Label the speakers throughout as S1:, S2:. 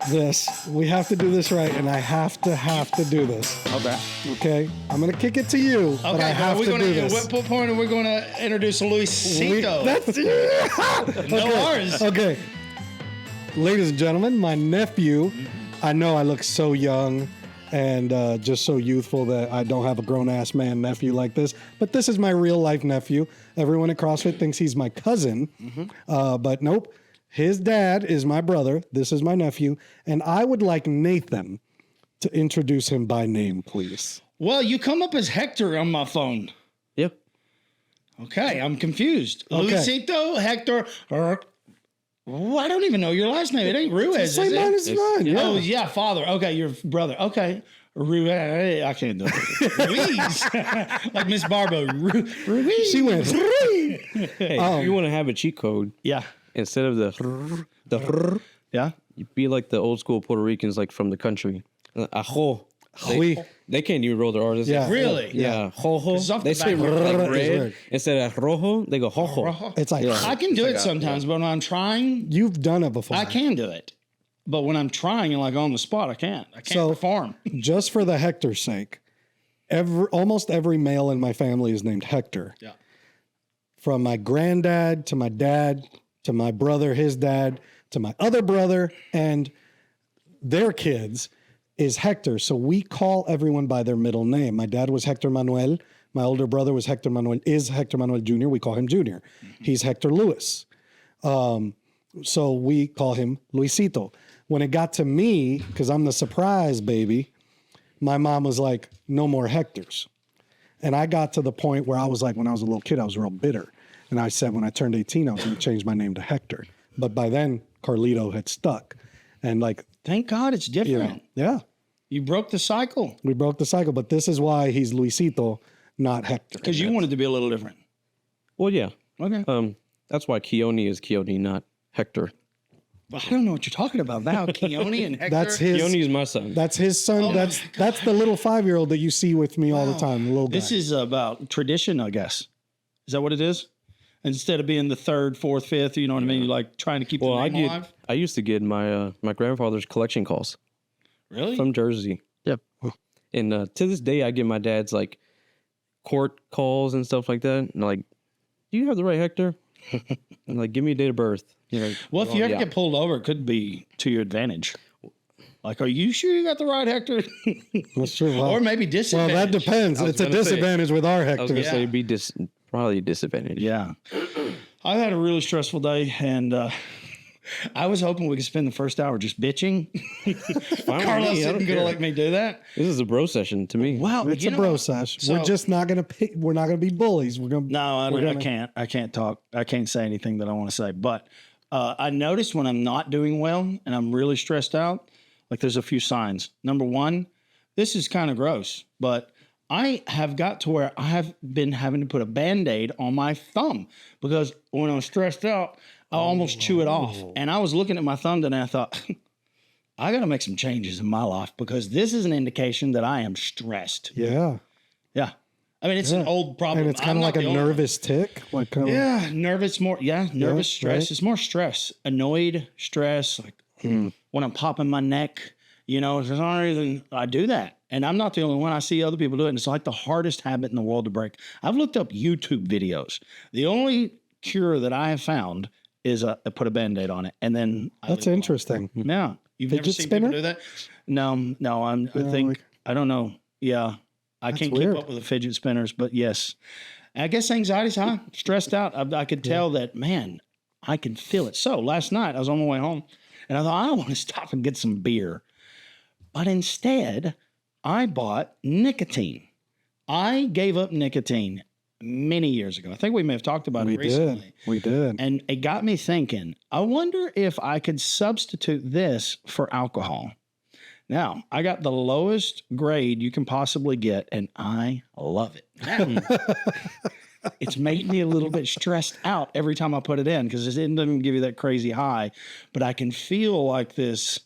S1: this. We have to do this right, and I have to do this.
S2: Okay.
S1: Okay? I'm going to kick it to you, but I have to do this.
S2: What point are we going to introduce Luisito? Ours.
S1: Okay. Ladies and gentlemen, my nephew. I know I look so young and just so youthful that I don't have a grown-ass man nephew like this, but this is my real-life nephew. Everyone at CrossFit thinks he's my cousin, but nope. His dad is my brother. This is my nephew. And I would like Nathan to introduce him by name, please.
S2: Well, you come up as Hector on my phone.
S3: Yep.
S2: Okay, I'm confused.
S1: Okay.
S2: Luisito, Hector, well, I don't even know your last name. It ain't Ruiz,
S1: Same
S2: is
S1: mine
S2: it?
S1: as mine. Yeah.
S2: Oh, yeah, father. Okay, your brother. Okay. Ruiz. I can't do it. Ruiz. Like Miss Barbo. Ruiz.
S1: She went.
S3: Hey, if you want to have a cheat code,
S2: Yeah.
S3: instead of the
S2: Yeah.
S3: you be like the old school Puerto Ricans, like from the country. Ajo. They can't even roll their R's.
S1: Yeah.
S2: Really?
S3: Yeah. Jojo.
S2: It's off
S3: They
S2: the
S3: say
S2: back.
S3: like
S1: It's
S3: red.
S1: weird.
S3: Instead of rojo, they go jojo.
S1: It's like,
S2: I can do it sometimes, but when I'm trying,
S1: you've done it before.
S2: I can do it. But when I'm trying and like on the spot, I can't. I can't
S1: So-
S2: perform.
S1: Just for the Hector's sake, almost every male in my family is named Hector.
S2: Yeah.
S1: From my granddad to my dad to my brother, his dad, to my other brother and their kids is Hector. So we call everyone by their middle name. My dad was Hector Manuel. My older brother was Hector Manuel Jr. We call him Junior. He's Hector Lewis. So we call him Luisito. When it got to me, because I'm the surprise baby, my mom was like, no more Hectors. And I got to the point where I was like, when I was a little kid, I was real bitter. And I said, when I turned 18, I was going to change my name to Hector. But by then, Carlito had stuck. And like,
S2: Thank God it's
S1: you
S2: different.
S1: know, yeah,
S2: You broke the cycle
S1: we broke the cycle. But this is why he's Luisito, not Hector.
S2: because you wanted to be a little different.
S3: Well, yeah.
S2: Okay.
S3: That's why Keone is Keone, not Hector.
S2: Well, I don't know what you're talking about now. Keone and Hector.
S1: That's his.
S3: Keone is my son.
S1: That's his son.
S2: Oh
S1: that's the little 5-year-old that you see with me all the time. The little guy.
S2: This is about tradition, I guess. Is that what it is? Instead of being the third, fourth, fifth, you know what I mean? You're like trying to keep the name alive.
S3: I used to get my my grandfather's collection calls
S2: Really?
S3: from Jersey. Yep. And to this day, I get my dad's like court calls and stuff like that. And like, do you have the right Hector? And like, give me a date of birth. You're like,
S2: Well, if you ever
S3: yeah.
S2: get pulled over, it could be to your advantage. Like, are you sure you got the right Hector?
S1: That's true. Well,
S2: Or maybe
S1: well,
S2: disadvantage.
S1: that depends.
S3: I was
S1: It's a
S3: gonna say-
S1: disadvantage with our
S3: I was
S1: Hector.
S3: gonna say it'd be probably a disadvantage.
S2: Yeah. I had a really stressful day, and I was hoping we could spend the first hour just bitching.
S3: Fine
S2: Carlos
S3: with me, I don't
S2: isn't going to
S3: care.
S2: let me do that.
S3: This is a bro session to me.
S2: Wow.
S1: It's
S2: you
S1: a
S2: know
S1: bro
S2: what?
S1: sesh.
S2: So-
S1: We're just not gonna pick. We're not gonna be bullies. We're gonna.
S2: No,
S1: We're gonna-
S2: I can't. I can't talk. I can't say anything that I want to say. But I noticed when I'm not doing well and I'm really stressed out, like there's a few signs. Number one, this is kind of gross, but I have got to where I have been having to put a Band-Aid on my thumb because when I'm stressed out, I almost chew it off. And I was looking at my thumb today and I thought, I got to make some changes in my life because this is an indication that I am stressed.
S1: Yeah,
S2: Yeah. I mean, it's an old problem.
S1: and it's kind
S2: I'm
S1: of
S2: not
S1: like a
S2: the only one.
S1: nervous tick. Like kind of,
S2: Yeah, nervous more. Yeah, nervous stress.
S1: right.
S2: It's more stress. Annoyed stress. Like when I'm popping my neck, you know, there's no reason I do that. And I'm not the only one. I see other people do it. And it's like the hardest habit in the world to break. I've looked up YouTube videos. The only cure that I have found is I put a Band-Aid on it. And then
S1: That's interesting.
S2: Yeah. You've never
S1: Fidget
S2: seen
S1: spinner?
S2: people do that? No. I think,
S1: like-
S2: I don't know. Yeah. I can't
S1: weird.
S2: keep up with the fidget spinners, but yes. I guess anxiety's high, stressed out. I could tell that, man, I can feel it. So last night I was on my way home and I thought, I want to stop and get some beer. But instead, I bought nicotine. I gave up nicotine many years ago. I think we may have talked about it recently.
S1: We did.
S2: And it got me thinking, I wonder if I could substitute this for alcohol. Now, I got the lowest grade you can possibly get, and I love it. Now, it's made me a little bit stressed out every time I put it in because it doesn't give you that crazy high, but I can feel like this.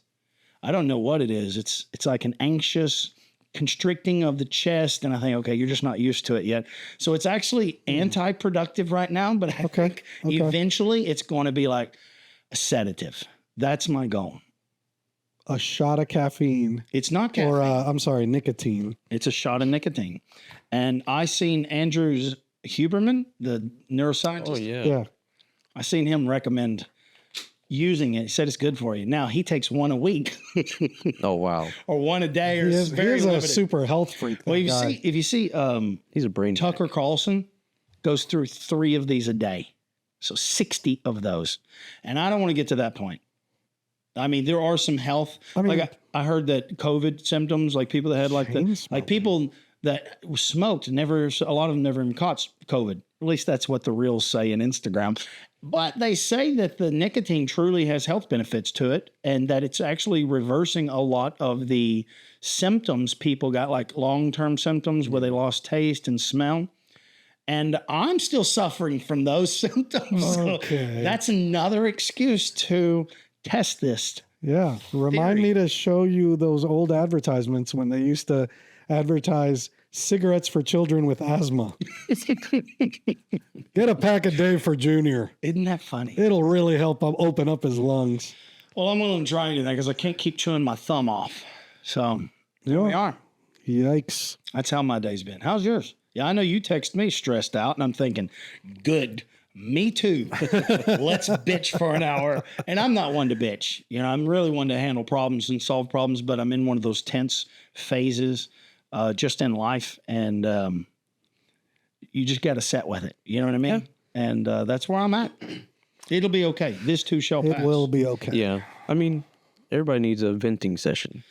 S2: I don't know what it is. It's like an anxious constricting of the chest, and I think, okay, you're just not used to it yet. So it's actually anti-productive right now, but I think eventually it's going to be like a sedative. That's my goal.
S1: a shot of caffeine
S2: It's not caffeine.
S1: or I'm sorry, nicotine.
S2: It's a shot of nicotine. And I seen Andrews Huberman, the neuroscientist.
S3: Oh yeah.
S1: Yeah.
S2: I seen him recommend using it. He said it's good for you. Now he takes one a week
S3: Oh wow.
S2: or one a day, or
S1: He
S2: it's
S1: is,
S2: very
S1: a
S2: limited.
S1: super health freak.
S2: Well,
S1: that
S2: if you
S1: guy.
S2: see, if you see,
S3: He's a brain.
S2: Tucker Carlson goes through 3 of these a day, so 60 of those, and I don't want to get to that point. I mean, there are some health.
S1: I mean-
S2: like I heard that COVID symptoms, like people that had like
S1: Chain
S2: the,
S1: smoking.
S2: like people that smoked, never, a lot of them never even caught COVID. At least that's what the reels say in Instagram. But they say that the nicotine truly has health benefits to it, and that it's actually reversing a lot of the symptoms people got, like long-term symptoms where they lost taste and smell. And I'm still suffering from those symptoms. So
S1: Okay.
S2: that's another excuse to test this.
S1: Yeah. Remind me to show you those old advertisements when they used to advertise cigarettes for children with asthma. Get a pack a day for Junior.
S2: Isn't that funny?
S1: It'll really help him open up his lungs.
S2: Well, I'm going to try and do that because I can't keep chewing my thumb off. So here we are.
S1: Yikes.
S2: That's how my day's been. How's yours? Yeah, I know you text me stressed out, and I'm thinking, good. Me too. Let's bitch for an hour. And I'm not one to bitch. You know, I'm really one to handle problems and solve problems, but I'm in one of those tense phases just in life. And you just got to set with it. You know what I mean?
S3: Yeah.
S2: And that's where I'm at. It'll be okay. This too shall pass.
S1: It will be okay.
S3: Yeah. I mean, everybody needs a venting session.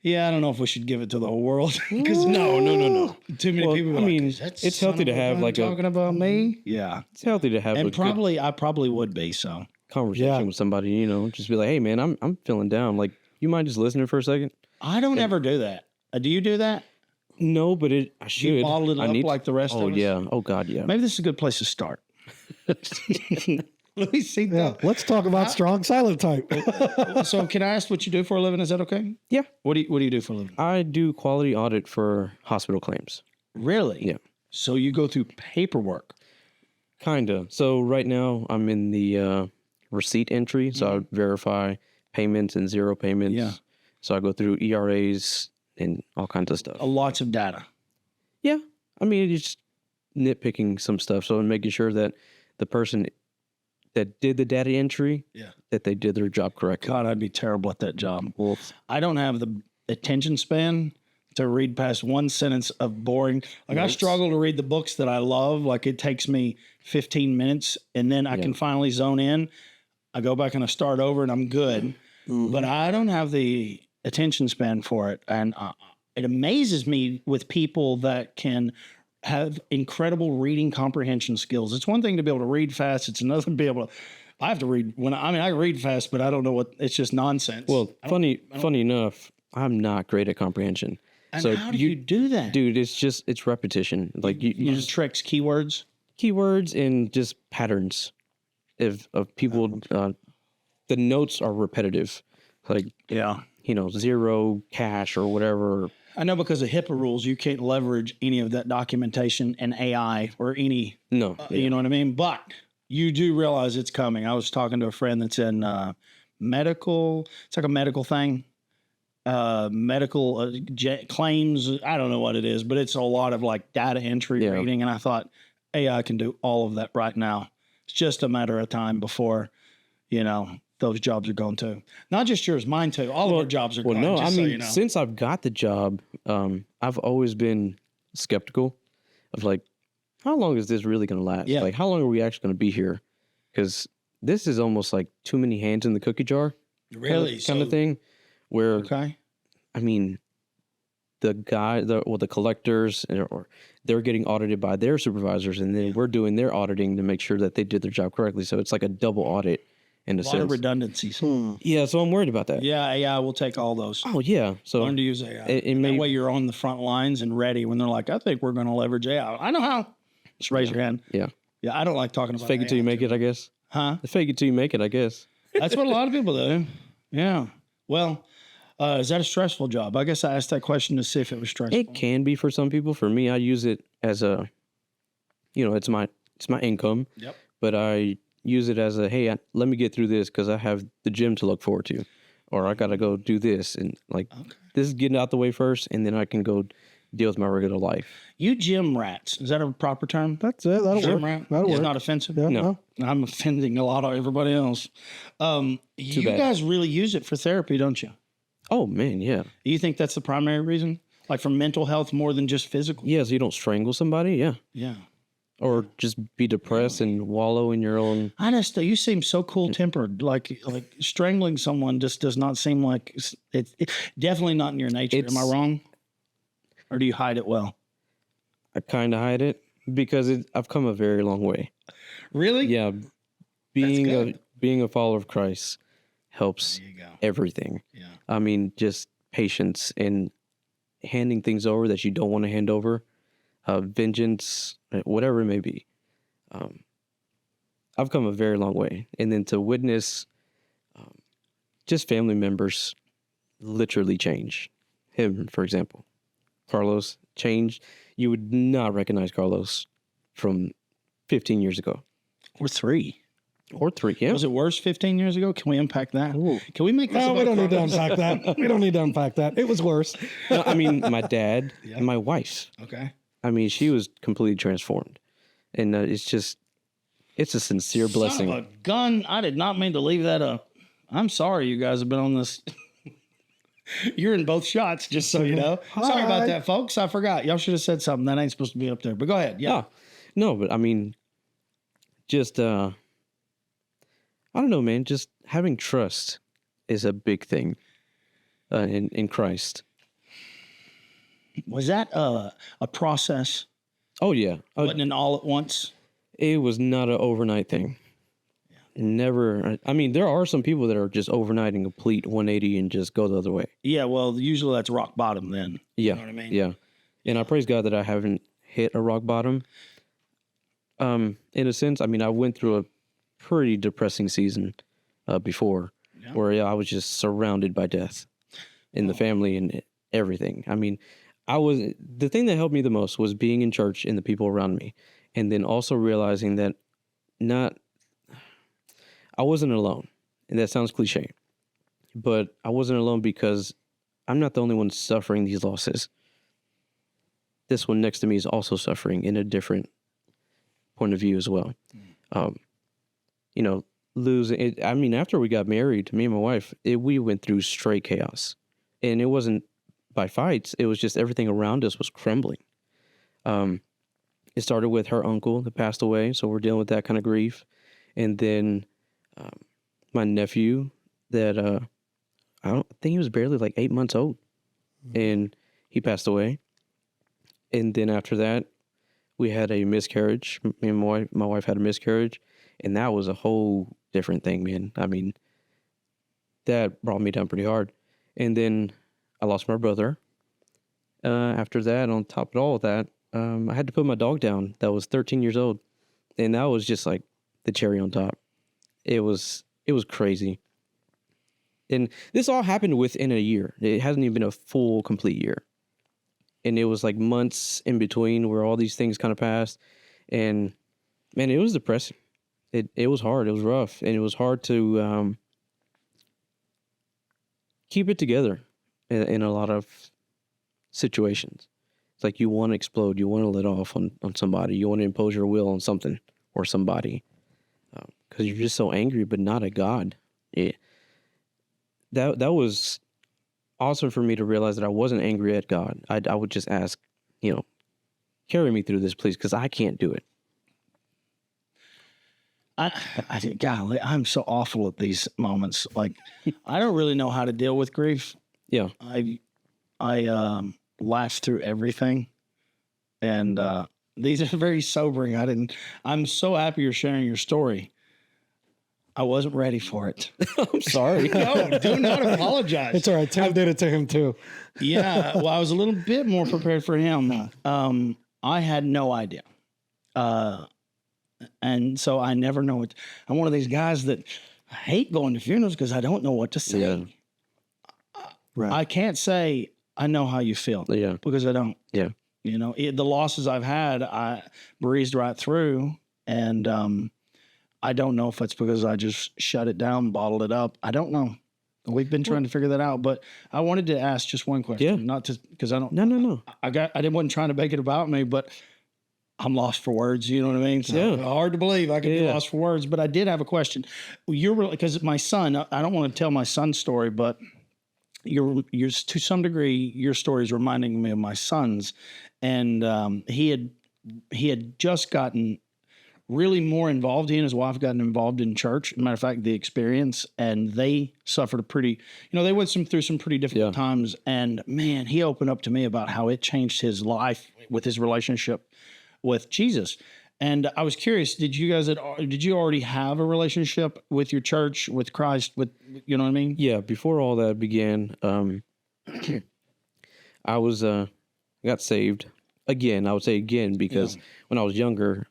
S2: Yeah, I don't know if we should give it to the whole world because
S3: No.
S2: too many
S3: Well,
S2: people.
S3: I
S2: Are
S3: mean,
S2: like, "Is that
S3: it's healthy
S2: son
S3: to
S2: of a
S3: have
S2: gun
S3: like a-
S2: talking about me. Yeah,
S3: It's healthy to have
S2: and
S3: a good
S2: I probably would be. So
S3: conversation
S1: Yeah.
S3: with somebody. You know, just be like, "Hey, man, I'm feeling down. Like, you mind just listening for a second?"
S2: I don't ever do that. Do you do that?
S3: No, but I should.
S2: You bottle it
S3: I
S2: up
S3: need.
S2: like the rest
S3: Oh
S2: of us?
S3: yeah. Oh god, yeah.
S2: Maybe this is a good place to start. Luisito.
S1: Yeah. Let's talk about strong silent type.
S2: So can I ask what you do for a living? Is that okay?
S3: Yeah.
S2: What do you do for a living?
S3: I do quality audit for hospital claims.
S2: Really?
S3: Yeah.
S2: So you go through paperwork.
S3: Kinda. So right now I'm in the receipt entry. So I verify payments and zero payments.
S2: Yeah.
S3: So I go through ERAs and all kinds of stuff.
S2: Lots of data.
S3: Yeah. I mean, it's just nitpicking some stuff. So I'm making sure that the person that did the data entry,
S2: Yeah.
S3: that they did their job correctly.
S2: God, I'd be terrible at that job.
S3: Well,
S2: I don't have the attention span to read past one sentence of boring. Like I
S3: Notes.
S2: struggle to read the books that I love. Like it takes me 15 minutes and then I can finally zone in. I go back and I start over and I'm good. But I don't have the attention span for it. And it amazes me with people that can have incredible reading comprehension skills. It's one thing to be able to read fast. It's another to be able to, I have to read I read fast, but I don't know what, it's just nonsense.
S3: well, funny enough, I'm not great at comprehension.
S2: And
S3: so
S2: how do you do that?
S3: Dude, it's repetition. Like you
S2: Use
S3: just
S2: tricks, keywords.
S3: keywords and just patterns of people. The notes are repetitive, like
S2: Yeah.
S3: zero cash or whatever.
S2: I know because of HIPAA rules, you can't leverage any of that documentation and AI or any,
S3: No,
S2: you know what I mean? But you do realize it's coming. I was talking to a friend that's in medical, it's like a medical thing, medical claims. I don't know what it is, but it's a lot of like data entry
S3: Yeah.
S2: reading. And I thought AI can do all of that right now. It's just a matter of time before, those jobs are going too. Not just yours, mine too. All of our jobs are
S3: well,
S2: going.
S3: no.
S2: Just
S3: I
S2: so
S3: mean,
S2: you know.
S3: since I've got the job, I've always been skeptical of like, how long is this really going to last?
S2: Yeah.
S3: Like, how long are we actually going to be here? Because this is almost like too many hands in the cookie jar,
S2: Really?
S3: kind of thing. Where
S2: Okay.
S3: I mean, the collectors, or they're getting audited by their supervisors, and then we're doing their auditing to make sure that they did their job correctly. So it's like a double audit in a
S2: A lot of
S3: sense.
S2: redundancies.
S3: Yeah, so I'm worried about that.
S2: Yeah, AI will take all those.
S3: Oh yeah, so
S2: Learn to use AI.
S3: it
S2: that
S3: may-
S2: way you're on the front lines and ready when they're like, I think we're going to leverage AI. I know how. Just raise your hand.
S3: yeah,
S2: Yeah, I don't like talking about
S3: fake it till you
S2: AI
S3: make it, I guess.
S2: Huh?
S3: Fake it till you make it, I guess.
S2: That's what a lot of people do. Yeah. Well, is that a stressful job? I guess I asked that question to see if it was stressful.
S3: It can be for some people. For me, I use it as a, it's my income.
S2: Yep.
S3: But I use it as a, hey, let me get through this because I have the gym to look forward to, or I got to go do this. And like, this is getting out the way first, and then I can go deal with my regular life.
S2: You gym rats. Is that a proper term?
S1: That's it. That'll
S2: Gym
S1: work.
S2: rat?
S1: That'll
S2: It's
S1: work.
S2: not offensive?
S1: Yeah,
S3: No.
S2: I'm offending a lot of everybody else. You
S3: bad.
S2: guys really use it for therapy, don't you?
S3: Oh, man, yeah.
S2: You think that's the primary reason? Like for mental health more than just physical?
S3: Yeah, so you don't strangle somebody, yeah.
S2: Yeah.
S3: Or just be depressed and wallow in your own...
S2: I just, you seem so cool-tempered. Like strangling someone just does not seem like it's definitely not in your nature. Am I wrong? Or do you hide it well?
S3: I kind of hide it because I've come a very long way.
S2: Really?
S3: Yeah, being a follower of Christ helps
S2: There you go.
S3: everything.
S2: Yeah.
S3: I mean, just patience and handing things over that you don't want to hand over, vengeance, whatever it may be. I've come a very long way. And then to witness just family members literally change. Him, for example. Carlos changed. You would not recognize Carlos from 15 years ago.
S2: Or 3.
S3: Or 3, yeah.
S2: Was it worse 15 years ago? Can we unpack that?
S3: Ooh.
S2: Can we make this
S1: No, we
S2: about
S1: don't need to
S2: Carlos?
S1: unpack that. We don't need to unpack that. It was worse.
S3: No, I mean, my dad and my wife.
S2: Okay.
S3: I mean, she was completely transformed. And it's a sincere blessing.
S2: Son of a gun. I did not mean to leave that up. I'm sorry you guys have been on this. You're in both shots, just so you know. Sorry about that, folks. I forgot. Y'all should have said something. That ain't supposed to be up there. But go ahead. Yeah.
S3: No, but I mean, just, I don't know, man. Just having trust is a big thing in Christ.
S2: Was that a process?
S3: Oh, yeah.
S2: Wasn't it all at once?
S3: It was not an overnight thing. Never. I mean, there are some people that are just overnight and complete 180 and just go the other way.
S2: Yeah, well, usually that's rock bottom then.
S3: Yeah.
S2: You know what I mean?
S3: Yeah. And I praise God that I haven't hit a rock bottom. In a sense, I mean, I went through a pretty depressing season before where I was just surrounded by death in the family and everything. I mean, the thing that helped me the most was being in church and the people around me. And then also realizing that I wasn't alone. And that sounds cliche, but I wasn't alone because I'm not the only one suffering these losses. This one next to me is also suffering in a different point of view as well. You know, losing it. I mean, after we got married, me and my wife, we went through straight chaos, and it wasn't by fights. It was just everything around us was crumbling. It started with her uncle that passed away, so we're dealing with that kind of grief, and then my nephew that I think he was barely like 8 months old, and he passed away. And then after that, we had a miscarriage. Me and my wife had a miscarriage, and that was a whole different thing, man. I mean, that brought me down pretty hard. And then I lost my brother. After that, on top of all of that, I had to put my dog down that was 13 years old. And that was just like the cherry on top. It was crazy. And this all happened within a year. It hasn't even been a full, complete year. And it was like months in between where all these things kind of passed. And man, it was depressing. It was hard. It was rough. And it was hard to keep it together in a lot of situations. It's like you want to explode. You want to let off on somebody. You want to impose your will on something or somebody. Because you're just so angry, but not at God. That was awesome for me to realize that I wasn't angry at God. I would just ask, carry me through this, please, because I can't do it.
S2: Golly, I'm so awful at these moments. Like, I don't really know how to deal with grief.
S3: Yeah.
S2: I laugh through everything, and these are very sobering. I'm so happy you're sharing your story. I wasn't ready for it.
S3: I'm sorry.
S2: No, do not apologize.
S1: It's all right. Tim did it to him too.
S2: Yeah, well, I was a little bit more prepared for him. I had no idea. And so I never know what. I'm one of these guys that I hate going to funerals because I don't know what to say.
S3: Yeah.
S1: Right.
S2: I can't say I know how you feel.
S3: Yeah.
S2: Because I don't.
S3: Yeah.
S2: The losses I've had, I breezed right through, and I don't know if it's because I just shut it down, bottled it up. I don't know. We've been trying to figure that out, but I wanted to ask just one question.
S3: Yeah.
S2: Not to, because I don't.
S3: No.
S2: Wasn't trying to make it about me, but I'm lost for words. You know what I mean? So hard to believe I could be lost for words, but I did have a question. Because my son, I don't want to tell my son's story, but you're to some degree, your story is reminding me of my son's, and he had just gotten really more involved. He and his wife gotten involved in church. As a matter of fact, the experience, and they suffered a pretty, they went through some pretty difficult times. And man, he opened up to me about how it changed his life with his relationship with Jesus. And I was curious, did you already have a relationship with your church, with Christ, with, you know what I mean?
S3: Yeah. Before all that began, I was, got saved again. I would say again, because when I was younger,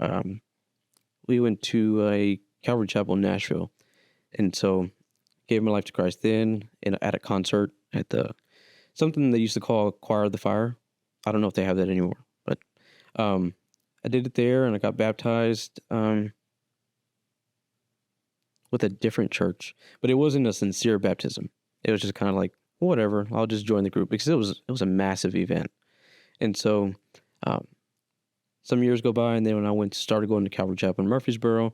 S3: we went to a Calvary Chapel in Nashville. And so gave my life to Christ then at a concert at something they used to call Choir of the Fire. I don't know if they have that anymore, but I did it there, and I got baptized with a different church, but it wasn't a sincere baptism. It was just kind of like, whatever, I'll just join the group, because it was a massive event. And so some years go by, and then when I started going to Calvary Chapel in Murfreesboro,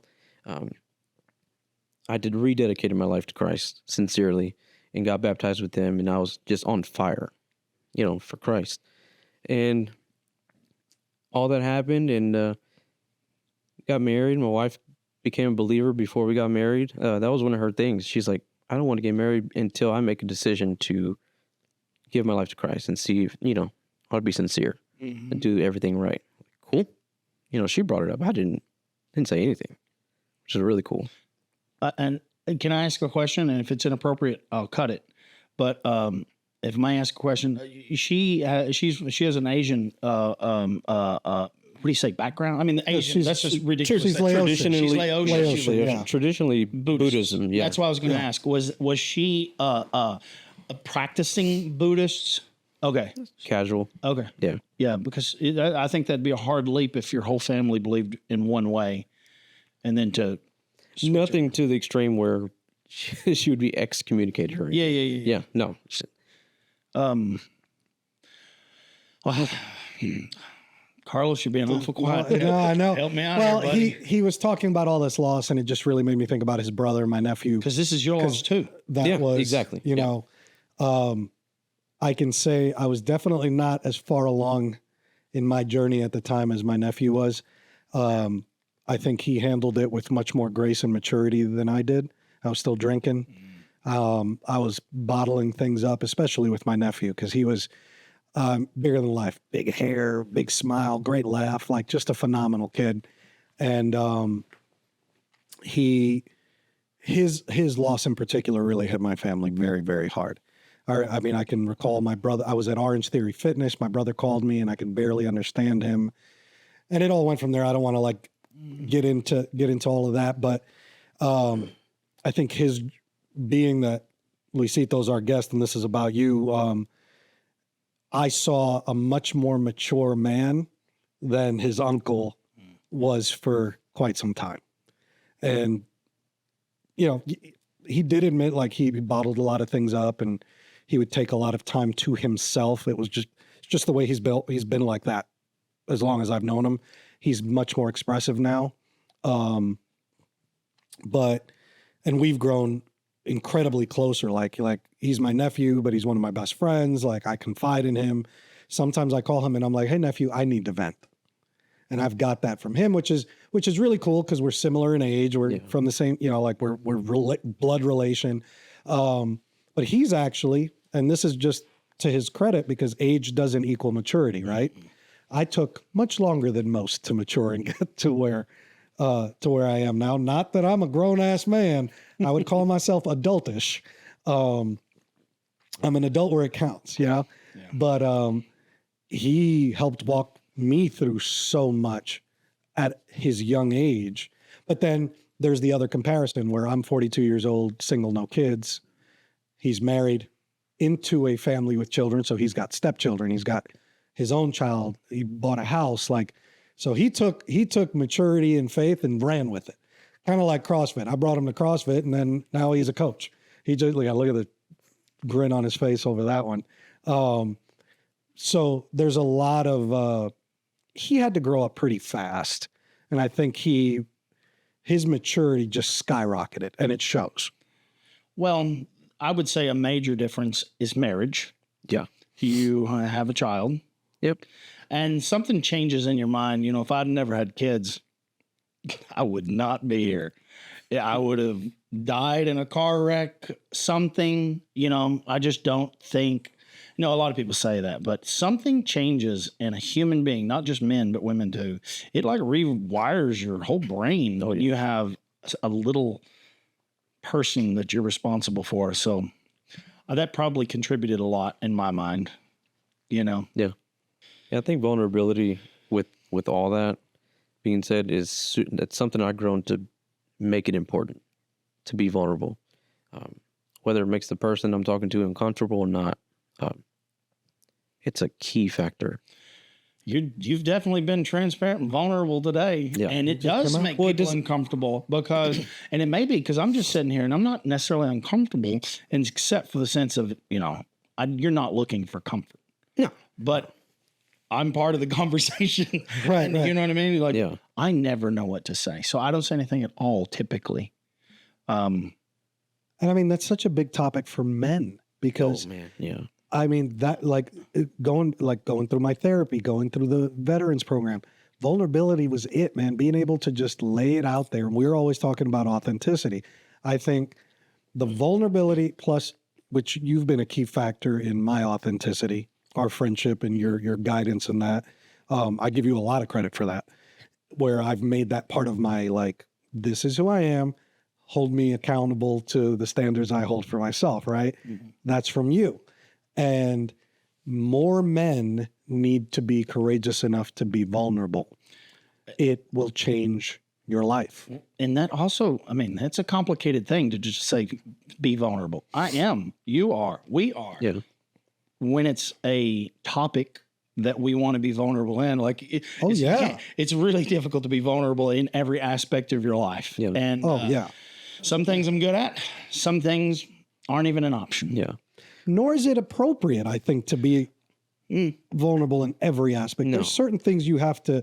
S3: I did rededicated my life to Christ sincerely and got baptized with them, and I was just on fire, for Christ. And all that happened, and got married. My wife became a believer before we got married. That was one of her things. She's like, I don't want to get married until I make a decision to give my life to Christ and see if, I'll be sincere and do everything right. Cool. She brought it up. I didn't say anything, which is really cool.
S2: And can I ask a question? And if it's inappropriate, I'll cut it. But if I ask a question, she has an Asian what do you say, background? I mean, the Asian, that's just ridiculous.
S1: She's Laotian.
S3: Traditionally Buddhism. Yeah,
S2: that's what I was going to ask. Was she practicing Buddhist? Okay,
S3: casual.
S2: Okay, yeah, because I think that'd be a hard leap if your whole family believed in one way, and then to
S3: nothing to the extreme where she would be excommunicated. Or yeah. No.
S2: Well, Carlos, you're being awful quiet.
S1: No, I know.
S2: Help me out.
S1: Well,
S2: here, buddy.
S1: he was talking about all this loss, and it just really made me think about his brother, my nephew.
S2: Because this is your loss too.
S1: That was
S3: exactly.
S1: I can say I was definitely not as far along in my journey at the time as my nephew was. I think he handled it with much more grace and maturity than I did. I was still drinking. I was bottling things up, especially with my nephew, because he was bigger than life, big hair, big smile, great laugh, like just a phenomenal kid. And his loss in particular really hit my family very, very hard. I mean, I can recall my brother, I was at Orange Theory Fitness. My brother called me and I could barely understand him. And it all went from there. I don't want to get into all of that, but I think his being that Luisito's our guest and this is about you, I saw a much more mature man than his uncle was for quite some time. And, he did admit like he bottled a lot of things up and he would take a lot of time to himself. It was just the way he's built. He's been like that as long as I've known him. He's much more expressive now. And we've grown incredibly closer. Like he's my nephew, but he's one of my best friends. Like I confide in him. Sometimes I call him and I'm like, hey nephew, I need to vent. And I've got that from him, which is really cool because we're similar in age. We're from the same, we're blood relation. But he's actually, and this is just to his credit because age doesn't equal maturity, right? I took much longer than most to mature and get to where I am now. Not that I'm a grown ass man. I would call myself adultish. I'm an adult where it counts, But he helped walk me through so much at his young age. But then there's the other comparison where I'm 42 years old, single, no kids. He's married into a family with children. So he's got stepchildren. He's got his own child. He bought a house. So he took maturity and faith and ran with it. Kind of like CrossFit. I brought him to CrossFit and then now he's a coach. He just look at the grin on his face over that one. So there's a lot of, he had to grow up pretty fast. And I think his maturity just skyrocketed, and it shows.
S2: Well, I would say a major difference is marriage.
S3: Yeah.
S2: You have a child.
S3: Yep.
S2: And something changes in your mind. You know, if I'd never had kids, I would not be here. I would have died in a car wreck, something, you know, I just don't think, you know, a lot of people say that, but something changes in a human being, not just men, but women too. It like rewires your whole brain when you have a little person that you're responsible for. So that probably contributed a lot in my mind, you know?
S3: Yeah. Yeah, I think vulnerability with all that being said that's something I've grown to make it important to be vulnerable. Whether it makes the person I'm talking to uncomfortable or not, it's a key factor.
S2: You've definitely been transparent and vulnerable today, and it does make people uncomfortable because, and it may be because I'm just sitting here and I'm not necessarily uncomfortable, and except for the sense of, you know, you're not looking for comfort.
S3: No,
S2: but I'm part of the conversation,
S1: Right.
S2: You know what I mean? Like,
S3: Yeah.
S2: I never know what to say, so I don't say anything at all typically.
S1: And I mean, that's such a big topic for men because,
S3: man, yeah.
S1: I mean, that going through my therapy, going through the veterans program, vulnerability was it, man. Being able to just lay it out there. And we're always talking about authenticity. I think the vulnerability plus, which you've been a key factor in my authenticity, our friendship and your guidance in that. I give you a lot of credit for that, where I've made that part of my, like, this is who I am. Hold me accountable to the standards I hold for myself, right? Mm-hmm. That's from you. And more men need to be courageous enough to be vulnerable. It will change your life.
S2: And that also, I mean, that's a complicated thing to just say, be vulnerable. I am, you are, we are.
S3: Yeah.
S2: When it's a topic that we want to be vulnerable in, like, it's really difficult to be vulnerable in every aspect of your life.
S3: Yeah.
S2: And some things I'm good at, some things aren't even an option.
S3: Yeah.
S1: Nor is it appropriate, I think, to be vulnerable in every aspect.
S3: No.
S1: There's certain things you have to.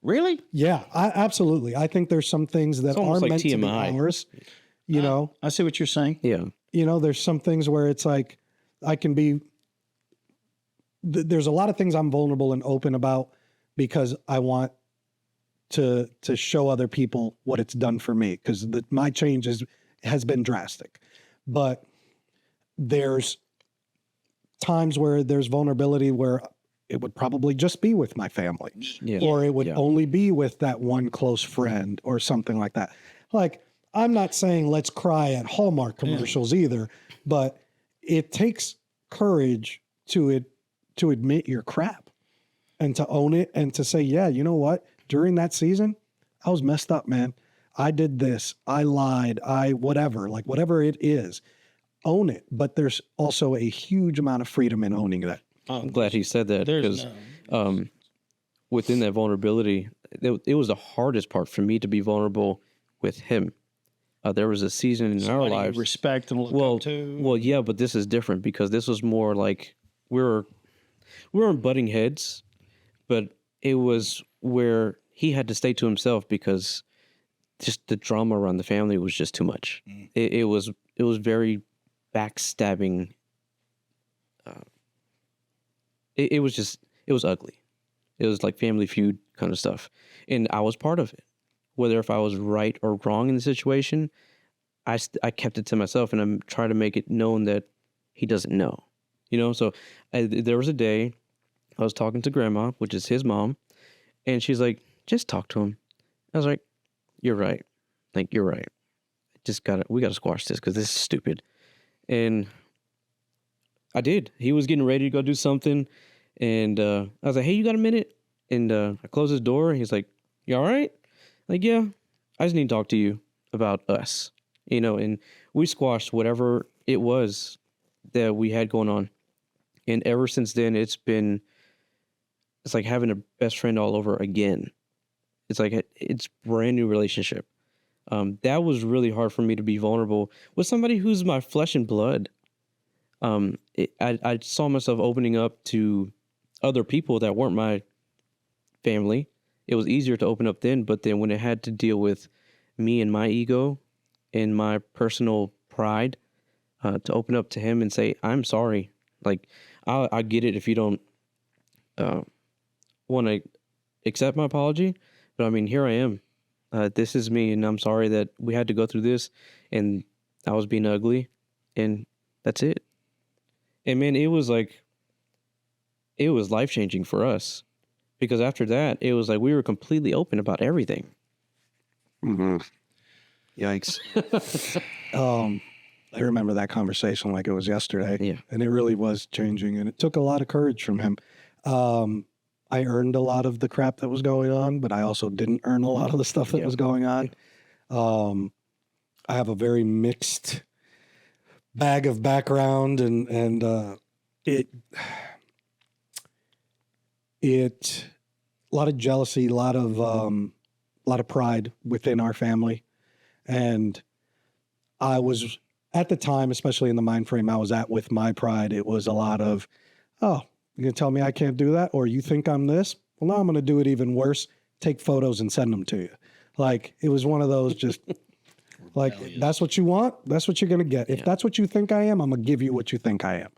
S2: Really?
S1: Yeah, absolutely. I think there's some things that are
S3: like
S1: meant
S3: TMI.
S1: to be ours. You know,
S2: I see what you're saying.
S3: Yeah.
S1: you know, there's some things where it's like I can be. There's a lot of things I'm vulnerable and open about because I want to show other people what it's done for me, because my change has been drastic. But there's times where there's vulnerability where it would probably just be with my family, or it would only be with that one close friend or something like that. Like, I'm not saying let's cry at Hallmark commercials either, but it takes courage to admit your crap and to own it and to say, yeah, you know what? During that season, I was messed up, man. I did this. I lied. Whatever it is, own it. But there's also a huge amount of freedom in owning that.
S3: I'm glad he said that, because within that vulnerability, it was the hardest part for me to be vulnerable with him. There was a season in our lives.
S2: Respect and look up to.
S3: Well, yeah, but this is different because this was more like we were butting heads, but it was where he had to stay to himself because just the drama around the family was just too much. It was very backstabbing. It was ugly. It was like Family Feud kind of stuff. And I was part of it. Whether if I was right or wrong in the situation, I kept it to myself, and I'm trying to make it known that he doesn't know. You know, so there was a day I was talking to Grandma, which is his mom, and she's like, just talk to him. I was like, you're right. Like, you're right. We got to squash this because this is stupid. And I did. He was getting ready to go do something. And I was like, hey, you got a minute? And I closed his door. And he's like, you all right? Like, yeah, I just need to talk to you about us. You know, and we squashed whatever it was that we had going on. And ever since then, it's like having a best friend all over again. It's like it's brand new relationship. That was really hard for me to be vulnerable with somebody who's my flesh and blood. I saw myself opening up to other people that weren't my family. It was easier to open up then, but then when it had to deal with me and my ego and my personal pride, to open up to him and say, I'm sorry. Like, I get it if you don't want to accept my apology, but I mean, here I am. This is me, and I'm sorry that we had to go through this, and I was being ugly, and that's it. And man, it was life-changing for us, because after that, it was like we were completely open about everything.
S4: Mm-hmm. Yikes. I remember that conversation like it was yesterday.
S3: Yeah.
S1: And it really was changing. And it took a lot of courage from him. I earned a lot of the crap that was going on, but I also didn't earn a lot of the stuff that was going on. I have a very mixed bag of background, and it a lot of jealousy, a lot of pride within our family. And I was, at the time, especially in the mind frame I was at with my pride, it was a lot of, oh, you're going to tell me I can't do that? Or you think I'm this? Well, now I'm going to do it even worse. Take photos and send them to you. Like, it was one of those just, like, that's what you want? That's what you're going to get. If that's what you think I am, I'm going to give you what you think I am.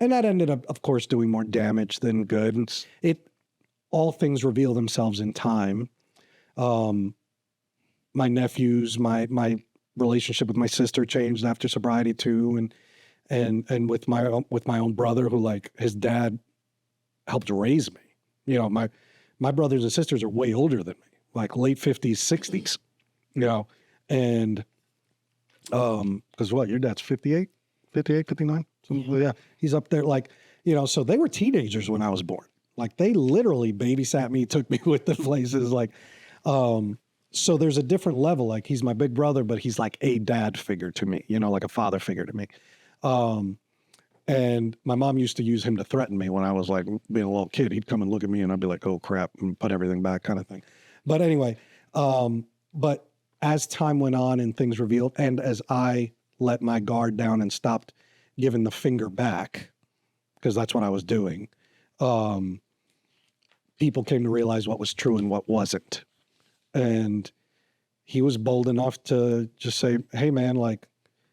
S1: And that ended up, of course, doing more damage than good. And all things reveal themselves in time. My nephews, my relationship with my sister changed after sobriety too, and with my own brother, who, like, his dad helped raise me. You know, my brothers and sisters are way older than me, like late 50s, 60s. You know, and because what, your dad's 58, 59? Yeah, he's up there, like, you know, so they were teenagers when I was born. Like, they literally babysat me, took me with the places, like, so there's a different level. Like, he's my big brother, but he's like a dad figure to me, you know, like a father figure to me. And my mom used to use him to threaten me when I was, like, being a little kid. He'd come and look at me and I'd be like, oh crap, and put everything back, kind of thing. But anyway, but as time went on and things revealed, and as I let my guard down and stopped giving the finger back, because that's what I was doing, people came to realize what was true and what wasn't. And he was bold enough to just say, hey man, like,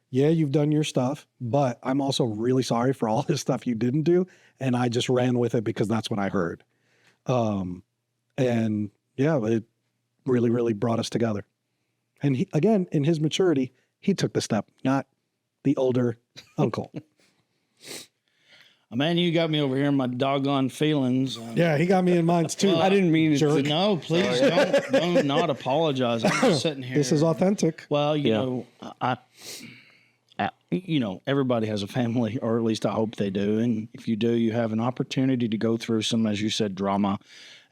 S1: yeah, you've done your stuff, but I'm also really sorry for all this stuff you didn't do. And I just ran with it because that's what I heard. And yeah, it really, really brought us together. And he, again, in his maturity, he took the step, not the older uncle.
S2: Man, you got me over here in my doggone feelings.
S1: Yeah, he got me in mine too.
S3: I didn't mean to.
S2: No, please don't not apologize. I'm just sitting here.
S1: This is authentic.
S2: Well, you know, you know, everybody has a family, or at least I hope they do. And if you do, you have an opportunity to go through some, as you said, drama.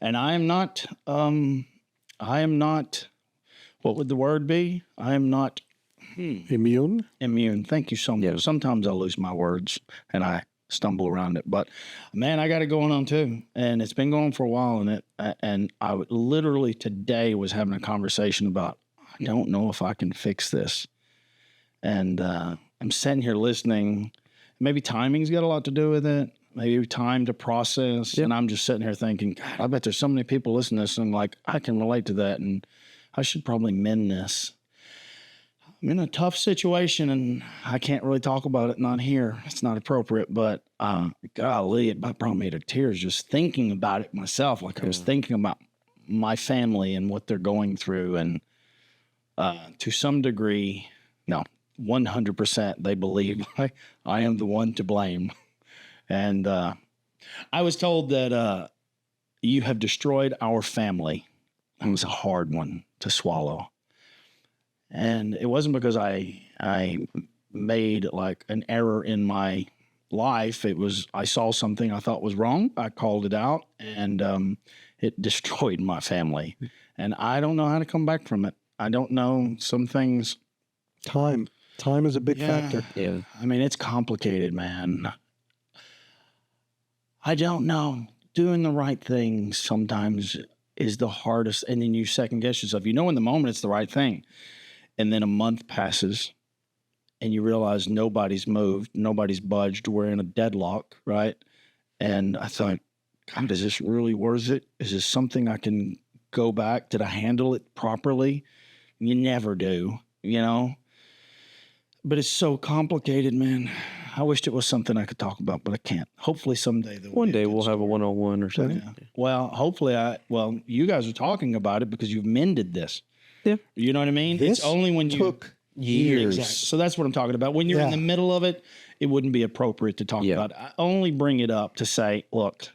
S2: And I am not, what would the word be? I am not
S1: Immune.
S2: Thank you so much. Yeah. Sometimes I lose my words and I stumble around it, but man, I got it going on too. And it's been going for a while. And I literally today was having a conversation about, I don't know if I can fix this. And I'm sitting here listening. Maybe timing's got a lot to do with it. Maybe time to process. Yep. And I'm just sitting here thinking, God, I bet there's so many people listening to this and like, I can relate to that. And I should probably mend this. I'm in a tough situation and I can't really talk about it, not here. It's not appropriate, but golly, it brought me to tears just thinking about it myself. Like I was thinking about my family and what they're going through. And to some degree, no, 100% they believe I am the one to blame. And I was told that you have destroyed our family. It was a hard one to swallow. And it wasn't because I made like an error in my life. It was, I saw something I thought was wrong. I called it out and it destroyed my family. And I don't know how to come back from it. I don't know some things.
S1: Time is a big factor.
S2: Yeah. I mean, it's complicated, man. I don't know. Doing the right thing sometimes is the hardest. And then you second guess yourself. You know in the moment it's the right thing. And then a month passes and you realize nobody's moved, nobody's budged. We're in a deadlock, right? And I thought, God, is this really worth it? Is this something I can go back? Did I handle it properly? You never do, you know? But it's so complicated, man. I wished it was something I could talk about, but I can't. Hopefully someday.
S3: One day we'll have a one-on-one or something.
S2: Yeah. Well, hopefully you guys are talking about it because you've mended this.
S3: Yeah.
S2: You know what I mean?
S1: This
S2: it's only when you
S1: took years.
S2: Exactly. So that's what I'm talking about. When you're in the middle of it, it wouldn't be appropriate to talk about it. I only bring it up to say, look,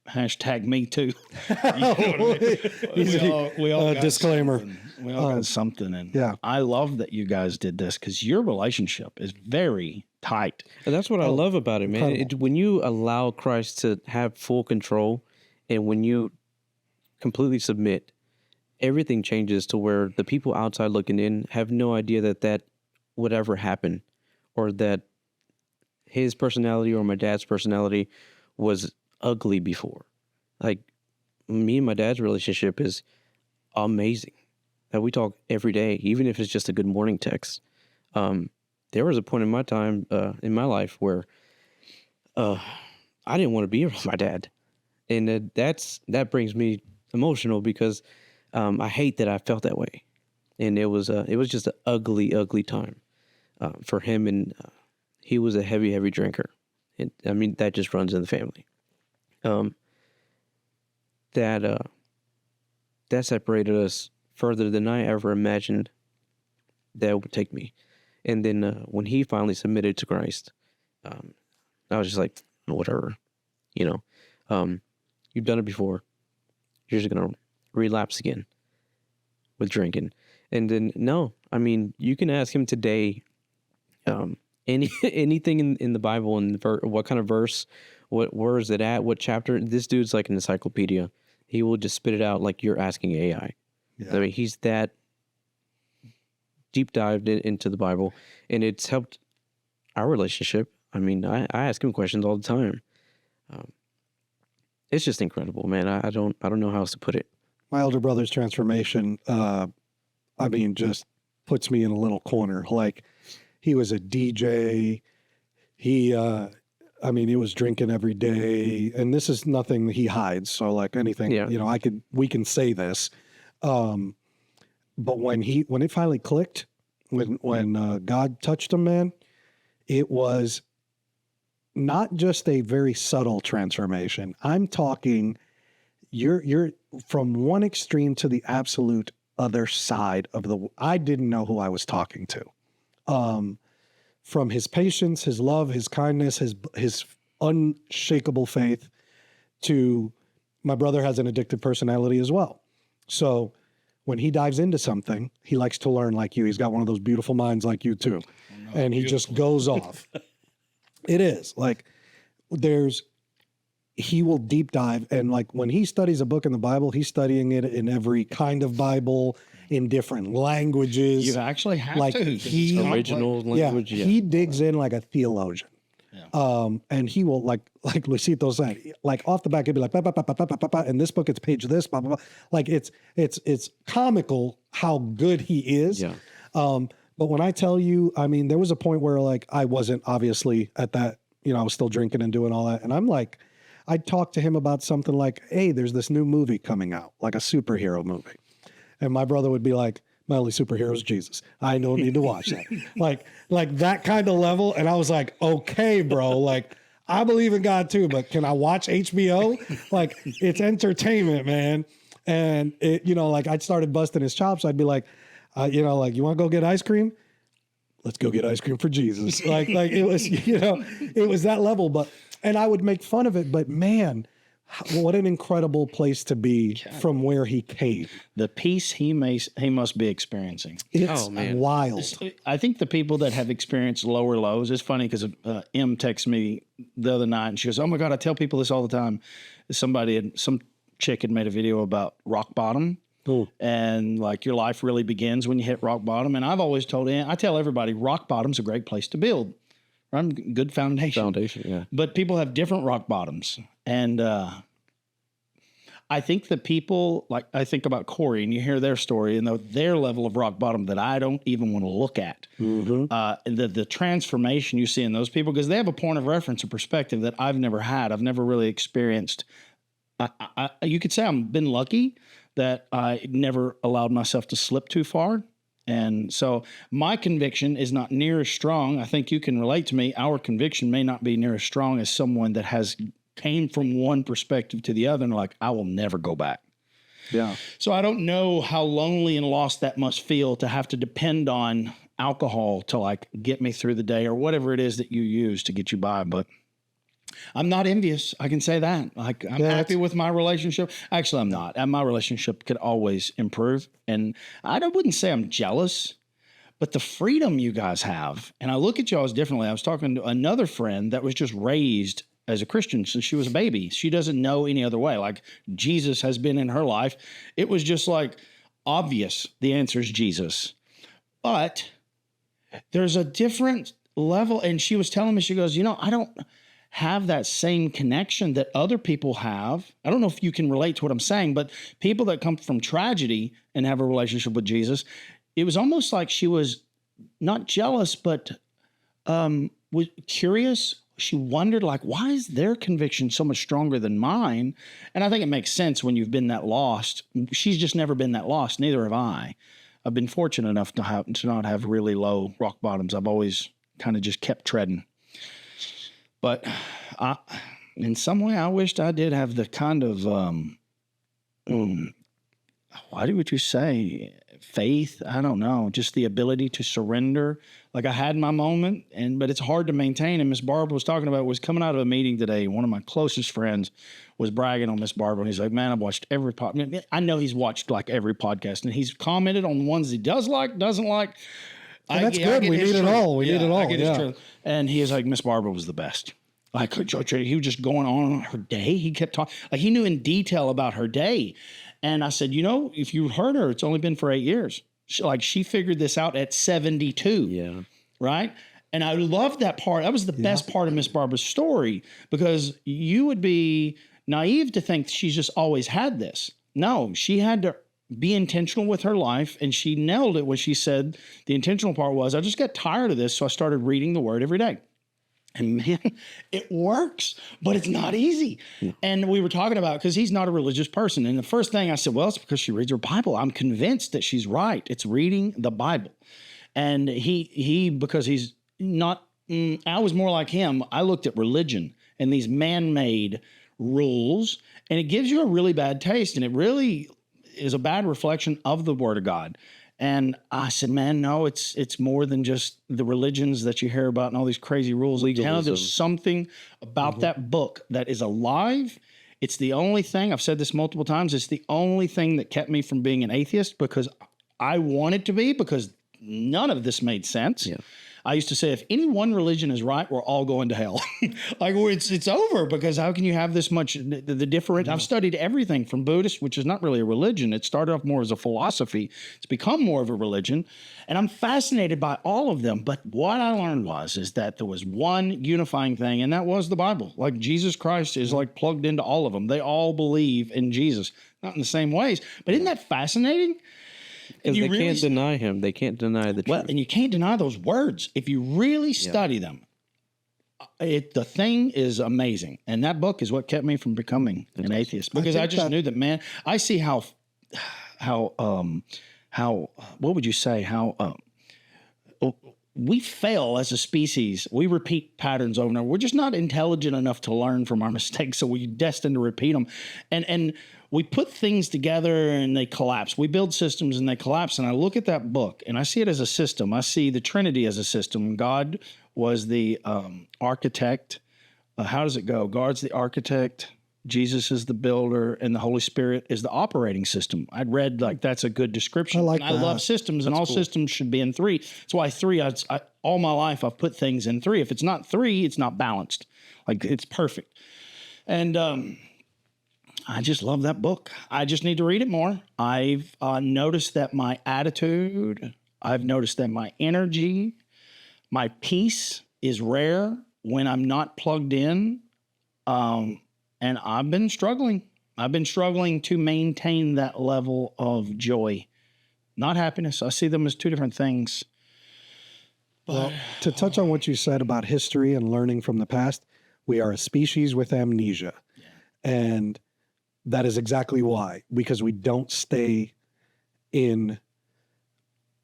S2: hashtag me too. You know what I mean? We all got
S1: disclaimer.
S2: something. We all got something. And
S1: yeah.
S2: I love that you guys did this because your relationship is very tight.
S3: And that's what I love about it, man.
S1: Incredible.
S3: When you allow Christ to have full control and when you completely submit, everything changes to where the people outside looking in have no idea that would ever happen, or that his personality or my dad's personality was ugly before. Like, me and my dad's relationship is amazing. That we talk every day, even if it's just a good morning text. There was a point in my time, in my life where I didn't want to be around my dad. And that brings me emotional because I hate that I felt that way. And it was just an ugly, ugly time for him. And he was a heavy, heavy drinker. And I mean, that just runs in the family. That separated us further than I ever imagined that would take me. And then when he finally submitted to Christ, I was just like, whatever, you know, you've done it before. You're just going to relapse again with drinking. And then, no, I mean, you can ask him today, anything in the Bible and what kind of verse, where is it at, what chapter. This dude's like an encyclopedia. He will just spit it out like you're asking AI. Yeah. I mean, he's that deep dived into the Bible, and it's helped our relationship. I mean, I ask him questions all the time. It's just incredible, man. I don't know how else to put it.
S1: My elder brother's transformation, just puts me in a little corner. Like, he was a DJ. He, he was drinking every day, and this is nothing that he hides. So, like, anything, we can say this. But when it finally clicked, when God touched him, man, it was not just a very subtle transformation. I'm talking, you're from one extreme to the absolute other side of I didn't know who I was talking to. From his patience, his love, his kindness, his unshakable faith, to my brother has an addictive personality as well. So when he dives into something, he likes to learn like you. He's got one of those beautiful minds like you too. And he just goes off. It is like he will deep dive. And like when he studies a book in the Bible, he's studying it in every kind of Bible, in different languages.
S2: You actually have
S1: like
S2: to.
S3: Original language.
S1: Yeah, he digs in like a theologian. Yeah. And he will like Luisito said, like off the back, he'd be like, bah, bah, bah, bah, bah, bah, bah, in this book, it's page this, blah, blah, blah. Like it's comical how good he is.
S3: Yeah.
S1: But when I tell you, I mean, there was a point where like, I wasn't obviously at that, I was still drinking and doing all that. And I'm like, I'd talk to him about something like, hey, there's this new movie coming out, like a superhero movie. And my brother would be like, my only superhero is Jesus. I don't need to watch that. like that kind of level. And I was like, okay, bro, like I believe in God too, but can I watch HBO? Like it's entertainment, man. And it, like I started busting his chops. I'd be like, you want to go get ice cream? Let's go get ice cream for Jesus. Like it was, it was that level, and I would make fun of it, but man, what an incredible place to be from where he came.
S2: The peace he must be experiencing.
S1: It's wild.
S2: I think the people that have experienced lower lows, it's funny because M texted me the other night and she goes, oh my God, I tell people this all the time. Some chick had made a video about rock bottom. Ooh. And like your life really begins when you hit rock bottom. And I've always I tell everybody rock bottom's a great place to build. Right? Good foundation.
S3: Yeah.
S2: But people have different rock bottoms. And I think the people, like I think about Corey and you hear their story and their level of rock bottom that I don't even want to look at. The transformation you see in those people, because they have a point of reference, a perspective that I've never had. I've never really experienced. You could say I've been lucky that I never allowed myself to slip too far. And so my conviction is not near as strong. I think you can relate to me. Our conviction may not be near as strong as someone that has came from one perspective to the other and like, I will never go back.
S4: Yeah.
S2: So I don't know how lonely and lost that must feel to have to depend on alcohol to like get me through the day or whatever it is that you use to get you by. But I'm not envious. I can say that. Like I'm happy with my relationship. Actually, I'm not. And my relationship could always improve. And I wouldn't say I'm jealous, but the freedom you guys have, and I look at y'all as differently. I was talking to another friend that was just raised as a Christian since she was a baby. She doesn't know any other way. Like Jesus has been in her life. It was just like obvious. The answer is Jesus. But there's a different level. And she was telling me, she goes, I don't have that same connection that other people have. I don't know if you can relate to what I'm saying, but people that come from tragedy and have a relationship with Jesus, it was almost like she was not jealous, but was curious. She wondered, like, why is their conviction so much stronger than mine? And I think it makes sense when you've been that lost. She's just never been that lost. Neither have I. I've been fortunate enough to not have really low rock bottoms. I've always kind of just kept treading. But in some way, I wished I did have the kind of, what would you say, faith? I don't know, just the ability to surrender. Like I had my moment, but it's hard to maintain. And Miss Barbara was talking about, was coming out of a meeting today. One of my closest friends was bragging on Miss Barbara. And he's like, man, I've watched every podcast. I know he's watched like every podcast and he's commented on the ones he doesn't like.
S1: And that's good. We need it all. We need it all. Yeah.
S2: And he is like, Miss Barbara was the best. Like he was just going on her day. He kept talking, like he knew in detail about her day. And I said, if you heard her, it's only been for 8 years. She figured this out at 72.
S3: Yeah.
S2: Right. And I loved that part. That was the best part of Miss Barbara's story, because you would be naive to think she's just always had this. No, she had to be intentional with her life, and she nailed it when she said the intentional part was, I just got tired of this, so I started reading the Word every day. And man, it works, but it's not easy. Yeah. And we were talking about, because he's not a religious person. And the first thing I said, well, it's because she reads her Bible. I'm convinced that she's right. It's reading the Bible. And he because he's not, I was more like him. I looked at religion and these man-made rules, and it gives you a really bad taste. And it really is a bad reflection of the Word of God. And I said, man, no, it's more than just the religions that you hear about and all these crazy rules. There's something about that book that is alive. It's the only thing, I've said this multiple times, it's the only thing that kept me from being an atheist, because I wanted to be, because none of this made sense. Yeah. I used to say, if any one religion is right, we're all going to hell. Like it's over, because how can you have this much, the different, I've studied everything from Buddhist, which is not really a religion. It started off more as a philosophy. It's become more of a religion. And I'm fascinated by all of them. But what I learned is that there was one unifying thing, and that was the Bible. Like Jesus Christ is like plugged into all of them. They all believe in Jesus, not in the same ways. But isn't that fascinating?
S3: Because they can't deny him. They can't deny the truth.
S2: Well, and you can't deny those words. If you really study them, the thing is amazing. And that book is what kept me from becoming an atheist. Because I just knew that, man, I see how what would you say, we fail as a species. We repeat patterns over and over. We're just not intelligent enough to learn from our mistakes, so we're destined to repeat them. And we put things together and they collapse. We build systems and they collapse. And I look at that book and I see it as a system. I see the Trinity as a system. God was the architect. How does it go? God's the architect, Jesus is the builder, and the Holy Spirit is the operating system. I'd read like that's a good description. I love systems, and all systems should be in three. That's why three, all my life I've put things in three. If it's not three, it's not balanced. Like it's perfect. And I just love that book. I just need to read it more. I've noticed that my attitude, I've noticed that my energy, my peace is rare when I'm not plugged in. And I've been struggling. I've been struggling to maintain that level of joy, not happiness. I see them as two different things.
S1: Well, to touch on what you said about history and learning from the past, we are a species with amnesia. And that is exactly why, because we don't stay in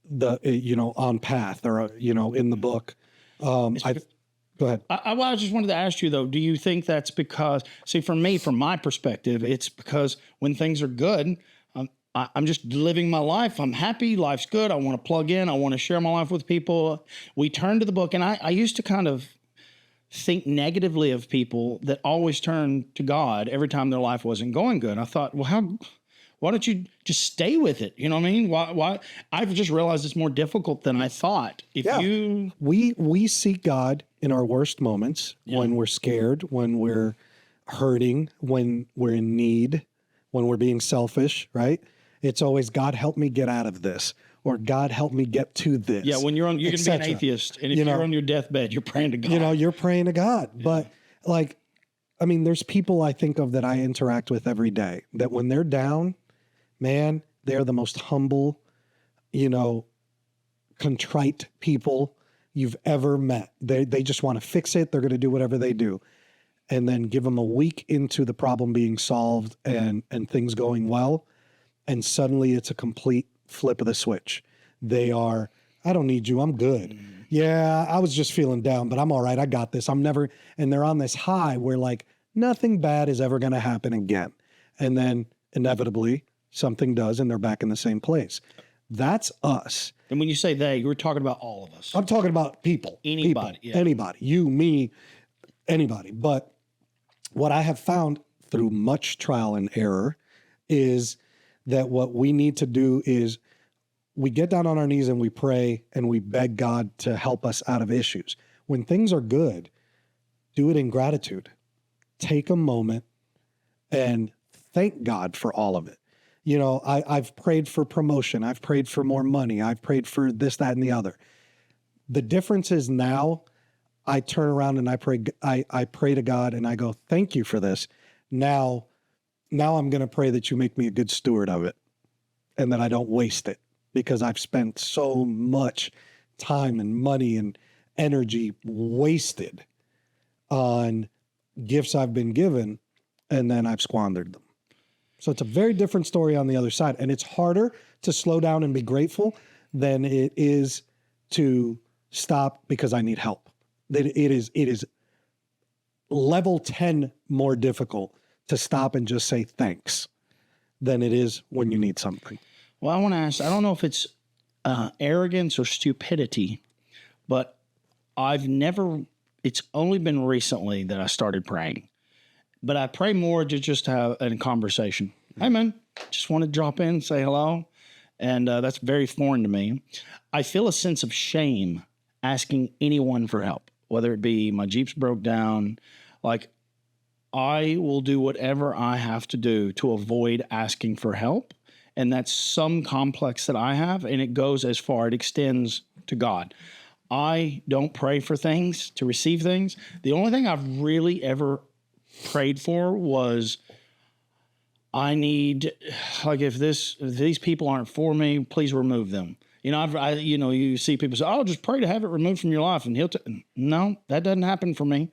S1: the, on path or, in the book. Go ahead.
S2: I just wanted to ask you, though, do you think that's because, see, for me, from my perspective, it's because when things are good, I'm just living my life. I'm happy. Life's good. I want to plug in. I want to share my life with people. We turn to the book. And I used to kind of think negatively of people that always turn to God every time their life wasn't going good. I thought, well, why don't you just stay with it? You know what I mean? Why? I've just realized it's more difficult than I thought.
S1: We seek God in our worst moments, when we're scared, when we're hurting, when we're in need, when we're being selfish, right? It's always, God, help me get out of this, or God, help me get to this.
S2: Yeah, when you're can be an atheist, and if you're on your deathbed, you're praying to God.
S1: You're praying to God. Yeah. But there's people I think of that I interact with every day that when they're down, man, they're the most humble, contrite people you've ever met. They just want to fix it. They're going to do whatever they do. And then give them a week into the problem being solved and things going well. And suddenly it's a complete flip of the switch. They are, I don't need you. I'm good. Yeah, I was just feeling down, but I'm all right. I got this. And they're on this high where nothing bad is ever going to happen again. And then inevitably something does, and they're back in the same place. That's us.
S2: And when you say they, you're talking about all of us.
S1: I'm talking about people.
S2: Anybody.
S1: People, anybody. You, me, anybody. But what I have found through much trial and error is that what we need to do is we get down on our knees and we pray and we beg God to help us out of issues. When things are good, do it in gratitude. Take a moment and thank God for all of it. I've prayed for promotion. I've prayed for more money. I've prayed for this, that, and the other. The difference is now I turn around and I pray to God and I go, thank you for this. Now I'm going to pray that you make me a good steward of it and that I don't waste it, because I've spent so much time and money and energy wasted on gifts I've been given, and then I've squandered them. So it's a very different story on the other side. And it's harder to slow down and be grateful than it is to stop because I need help. It is level 10 more difficult to stop and just say thanks than it is when you need something.
S2: Well, I want to ask, I don't know if it's arrogance or stupidity, but it's only been recently that I started praying. But I pray more to just have a conversation. Hey, man, just want to drop in, say hello. And that's very foreign to me. I feel a sense of shame asking anyone for help, whether it be my Jeep's broke down. I will do whatever I have to do to avoid asking for help. And that's some complex that I have, and it goes as far, it extends to God. I don't pray for things, to receive things. The only thing I've really ever prayed for was I need, if these people aren't for me, please remove them. You see people say, just pray to have it removed from your life. And no, that doesn't happen for me.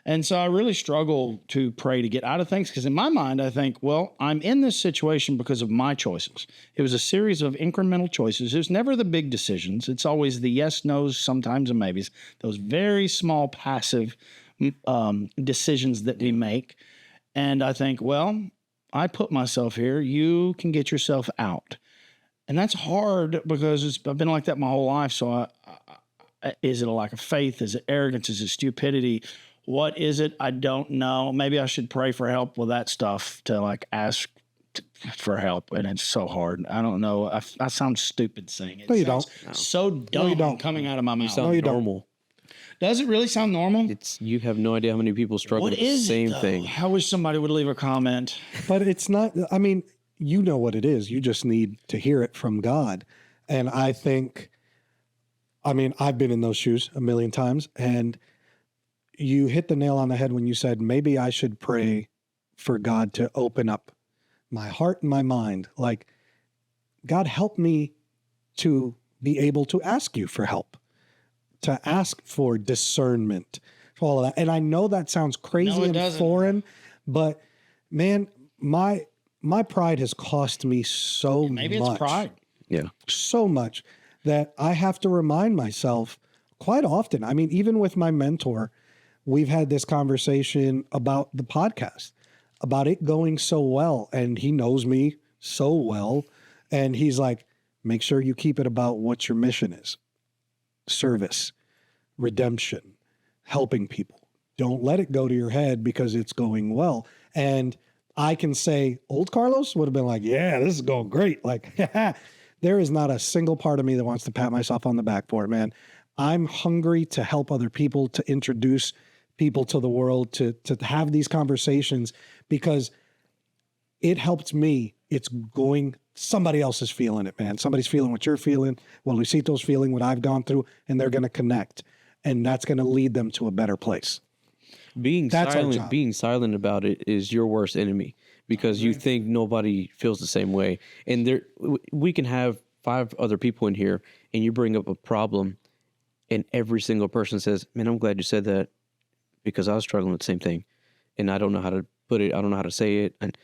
S2: And so I really struggle to pray to get out of things, because in my mind, I think, well, I'm in this situation because of my choices. It was a series of incremental choices. It's never the big decisions. It's always the yes, no's, sometimes and maybes, those very small passive decisions that we make. And I think, well, I put myself here. You can get yourself out. And that's hard because I've been like that my whole life. So is it a lack of faith? Is it arrogance? Is it stupidity? What is it? I don't know. Maybe I should pray for help with that stuff, to ask for help. And it's so hard. I don't know. I sound stupid saying it.
S1: No, you don't.
S2: So dumb coming out of my mouth.
S3: You sound normal.
S2: Does it really sound normal?
S3: You have no idea how many people struggle with the same thing.
S2: I wish somebody would leave a comment.
S1: But it's not, you know what it is. You just need to hear it from God. And I think, I've been in those shoes a million times, and you hit the nail on the head when you said, maybe I should pray for God to open up my heart and my mind, like, God, help me to be able to ask you for help, to ask for discernment, for all of that. And I know that sounds crazy and
S2: doesn't.
S1: foreign, but man, my pride has cost me so
S2: Maybe
S1: much.
S2: it's pride.
S3: Yeah.
S1: So much that I have to remind myself quite often. I mean, even with my mentor, we've had this conversation about the podcast, about it going so well. And he knows me so well. And he's like, make sure you keep it about what your mission is: service, redemption, helping people. Don't let it go to your head because it's going well. And I can say, old Carlos would have been like, yeah, this is going great. Like, there is not a single part of me that wants to pat myself on the back for it, man. I'm hungry to help other people, to introduce people to the world, to have these conversations, because it helped me. It's going, somebody else is feeling it, man. Somebody's feeling what you're feeling, what Luisito's feeling, what I've gone through, and they're going to connect. And that's going to lead them to a better place. That's our job.
S3: Being silent about it is your worst enemy, because you think nobody feels the same way. And we can have 5 other people in here, and you bring up a problem, and every single person says, man, I'm glad you said that, because I was struggling with the same thing, and I don't know how to put it. I don't know how to say it. And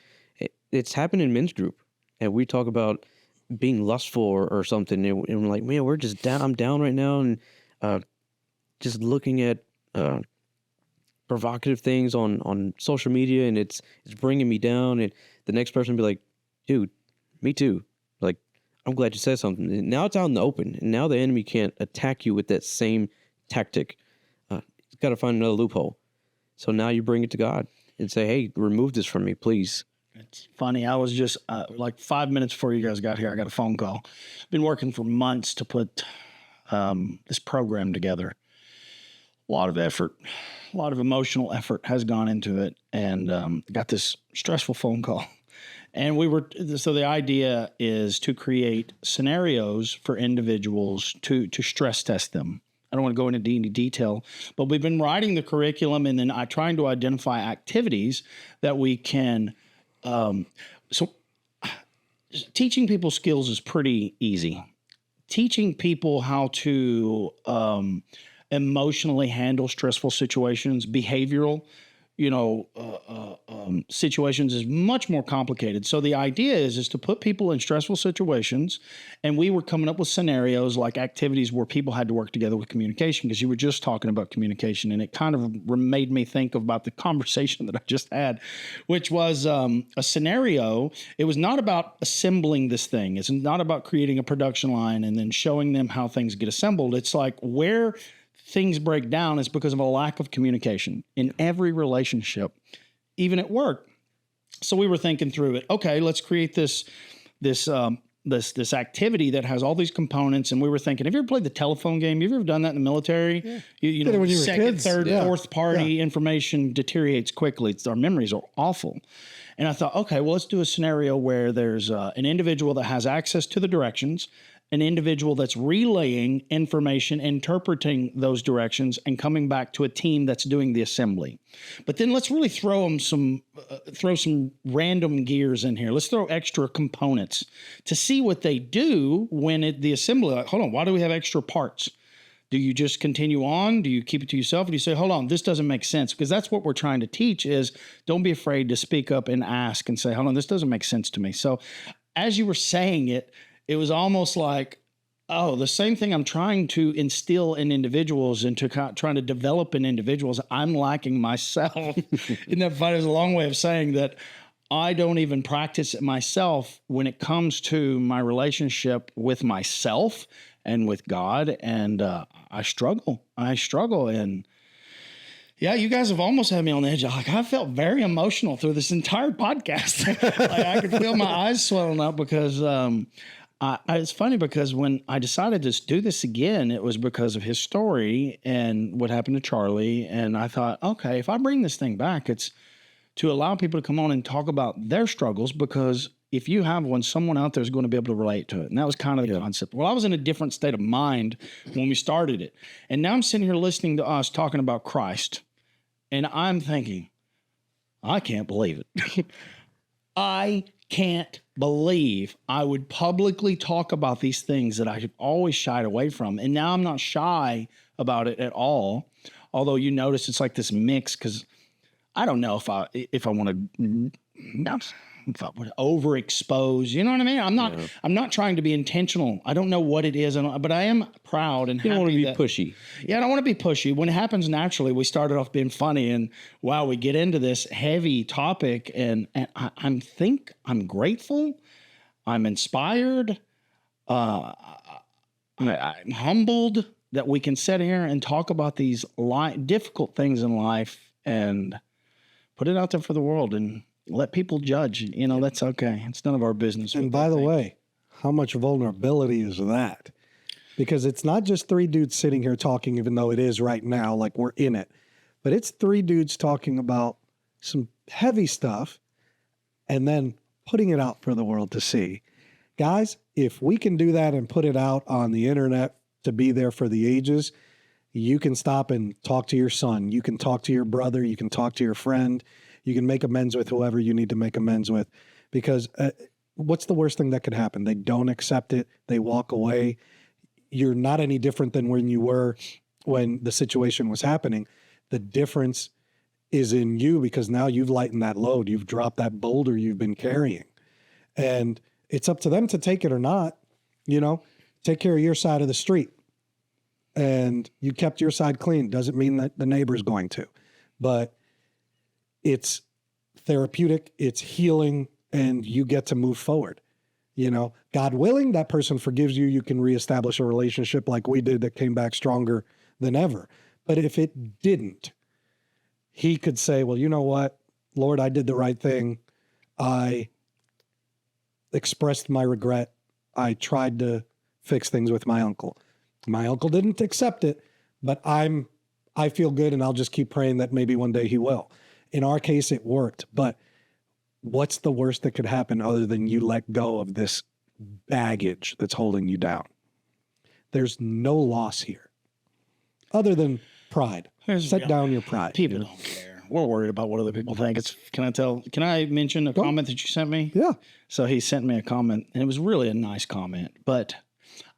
S3: it's happened in men's group, and we talk about being lustful or something, and we're like, man, we're just down. I'm down right now, and just looking at provocative things on social media, and it's bringing me down. And the next person will be like, dude, me too. Like, I'm glad you said something. And now it's out in the open, and now the enemy can't attack you with that same tactic. He's got to find another loophole. So now you bring it to God and say, hey, remove this from me, please.
S2: It's funny. I was just like 5 minutes before you guys got here, I got a phone call. I've been working for months to put this program together. A lot of effort, a lot of emotional effort has gone into it, and got this stressful phone call. And so the idea is to create scenarios for individuals to stress test them. I don't want to go into any detail, but we've been writing the curriculum, and then trying to identify activities that we can. So teaching people skills is pretty easy. Teaching people how to emotionally handle stressful situations, behavioral, situations is much more complicated. So the idea is to put people in stressful situations, and we were coming up with scenarios like activities where people had to work together with communication, because you were just talking about communication, and it kind of made me think about the conversation that I just had, which was a scenario. It was not about assembling this thing. It's not about creating a production line and then showing them how things get assembled. It's like where things break down is because of a lack of communication in every relationship, even at work. So we were thinking through it. Okay, let's create this activity that has all these components. And we were thinking, have you ever played the telephone game? Have you ever done that in the military? Yeah. You know,
S1: when you were
S2: second,
S1: kids.
S2: third,
S1: Yeah.
S2: fourth party information deteriorates quickly. Our memories are awful. And I thought, okay, well, let's do a scenario where there's an individual that has access to the directions, an individual that's relaying information, interpreting those directions, and coming back to a team that's doing the assembly. But then let's really throw some random gears in here. Let's throw extra components to see what they do when the assembly. Like, hold on, why do we have extra parts? Do you just continue on? Do you keep it to yourself? Or do you say, hold on, this doesn't make sense? Because that's what we're trying to teach is don't be afraid to speak up and ask and say, hold on, this doesn't make sense to me. So as you were saying it, it was almost like, oh, the same thing I'm trying to instill in individuals and trying to develop in individuals, I'm lacking myself. Isn't that funny? It's a long way of saying that I don't even practice it myself when it comes to my relationship with myself and with God. And I struggle. And yeah, you guys have almost had me on the edge. Like, I felt very emotional through this entire podcast. Like, I could feel my eyes swelling up because it's funny because when I decided to do this again, it was because of his story and what happened to Charlie. And I thought, okay, if I bring this thing back, it's to allow people to come on and talk about their struggles, because if you have one, someone out there is going to be able to relate to it. And that was kind of the concept. Well, I was in a different state of mind when we started it. And now I'm sitting here listening to us talking about Christ. And I'm thinking, I can't believe it. I can't believe I would publicly talk about these things that I always shied away from. And now I'm not shy about it at all. Although you notice it's like this mix, because I don't know if I want to overexpose. You know what I mean? I'm not trying to be intentional. I don't know what it is, but I am proud and
S3: You don't want to
S2: happy
S3: be pushy.
S2: Yeah, I don't want to be pushy. When it happens naturally, we started off being funny, and wow, we get into this heavy topic, and I'm grateful, I'm inspired, I'm humbled that we can sit here and talk about these difficult things in life and put it out there for the world and let people judge. You know, that's okay. It's none of our business.
S1: And by the way, how much vulnerability is that? Because it's not just three dudes sitting here talking, even though it is right now, like we're in it, but it's three dudes talking about some heavy stuff and then putting it out for the world to see. Guys, if we can do that and put it out on the internet to be there for the ages, you can stop and talk to your son. You can talk to your brother. You can talk to your friend. You can make amends with whoever you need to make amends with. Because what's the worst thing that could happen? They don't accept it. They walk away. You're not any different than when you were when the situation was happening. The difference is in you, because now you've lightened that load. You've dropped that boulder you've been carrying. And it's up to them to take it or not. You know, take care of your side of the street. And you kept your side clean. Doesn't mean that the neighbor's going to. But it's therapeutic, it's healing, and you get to move forward. You know, God willing, that person forgives you. You can reestablish a relationship like we did that came back stronger than ever. But if it didn't, he could say, well, you know what, Lord, I did the right thing. I expressed my regret. I tried to fix things with my uncle. My uncle didn't accept it, but I feel good, and I'll just keep praying that maybe one day he will. In our case, it worked. But what's the worst that could happen other than you let go of this baggage that's holding you down? There's no loss here other than pride. Set down your pride.
S2: People don't care. We're worried about what other people think. Can I mention a comment that you sent me?
S1: Yeah.
S2: So he sent me a comment, and it was really a nice comment, but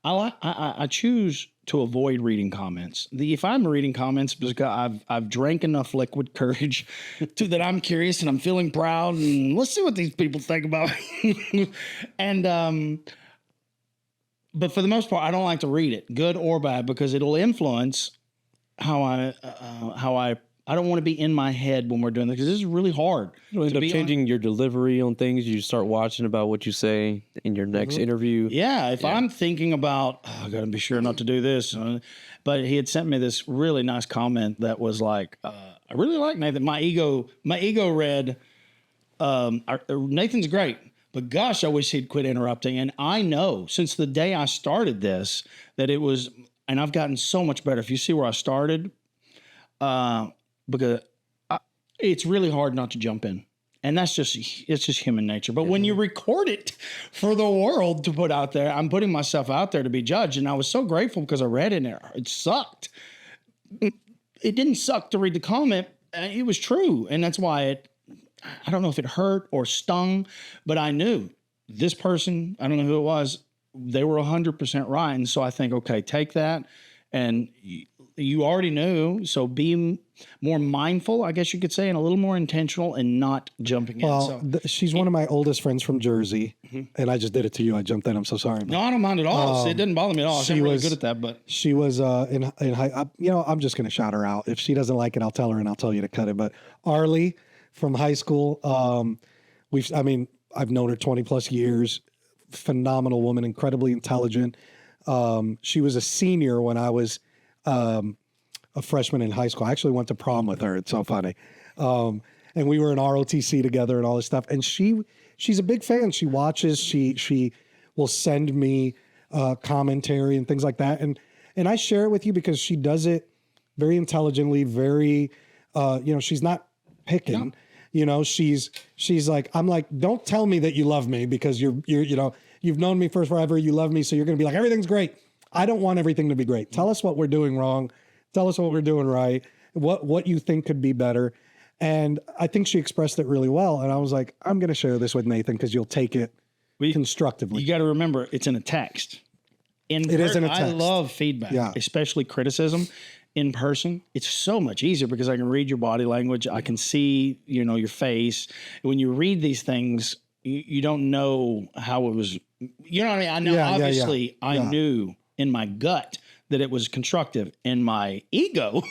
S2: I choose to avoid reading comments. If I'm reading comments, because I've drank enough liquid courage that I'm curious and I'm feeling proud, and let's see what these people think about me. And but for the most part, I don't like to read it, good or bad, because it'll influence how I don't want to be in my head when we're doing this, because this is really hard.
S3: You'll end up changing your delivery on things. You start watching about what you say in your next interview.
S2: Yeah, if I'm thinking about, I got to be sure not to do this. But he had sent me this really nice comment that was like, I really like Nathan. My ego read, Nathan's great, but gosh, I wish he'd quit interrupting. And I know since the day I started this that it was, and I've gotten so much better. If you see where I started, because it's really hard not to jump in. And it's just human nature. But when you record it for the world to put out there, I'm putting myself out there to be judged. And I was so grateful because I read it and it sucked. It didn't suck to read the comment. It was true. And that's why I don't know if it hurt or stung, but I knew this person, I don't know who it was, they were 100% right. And so I think, okay, take that. And you already knew, so be more mindful, I guess you could say, and a little more intentional and not jumping in.
S1: Well, she's one of my oldest friends from Jersey, and I just did it to you. I jumped in. I'm so sorry.
S2: No, I don't mind at all. It didn't bother me at all. I'm really good at that, but
S1: she was in high. I'm just going to shout her out. If she doesn't like it, I'll tell her, and I'll tell you to cut it. But Arlie from high school, I've known her 20 plus years. Phenomenal woman, incredibly intelligent. She was a senior when I was a freshman in high school. I actually went to prom with her. It's so funny. And we were in ROTC together and all this stuff. And she's a big fan. She watches, she will send me commentary and things like that. And I share it with you because she does it very intelligently, very, she's not picking. No. You know, she's like, I'm like, don't tell me that you love me because you've known me for forever. You love me. So you're going to be like, everything's great. I don't want everything to be great. Tell us what we're doing wrong. Tell us what we're doing right. What you think could be better. And I think she expressed it really well. And I was like, I'm going to share this with Nathan because you'll take it constructively.
S2: You got to remember, it's in a text. It
S1: is in a
S2: I
S1: text.
S2: love feedback, especially criticism in person. It's so much easier because I can read your body language. I can see, your face. When you read these things, you don't know how it was. You know what I mean? I know, obviously, I knew in my gut that it was constructive. And my ego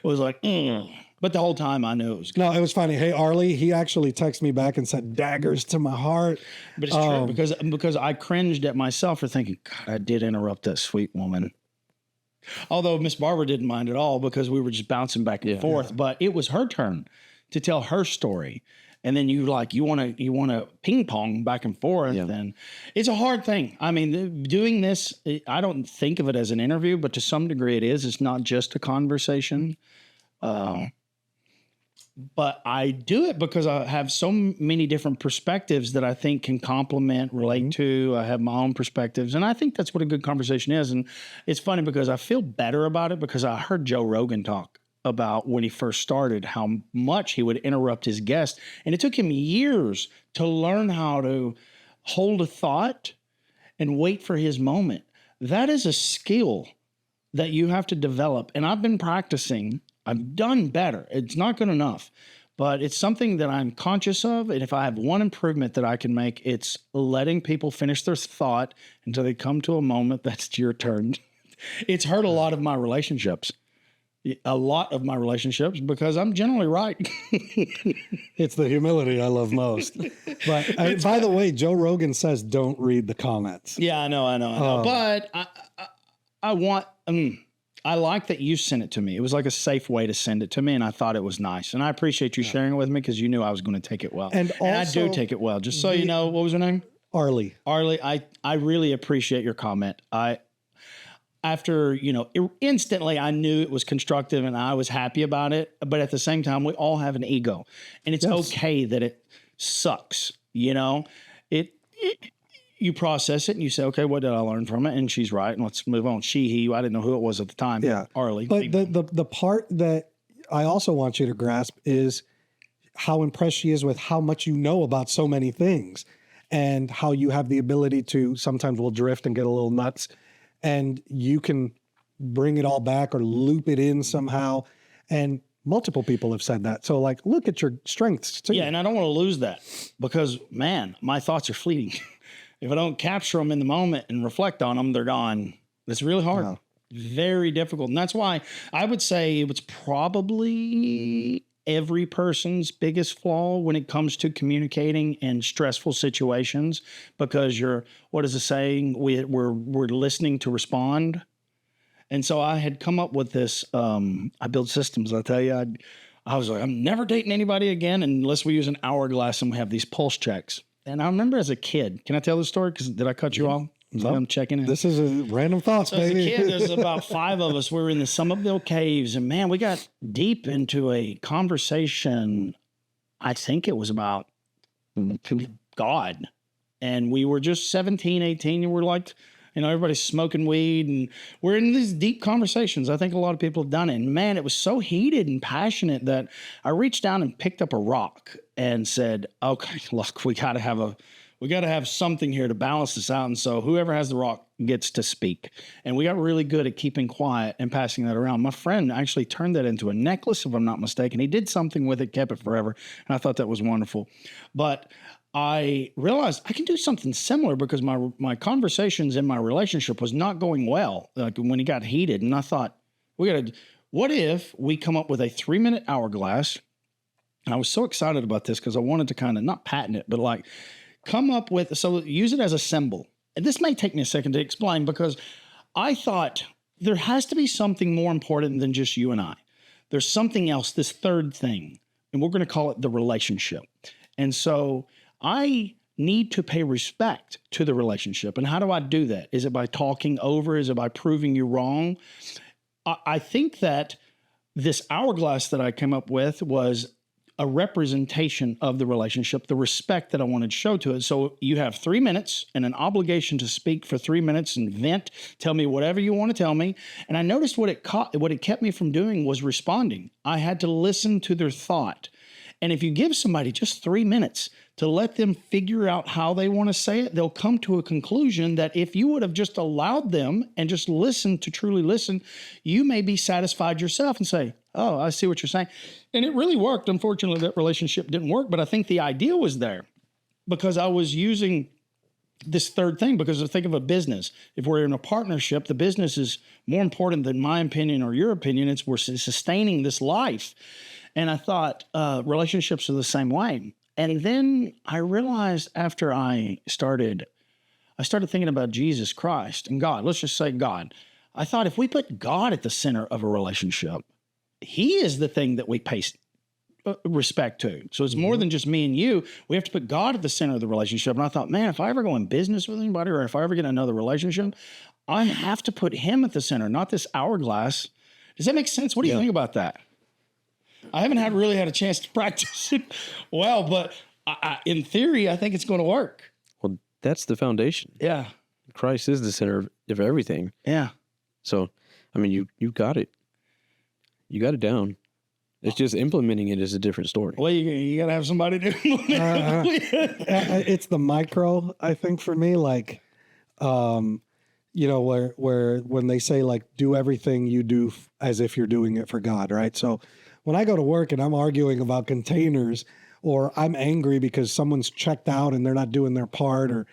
S2: was like, But the whole time I knew it was good.
S1: No, it was funny. Hey, Arlie, he actually texted me back and said, daggers to my heart.
S2: But it's true because I cringed at myself for thinking, God, I did interrupt that sweet woman. Although Miss Barbara didn't mind at all because we were just bouncing back and forth. But it was her turn to tell her story. And then you want to ping pong back and forth. And it's a hard thing. I mean, doing this, I don't think of it as an interview, but to some degree it is. It's not just a conversation. But I do it because I have so many different perspectives that I think can complement, relate to. I have my own perspectives. And I think that's what a good conversation is. And it's funny because I feel better about it because I heard Joe Rogan talk about when he first started, how much he would interrupt his guest. And it took him years to learn how to hold a thought and wait for his moment. That is a skill that you have to develop. And I've been practicing. I've done better. It's not good enough, but it's something that I'm conscious of. And if I have one improvement that I can make, it's letting people finish their thought until they come to a moment that's your turn. It's hurt a lot of my relationships. Because I'm generally right.
S1: It's the humility I love most. But by the way, Joe Rogan says don't read the comments.
S2: Yeah, I know. But I like that you sent it to me. It was like a safe way to send it to me, and I thought it was nice. And I appreciate you sharing it with me because you knew I was going to take it well. And I do take it well. Just so you know, what was her name?
S1: Arlie,
S2: I really appreciate your comment. Instantly I knew it was constructive and I was happy about it. But at the same time, we all have an ego, and it's okay that it sucks. You process it and you say, okay, what did I learn from it? And she's right. And let's move on. He, I didn't know who it was at the time.
S1: Yeah.
S2: Arlie.
S1: But the part that I also want you to grasp is how impressed she is with how much you know about so many things and how you have the ability to sometimes we'll drift and get a little nuts and you can bring it all back or loop it in somehow. And multiple people have said that. So look at your strengths too.
S2: Yeah. And I don't want to lose that because man, my thoughts are fleeting. If I don't capture them in the moment and reflect on them, they're gone. It's really hard. Wow. Very difficult. And that's why I would say it's probably every person's biggest flaw when it comes to communicating in stressful situations, because what is the saying? We're listening to respond. And so I had come up with this, I build systems. I tell you, I was like, I'm never dating anybody again unless we use an hourglass and we have these pulse checks. And I remember as a kid, can I tell the story? Because did I cut you off?
S1: No.
S2: I'm checking in.
S1: This is a random thoughts, baby.
S2: As a kid, there's about 5 of us. We were in the Somerville Caves, and man, we got deep into a conversation. I think it was about God. And we were just 17, 18, and we're like, everybody's smoking weed, and we're in these deep conversations. I think a lot of people have done it. And man, it was so heated and passionate that I reached down and picked up a rock and said, okay, look, we got to have something here to balance this out. And so whoever has the rock gets to speak. And we got really good at keeping quiet and passing that around. My friend actually turned that into a necklace, if I'm not mistaken. He did something with it, kept it forever. And I thought that was wonderful. But I realized I can do something similar because my conversations in my relationship was not going well, like when he got heated. And I thought, what if we come up with a 3-minute hourglass? And I was so excited about this because I wanted to kind of not patent it, but come up with, so use it as a symbol. And this may take me a second to explain because I thought there has to be something more important than just you and I. There's something else, this third thing, and we're going to call it the relationship. And so I need to pay respect to the relationship. And how do I do that? Is it by talking over? Is it by proving you wrong? I think that this hourglass that I came up with was a representation of the relationship, the respect that I wanted to show to it. So you have 3 minutes and an obligation to speak for 3 minutes and vent, tell me whatever you want to tell me. And I noticed what it kept me from doing was responding. I had to listen to their thought. And if you give somebody just 3 minutes to let them figure out how they want to say it, they'll come to a conclusion that if you would have just allowed them and just listened to truly listen, you may be satisfied yourself and say, oh, I see what you're saying. And it really worked. Unfortunately, that relationship didn't work, but I think the idea was there because I was using this third thing, because think of a business. If we're in a partnership, the business is more important than my opinion or your opinion. We're sustaining this life. And I thought relationships are the same way. And then I realized after I started thinking about Jesus Christ and God. Let's just say God. I thought if we put God at the center of a relationship, he is the thing that we pay respect to. So it's more than just me and you. We have to put God at the center of the relationship. And I thought, man, if I ever go in business with anybody or if I ever get another relationship, I have to put him at the center, not this hourglass. Does that make sense? What do you think about that? I haven't really had a chance to practice it well, but in theory, I think it's going to work.
S3: Well, that's the foundation.
S2: Yeah.
S3: Christ is the center of everything.
S2: Yeah.
S3: So, I mean, you got it. You got it down. It's just implementing it is a different story.
S2: Well, you got to have somebody to implement it.
S1: It's the micro, I think, for me, like, you know, where when they say, like, do everything you do as if you're doing it for God, right? So when I go to work and I'm arguing about containers, or I'm angry because someone's checked out and they're not doing their part or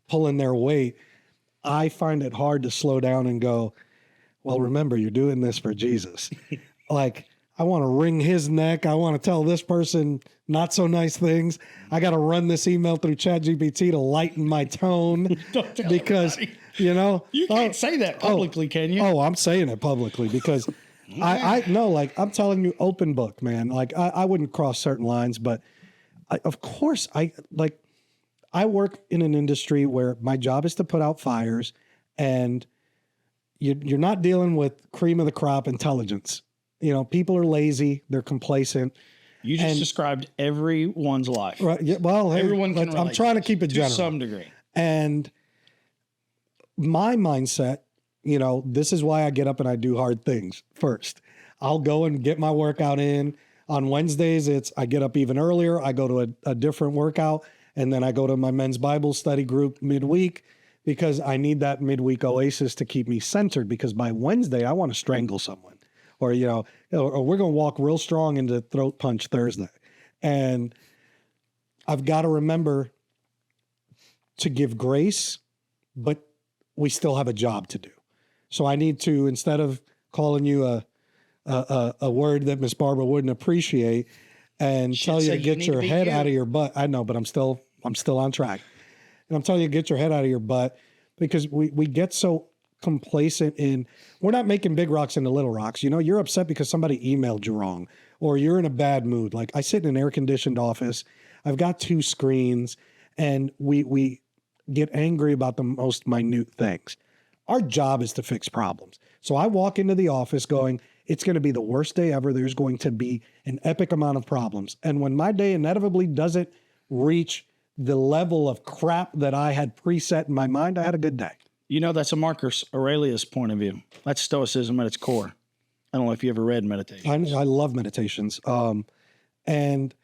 S1: pulling their weight, I find it hard to slow down and go, well, remember, you're doing this for Jesus. Like, I want to wring his neck. I want to tell this person not so nice things. I got to run this email through ChatGPT to lighten my tone because, you know.
S2: You can't say that publicly, can you?
S1: Oh, I'm saying it publicly because I know, like, I'm telling you, open book, man. Like, I wouldn't cross certain lines, but of course, I work in an industry where my job is to put out fires, and you're not dealing with cream of the crop intelligence. You know, people are lazy, they're complacent.
S2: You just described everyone's life.
S1: Right. Yeah, well, hey,
S2: everyone can
S1: I'm trying to keep it general.
S2: To some degree.
S1: And my mindset, you know, this is why I get up and I do hard things first. I'll go and get my workout in. On Wednesdays, I get up even earlier. I go to a different workout, and then I go to my men's Bible study group midweek because I need that midweek oasis to keep me centered, because by Wednesday, I want to strangle someone. Or, you know, or we're going to walk real strong into throat punch Thursday. And I've got to remember to give grace, but we still have a job to do. So I need to, instead of calling you a word that Miss Barbara wouldn't appreciate and tell you to get your head out of your butt. I know, but I'm still on track. And I'm telling you, get your head out of your butt, because we get so complacent in, we're not making big rocks into little rocks. You know, you're upset because somebody emailed you wrong, or you're in a bad mood. Like, I sit in an air-conditioned office. I've got 2 screens, and we get angry about the most minute things. Our job is to fix problems. So I walk into the office going, it's going to be the worst day ever. There's going to be an epic amount of problems. And when my day inevitably doesn't reach the level of crap that I had preset in my mind, I had a good day.
S2: You know, that's a Marcus Aurelius point of view. That's Stoicism at its core. I don't know if you ever read Meditations.
S1: I love Meditations. And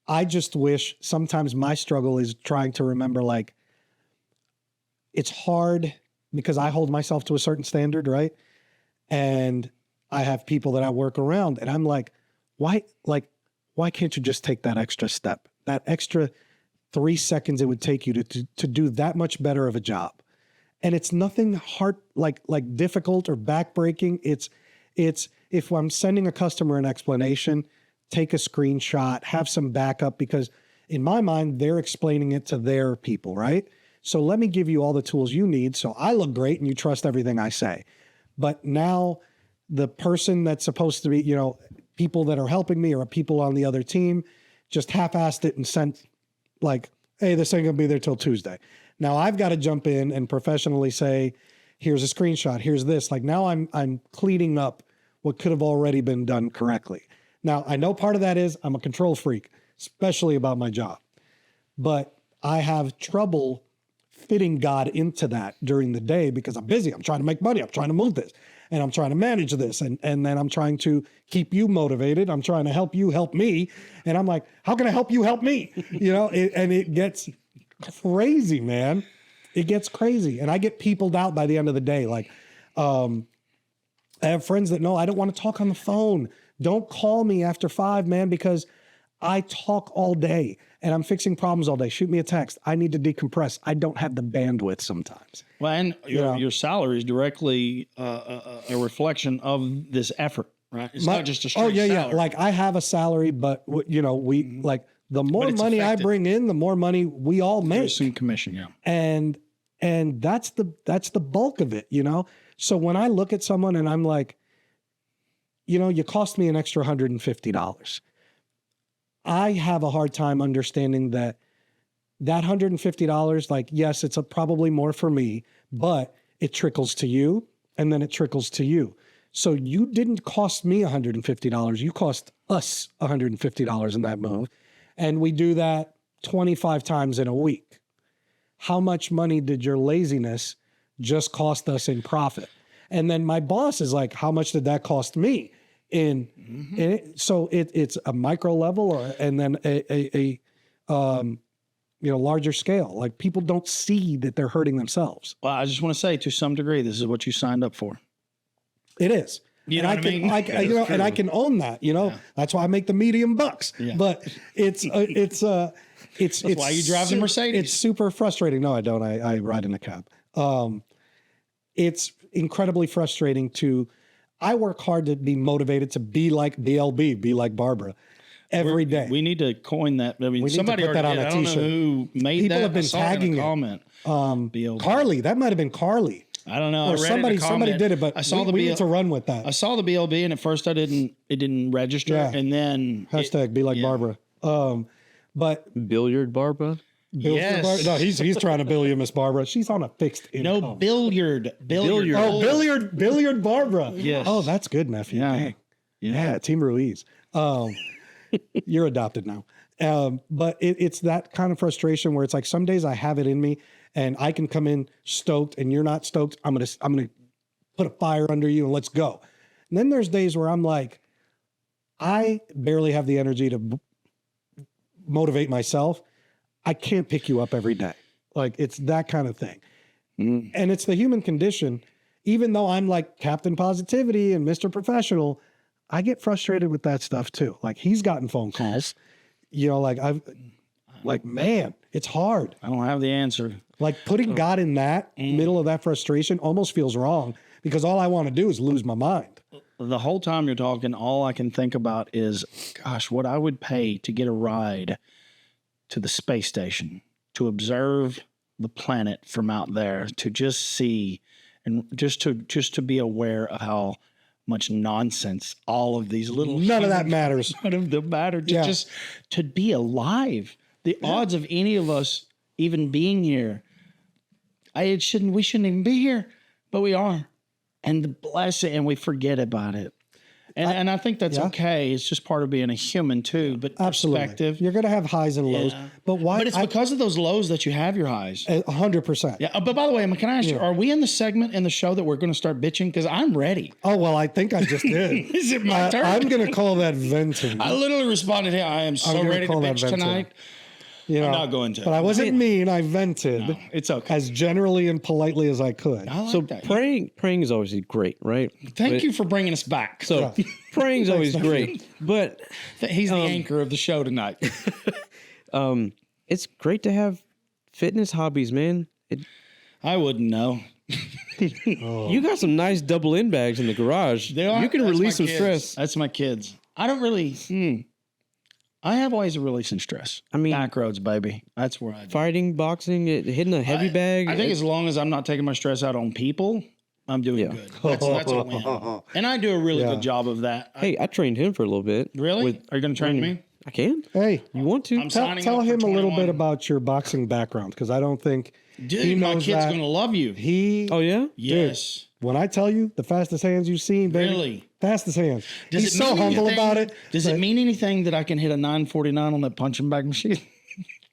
S1: I just wish, sometimes my struggle is trying to remember, like, it's hard because I hold myself to a certain standard, right? And I have people that I work around, and I'm like, why can't you just take that extra step, that extra 3 seconds it would take you to do that much better of a job? And it's nothing hard, like difficult or backbreaking. It's if I'm sending a customer an explanation, take a screenshot, have some backup, because in my mind, they're explaining it to their people, right? So let me give you all the tools you need so I look great and you trust everything I say. But now the person that's supposed to be, you know, people that are helping me or people on the other team just half-assed it and sent, like, hey, this ain't gonna be there till Tuesday. Now I've got to jump in and professionally say, here's a screenshot, here's this. Like, now I'm cleaning up what could have already been done correctly. Now, I know part of that is I'm a control freak. especially about my job. But I have trouble fitting God into that during the day because I'm busy. I'm trying to make money. I'm trying to move this and I'm trying to manage this. And then I'm trying to keep you motivated. I'm trying to help you help me. And I'm like, how can I help you help me? And it gets crazy, man. It gets crazy. And I get peopled out by the end of the day. Like, I have friends that know I don't want to talk on the phone. Don't call me after 5, man, because I talk all day and I'm fixing problems all day. Shoot me a text. I need to decompress. I don't have the bandwidth sometimes.
S2: Well, and your salary is directly a reflection of this effort, right? It's not just a straight salary.
S1: Like I have a salary, but we like the more money I bring in, the more money we all make.
S2: There's some commission, yeah.
S1: And that's the bulk of it, So when I look at someone and I'm like, you cost me an extra $150. I have a hard time understanding that $150, like, yes, it's probably more for me, but it trickles to you and then it trickles to you. So you didn't cost me $150. You cost us $150 in that move. And we do that 25 times in a week. How much money did your laziness just cost us in profit? And then my boss is like, how much did that cost me? So it's a micro level and then a larger scale. Like people don't see that they're hurting themselves.
S2: Well, I just want to say to some degree, this is what you signed up for.
S1: It is.
S2: You know what I mean?
S1: And I can own that, That's why I make the medium bucks. Yeah. But it's
S2: That's why you drive the Mercedes.
S1: It's super frustrating. No, I don't. I ride in a cab. It's incredibly frustrating I work hard to be motivated to be like BLB, be like Barbara every day.
S2: We need to coin that. I mean,
S1: we
S2: somebody
S1: need to put that on a t-shirt.
S2: I don't know who made
S1: People
S2: that.
S1: have been tagging
S2: comment.
S1: Carly, that might have been Carly.
S2: I don't know.
S1: Or somebody did it, but we need to run with that.
S2: I saw the BLB, and at first it didn't register, and then
S1: hashtag be like Barbara. But
S3: Billiard Barbara.
S2: Yes.
S1: No, he's trying to bill you, Miss Barbara. She's on a fixed income.
S2: No, billiard.
S1: Oh, billiard Barbara.
S2: Yes.
S1: Oh, that's good, nephew.
S2: Yeah.
S1: Yeah, Team Ruiz. You're adopted now. But it's that kind of frustration where it's like some days I have it in me and I can come in stoked and you're not stoked. I'm gonna put a fire under you and let's go. And then there's days where I'm like, I barely have the energy to motivate myself. I can't pick you up every day. Like it's that kind of thing. And it's the human condition. Even though I'm like Captain Positivity and Mr. Professional, I get frustrated with that stuff too. Like he's gotten phone calls, man, it's hard.
S2: I don't have the answer.
S1: Like putting God in that middle of that frustration almost feels wrong because all I want to do is lose my mind.
S2: The whole time you're talking, all I can think about is, gosh, what I would pay to get a ride to the space station, to observe the planet from out there, to just see and just to be aware of how much nonsense all of these little
S1: none of that matters.
S2: None of them matter. Just to be alive. The odds of any of us even being here, we shouldn't even be here, but we are. And the blessing, and we forget about it. And I think that's okay. It's just part of being a human too. But
S1: absolutely, perspective. You're going to have highs and lows. But why?
S2: But it's because of those lows that you have your highs.
S1: 100%.
S2: Yeah. But by the way, can I ask you? Are we in the segment in the show that we're going to start bitching? Because I'm ready.
S1: Oh well, I think I just did.
S2: Is it my turn?
S1: I'm going to call that venting.
S2: I literally responded, "Hey, I am so ready to bitch tonight." I'm not going to.
S1: But I wasn't mean. I vented.
S2: No, it's okay.
S1: As generally and politely as I could.
S2: I like that.
S3: Praying is always great, right?
S2: Thank you for bringing us back.
S3: So praying is always great, but
S2: he's the anchor of the show tonight.
S3: It's great to have fitness hobbies, man.
S2: I wouldn't know.
S3: You got some nice double in bags in the garage. You can release some stress.
S2: That's my kids. I don't really. I have ways of releasing stress. I mean, back roads, baby. That's where I do.
S3: Fighting, boxing, hitting a heavy bag.
S2: I think as long as I'm not taking my stress out on people, I'm doing good. That's a win. And I do a really good job of that.
S3: Hey, I trained him for a little bit.
S2: Really? Are you going to train me?
S3: I can.
S1: Hey,
S3: You want to?
S2: I'm
S1: tell,
S2: signing
S1: tell
S2: up for
S1: him a little
S2: 21.
S1: bit about your boxing background because I don't think
S2: Dude,
S1: he
S2: my
S1: knows
S2: kid's
S1: that.
S2: going to love you.
S1: He
S3: Oh yeah.
S2: Yes.
S1: when I tell you the fastest hands you've seen, baby,
S2: Really?
S1: fastest hands.
S2: Does
S1: He's
S2: it
S1: so
S2: mean
S1: humble
S2: anything-
S1: about it.
S2: Does
S1: but
S2: it mean anything that I can hit a 949 on that punching bag machine?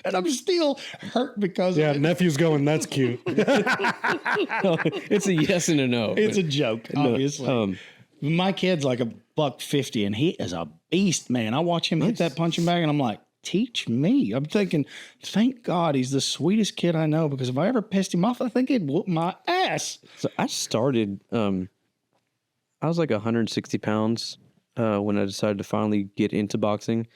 S2: And I'm still hurt because
S1: Yeah,
S2: of it.
S1: nephew's going. That's cute.
S3: It's a yes and a no.
S2: It's a joke, obviously. My kid's like $150, and he is a beast, man. I watch him hit that punching bag, and I'm like, teach me. I'm thinking, thank God he's the sweetest kid I know, because if I ever pissed him off, I think he'd whoop my ass.
S3: So I started. I was like 160 pounds when I decided to finally get into boxing.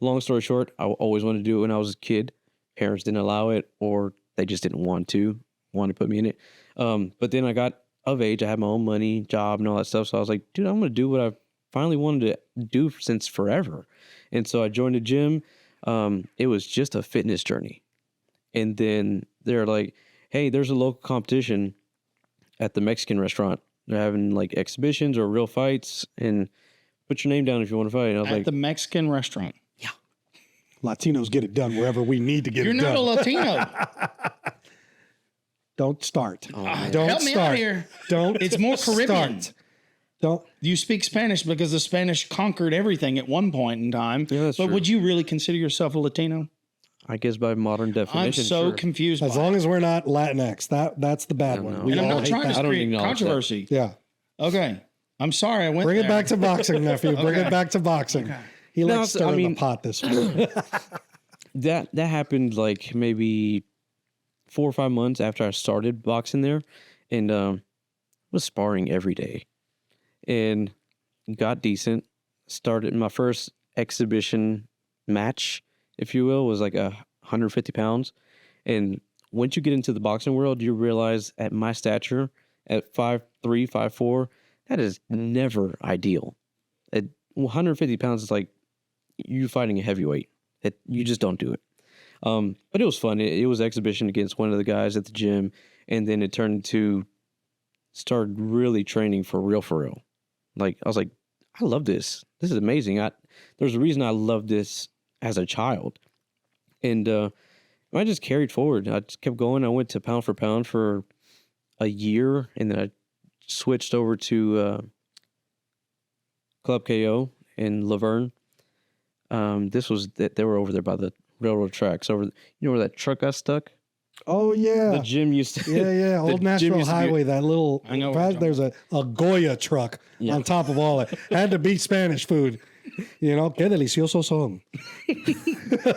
S3: Long story short, I always wanted to do it when I was a kid. Parents didn't allow it, or they just didn't want to put me in it. But then I got of age. I had my own money, job, and all that stuff. So I was like, dude, I'm going to do what I finally wanted to do since forever. And so I joined a gym. It was just a fitness journey. And then they're like, hey, there's a local competition at the Mexican restaurant. They're having like exhibitions or real fights, and put your name down if you want to fight. And I was
S2: At
S3: like,
S2: the Mexican restaurant.
S1: Latinos get it done wherever we need to get
S2: You're
S1: it
S2: not
S1: done.
S2: a Latino.
S1: Don't start.
S3: man.
S1: Don't
S2: Help me
S1: start.
S2: out here.
S1: Don't.
S2: It's more Caribbean.
S1: Start. Don't.
S2: You speak Spanish because the Spanish conquered everything at one point in time.
S3: Yeah, that's
S2: but
S3: true.
S2: would you really consider yourself a Latino?
S3: I guess by modern
S2: I'm
S3: definition,
S2: so
S3: sure.
S2: confused.
S1: As
S2: by
S1: long as we're not Latinx, that's the bad one.
S3: know.
S1: We
S2: and I'm
S1: all
S2: not
S1: hate
S2: trying
S1: that.
S2: to
S3: I don't
S2: create
S3: acknowledge that.
S2: controversy.
S1: Yeah.
S2: Okay. I'm sorry I went
S1: Bring it
S2: there.
S1: back to boxing, nephew. Bring
S2: Okay.
S1: it back to boxing. He
S3: No,
S1: likes
S3: I
S1: stirring
S3: mean-
S1: the pot this week.
S3: That happened like maybe 4 or 5 months after I started boxing there, and was sparring every day, and got decent. Started my first exhibition match, if you will, was like 150 pounds. And once you get into the boxing world, you realize at my stature, at 5'3", 5'4", that is never ideal. At 150 pounds is like you fighting a heavyweight. You just don't do it. But it was fun. It was exhibition against one of the guys at the gym, and then it turned into started really training for real. Like I was like, I love this. This is amazing. There's a reason I loved this as a child, and I just carried forward. I just kept going. I went to pound for pound for a year, and then I switched over to Club KO in Laverne. This was that they were over there by the railroad tracks. Over, you know where that truck got stuck?
S1: Oh
S3: The
S1: yeah.
S3: gym used to.
S1: Yeah.
S3: the
S1: Old
S3: gym
S1: Nashville
S3: used to be-
S1: Highway, that little,
S2: I know what you're talking
S1: there's a Goya truck on top of all that. Had to be Spanish food. You know, qué delicioso son.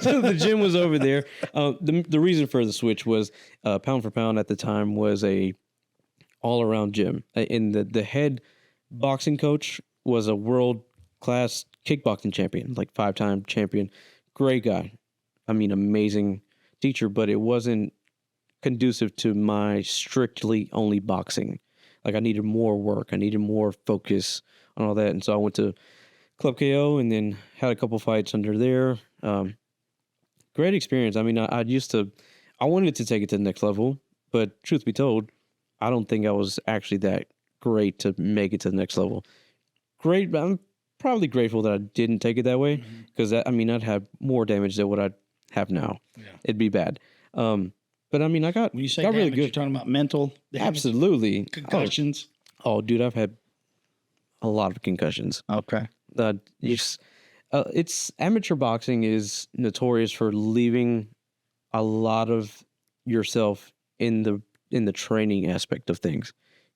S3: So the gym was over there. The reason for the switch was pound for pound at the time was a all around gym, and the head boxing coach was a world class kickboxing champion, like 5-time champion, great guy. I mean, amazing teacher, but it wasn't conducive to my strictly only boxing. Like I needed more work, I needed more focus on all that, and so I went to Club KO and then had a couple fights under there. Great experience. I mean, I wanted to take it to the next level, but truth be told, I don't think I was actually that great to make it to the next level. Great, but I'm probably grateful that I didn't take it that way, because I'd have more damage than what I have now.
S2: Yeah.
S3: It'd be bad. But I mean, I got
S2: When you say
S3: got
S2: damage,
S3: really
S2: you're
S3: good.
S2: talking about mental damage,
S3: Absolutely.
S2: concussions.
S3: Oh, dude, I've had a lot of concussions.
S2: Okay.
S3: It's amateur boxing is notorious for leaving a lot of yourself in the training aspect of things.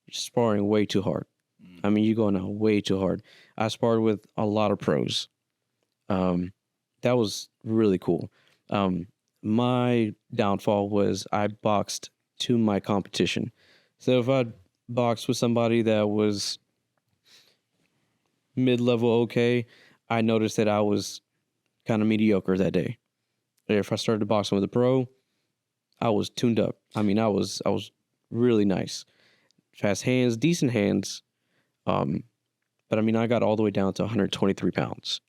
S3: You're sparring way too hard. I mean, you're going out way too hard. I sparred with a lot of pros. That was really cool. My downfall was I boxed to my competition. So if I boxed with somebody that was mid-level okay, I noticed that I was kind of mediocre that day. If I started boxing with a pro, I was tuned up. I mean, I was really nice. Fast hands, decent hands. But I mean, I got all the way down to 123 pounds.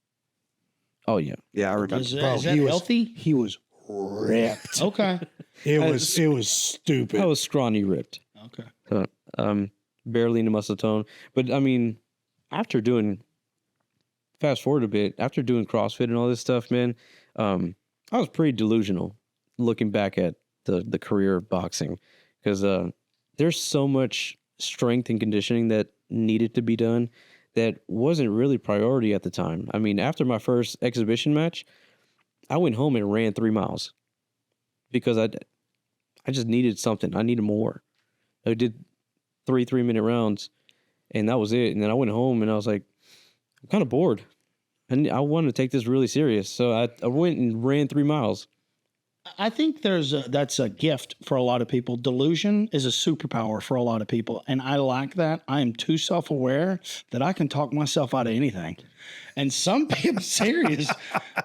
S3: Oh yeah.
S4: Yeah, I remember.
S2: Is
S1: Bro,
S2: that
S1: he was
S2: healthy?
S1: He was ripped.
S2: Okay.
S1: It was stupid.
S3: I was scrawny ripped.
S2: Okay.
S3: Barely into muscle tone. But I mean, after doing fast forward a bit, after doing CrossFit and all this stuff, man, I was pretty delusional looking back at the career of boxing, because there's so much strength and conditioning that needed to be done that wasn't really priority at the time. I mean, after my first exhibition match, I went home and ran 3 miles because I just needed something. I needed more. I did 3-minute rounds, and that was it. And then I went home and I was like, I'm kind of bored. And I wanted to take this really serious. So I went and ran 3 miles.
S2: I think that's a gift for a lot of people. Delusion is a superpower for a lot of people. And I like that. I am too self-aware that I can talk myself out of anything. And some people, serious,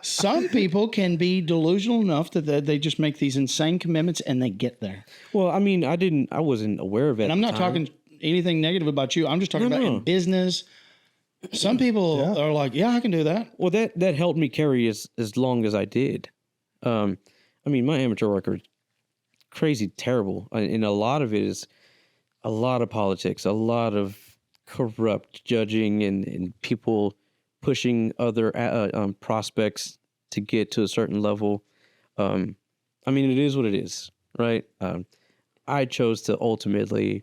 S2: some people can be delusional enough that they just make these insane commitments and they get there.
S3: Well, I mean, I wasn't aware of it.
S2: And I'm not talking anything negative about you. I'm just talking about in business. Some people are like, yeah, I can do that.
S3: Well, that helped me carry as long as I did. I mean, my amateur record, crazy terrible. And a lot of it is a lot of politics, a lot of corrupt judging and people pushing other prospects to get to a certain level. I mean, it is what it is, right? I chose to ultimately,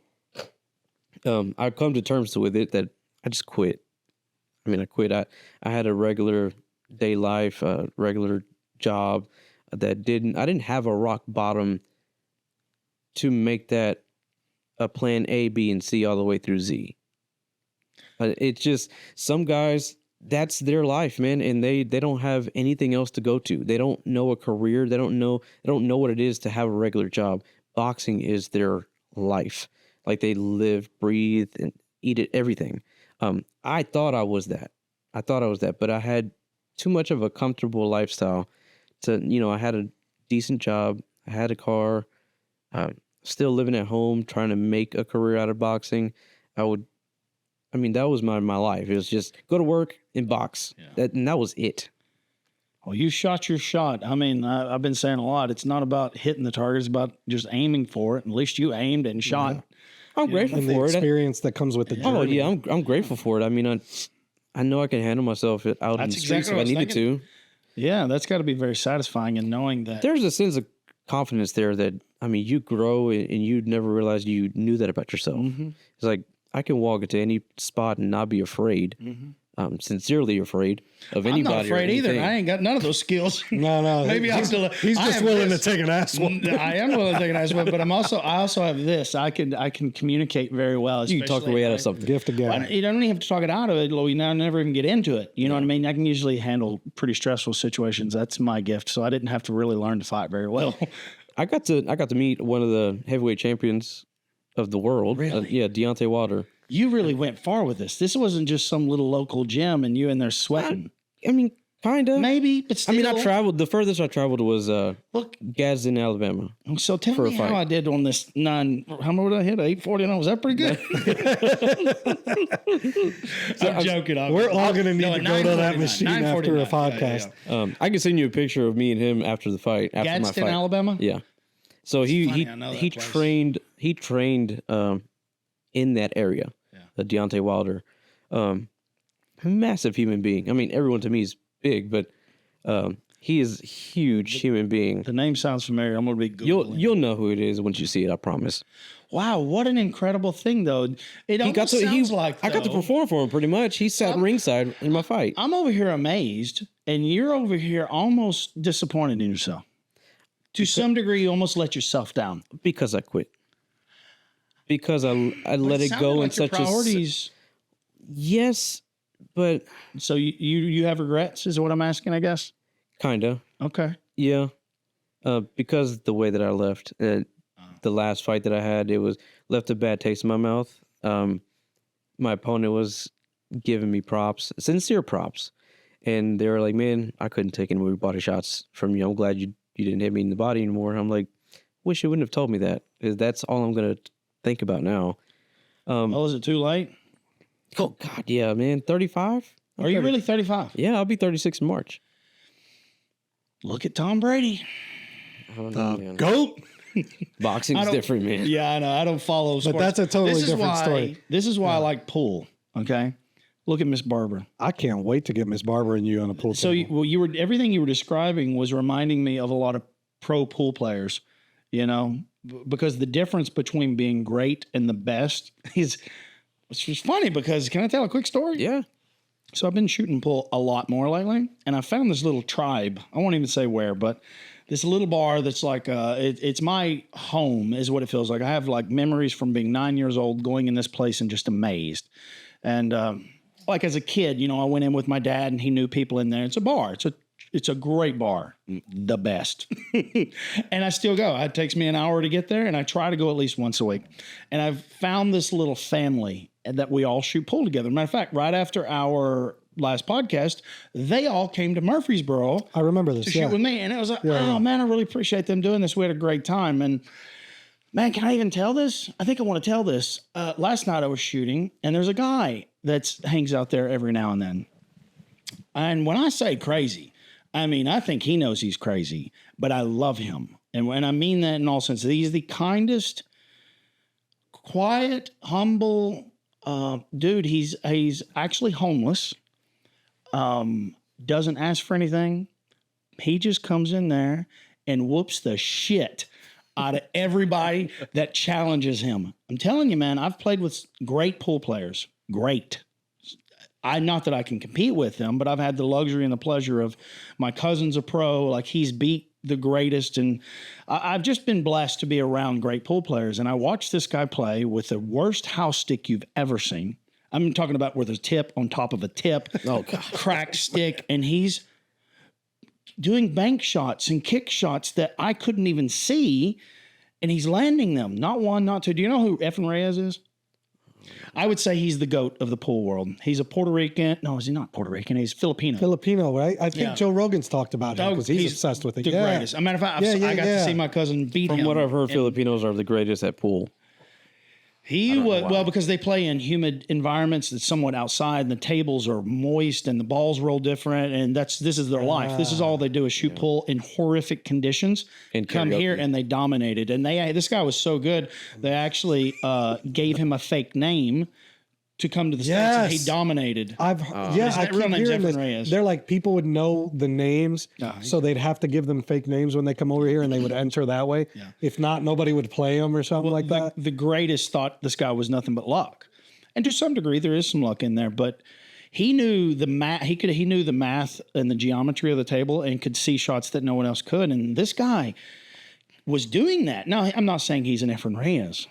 S3: I've come to terms with it that I just quit. I mean, I quit. I had a regular day life, regular job that I didn't have a rock bottom to make that a plan A, B, and C all the way through Z. It's just, some guys, that's their life, man, and they don't have anything else to go to. They don't know a career. They don't know what it is to have a regular job. Boxing is their life. Like, they live, breathe, and eat it, everything. I thought I was that. But I had too much of a comfortable lifestyle. I had a decent job. I had a car. Still living at home, trying to make a career out of boxing. That was my life. It was just go to work and box. Yeah. That was it.
S2: Well, you shot your shot. I mean, I've been saying a lot. It's not about hitting the target. It's about just aiming for it. At least you aimed and shot.
S1: Yeah.
S3: I'm grateful
S1: and
S3: for
S1: the
S3: it.
S1: experience that comes with the journey.
S3: Oh yeah, I'm grateful for it. I mean, I know I can handle myself out in the streets if I needed to.
S2: Yeah, that's got to be very satisfying, and knowing that
S3: there's a sense of confidence there that, I mean, you grow and you never realized you knew that about yourself. Mm-hmm. It's like, I can walk into any spot and not be afraid. Mm-hmm. Sincerely afraid of anybody.
S2: I'm not afraid either. I ain't got none of those skills.
S1: No.
S2: Maybe
S1: he's just willing to take an ass whooping.
S2: I am willing to take an ass whooping, but I also have this. I can communicate very well.
S3: You can talk your way out of something.
S1: Gift again.
S2: Well, you don't even have to talk it out of it. We now never even get into it. You know what I mean? I can usually handle pretty stressful situations. That's my gift. So I didn't have to really learn to fight very well.
S3: I got to meet one of the heavyweight champions of the world.
S2: Really?
S3: Deontay Wilder.
S2: You really went far with this. This wasn't just some little local gym and you in there sweating.
S3: I mean, kind of.
S2: Maybe, but still.
S3: I mean, I traveled. The furthest I traveled was Gadsden, Alabama.
S2: So tell me how I did on this 9. How much did I hit? 849. Was that pretty good? I'm joking.
S1: We're all going to need to go to that machine after a podcast.
S2: Yeah.
S3: I can send you a picture of me and him after the fight. After
S2: Gadsden,
S3: my fight.
S2: Alabama.
S3: Yeah. So he trained in that area. Deontay Wilder, massive human being. I mean, everyone to me is big, but he is a huge human being.
S2: The name sounds familiar. I'm going to be Googling.
S3: You'll know who it is once you see it. I promise.
S2: Wow, what an incredible thing, though. It almost sounds like
S3: I got to perform for him pretty much. He sat ringside in my fight.
S2: I'm over here amazed, and you're over here almost disappointed in yourself. To some degree, you almost let yourself down
S3: because I quit. Because I let it go in such
S2: priorities.
S3: Yes, but
S2: so you have regrets is what I'm asking, I guess.
S3: Kinda.
S2: Okay.
S3: Yeah. Because the way that I left, the last fight that I had, it was left a bad taste in my mouth. My opponent was giving me props, sincere props, and they were like, "Man, I couldn't take any more body shots from you. I'm glad you didn't hit me in the body anymore." I'm like, wish you wouldn't have told me that, because that's all I'm gonna think about now.
S2: Is it too late?
S3: Oh God, yeah, man. 35?
S2: Are you really 35?
S3: Yeah, I'll be 36 in March.
S2: Look at Tom Brady.
S1: GOAT.
S3: Boxing's different, man.
S2: Yeah, I know. I don't follow sports.
S1: But that's a totally different story.
S2: This is why I like pool. Okay, Look at Miss Barber.
S1: I can't wait to get Miss Barber and you on a pool
S2: So
S1: table.
S2: you were everything you were describing was reminding me of a lot of pro pool players, because the difference between being great and the best is, it's just funny because, can I tell a quick story?
S3: Yeah.
S2: So I've been shooting pool a lot more lately, and I found this little tribe. I won't even say where, but this little bar that's like it's my home is what it feels like. I have like memories from being 9 years old, going in this place and just amazed. And like as a kid, I went in with my dad, and he knew people in there. It's a bar. It's a great bar, the best. And I still go. It takes me an hour to get there, and I try to go at least once a week. And I've found this little family that we all shoot pool together. Matter of fact, right after our last podcast, they all came to Murfreesboro
S1: I remember this.
S2: to shoot with me. And it was like,
S1: Yeah.
S2: man, I really appreciate them doing this. We had a great time. And man, can I even tell this? I think I want to tell this. Last night I was shooting, and there's a guy that hangs out there every now and then. And when I say crazy, I mean, I think he knows he's crazy, but I love him. And when I mean that in all senses, he's the kindest, quiet, humble dude. He's actually homeless. Doesn't ask for anything. He just comes in there and whoops the shit out of everybody that challenges him. I'm telling you, man, I've played with great pool players. Great. Not that I can compete with them, but I've had the luxury and the pleasure of my cousin's a pro. Like, he's beat the greatest. And I've just been blessed to be around great pool players. And I watched this guy play with the worst house stick you've ever seen. I'm talking about where there's a tip on top of a tip, cracked stick. And he's doing bank shots and kick shots that I couldn't even see. And he's landing them. Not one, not two. Do you know who Efren Reyes is? I would say he's the GOAT of the pool world. He's a Puerto Rican. No, is he not Puerto Rican? He's Filipino.
S1: Filipino, right? I think Joe Rogan's talked about him because he's obsessed with it.
S2: The greatest. As a matter of fact, I got to see my cousin beat him.
S3: From what I've heard, Filipinos are the greatest at pool.
S2: He was, well, because they play in humid environments that's somewhat outside, and the tables are moist and the balls roll different, and this is their life. This is all they do is shoot pool in horrific conditions and come here and they dominated. And this guy was so good, they actually gave him a fake name to come to the States, and he dominated.
S1: I keep
S2: real name's
S1: hearing
S2: Efren
S1: this.
S2: Reyes.
S1: They're like, people would know the names, so they'd have to give them fake names when they come over here, and they would enter that way. Yeah. If not, nobody would play them or something like that.
S2: The greatest thought this guy was nothing but luck, and to some degree there is some luck in there. But he knew the math. He knew the math and the geometry of the table, and could see shots that no one else could. And this guy was doing that. Now, I'm not saying he's an Efren Reyes,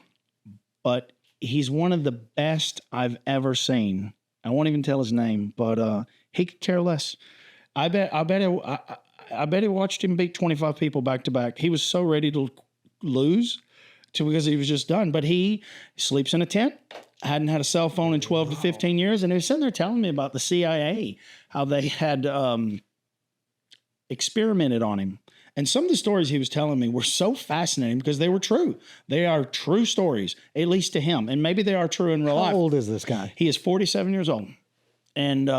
S2: but he's one of the best I've ever seen. I won't even tell his name, but he could care less. I bet he watched him beat 25 people back to back. He was so ready to lose because he was just done. But he sleeps in a tent, hadn't had a cell phone in 12 to 15 years, and he was sitting there telling me about the CIA, how they had experimented on him. And some of the stories he was telling me were so fascinating because they were true. They are true stories, at least to him. And maybe they are true in real life.
S1: How old is this guy?
S2: He is 47 years old. And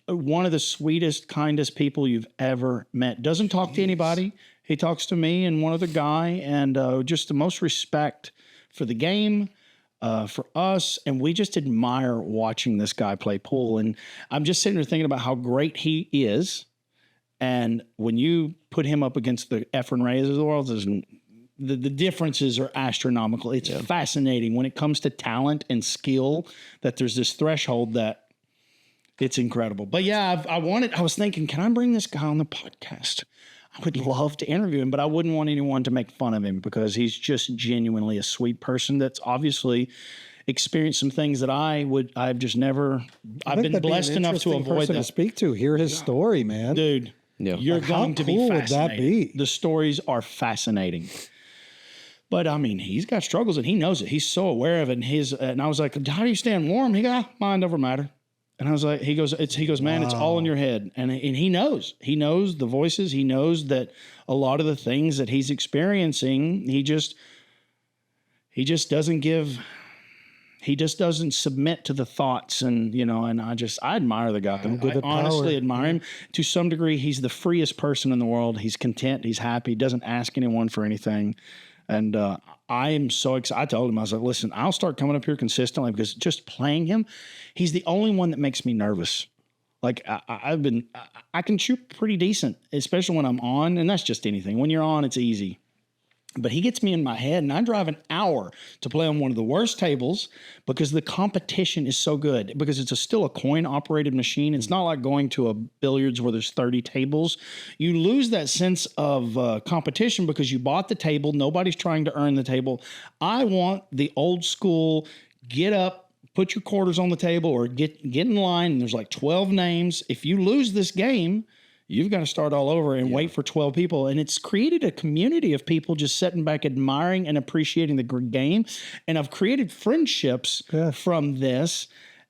S2: one of the sweetest, kindest people you've ever met. Doesn't talk to anybody. He talks to me and one other guy. And just the most respect for the game, for us. And we just admire watching this guy play pool. And I'm just sitting there thinking about how great he is. And when you put him up against the Efren Reyes of the world, the differences are astronomical. It's fascinating when it comes to talent and skill, that there's this threshold that it's incredible. But yeah, I was thinking, can I bring this guy on the podcast? I would love to interview him, but I wouldn't want anyone to make fun of him because he's just genuinely a sweet person that's obviously experienced some things that I've been blessed enough to avoid that.
S1: To speak to, hear his story, man.
S2: Dude. Yeah. You're going to be fascinated. How cool would that be? The stories are fascinating. But I mean, he's got struggles and he knows it. He's so aware of it. And I was like, how do you stand warm? He goes, mind over matter. And I was like, he goes, man, it's all in your head. And he knows the voices. He knows that a lot of the things that he's experiencing, he just doesn't submit to the thoughts, and I admire the guy. I honestly admire him. To some degree, he's the freest person in the world. He's content, he's happy, doesn't ask anyone for anything. And I am so excited. I told him, I was like, listen, I'll start coming up here consistently because just playing him, he's the only one that makes me nervous. Like I can shoot pretty decent, especially when I'm on, and that's just anything. When you're on, it's easy. But he gets me in my head, and I drive an hour to play on one of the worst tables because the competition is so good. Because it's still a coin-operated machine. It's not like going to a billiards where there's 30 tables. You lose that sense of competition because you bought the table. Nobody's trying to earn the table. I want the old school, get up, put your quarters on the table, or get in line, and there's like 12 names. If you lose this game, you've got to start all over and wait for 12 people. And it's created a community of people just sitting back, admiring and appreciating the game. And I've created friendships from this.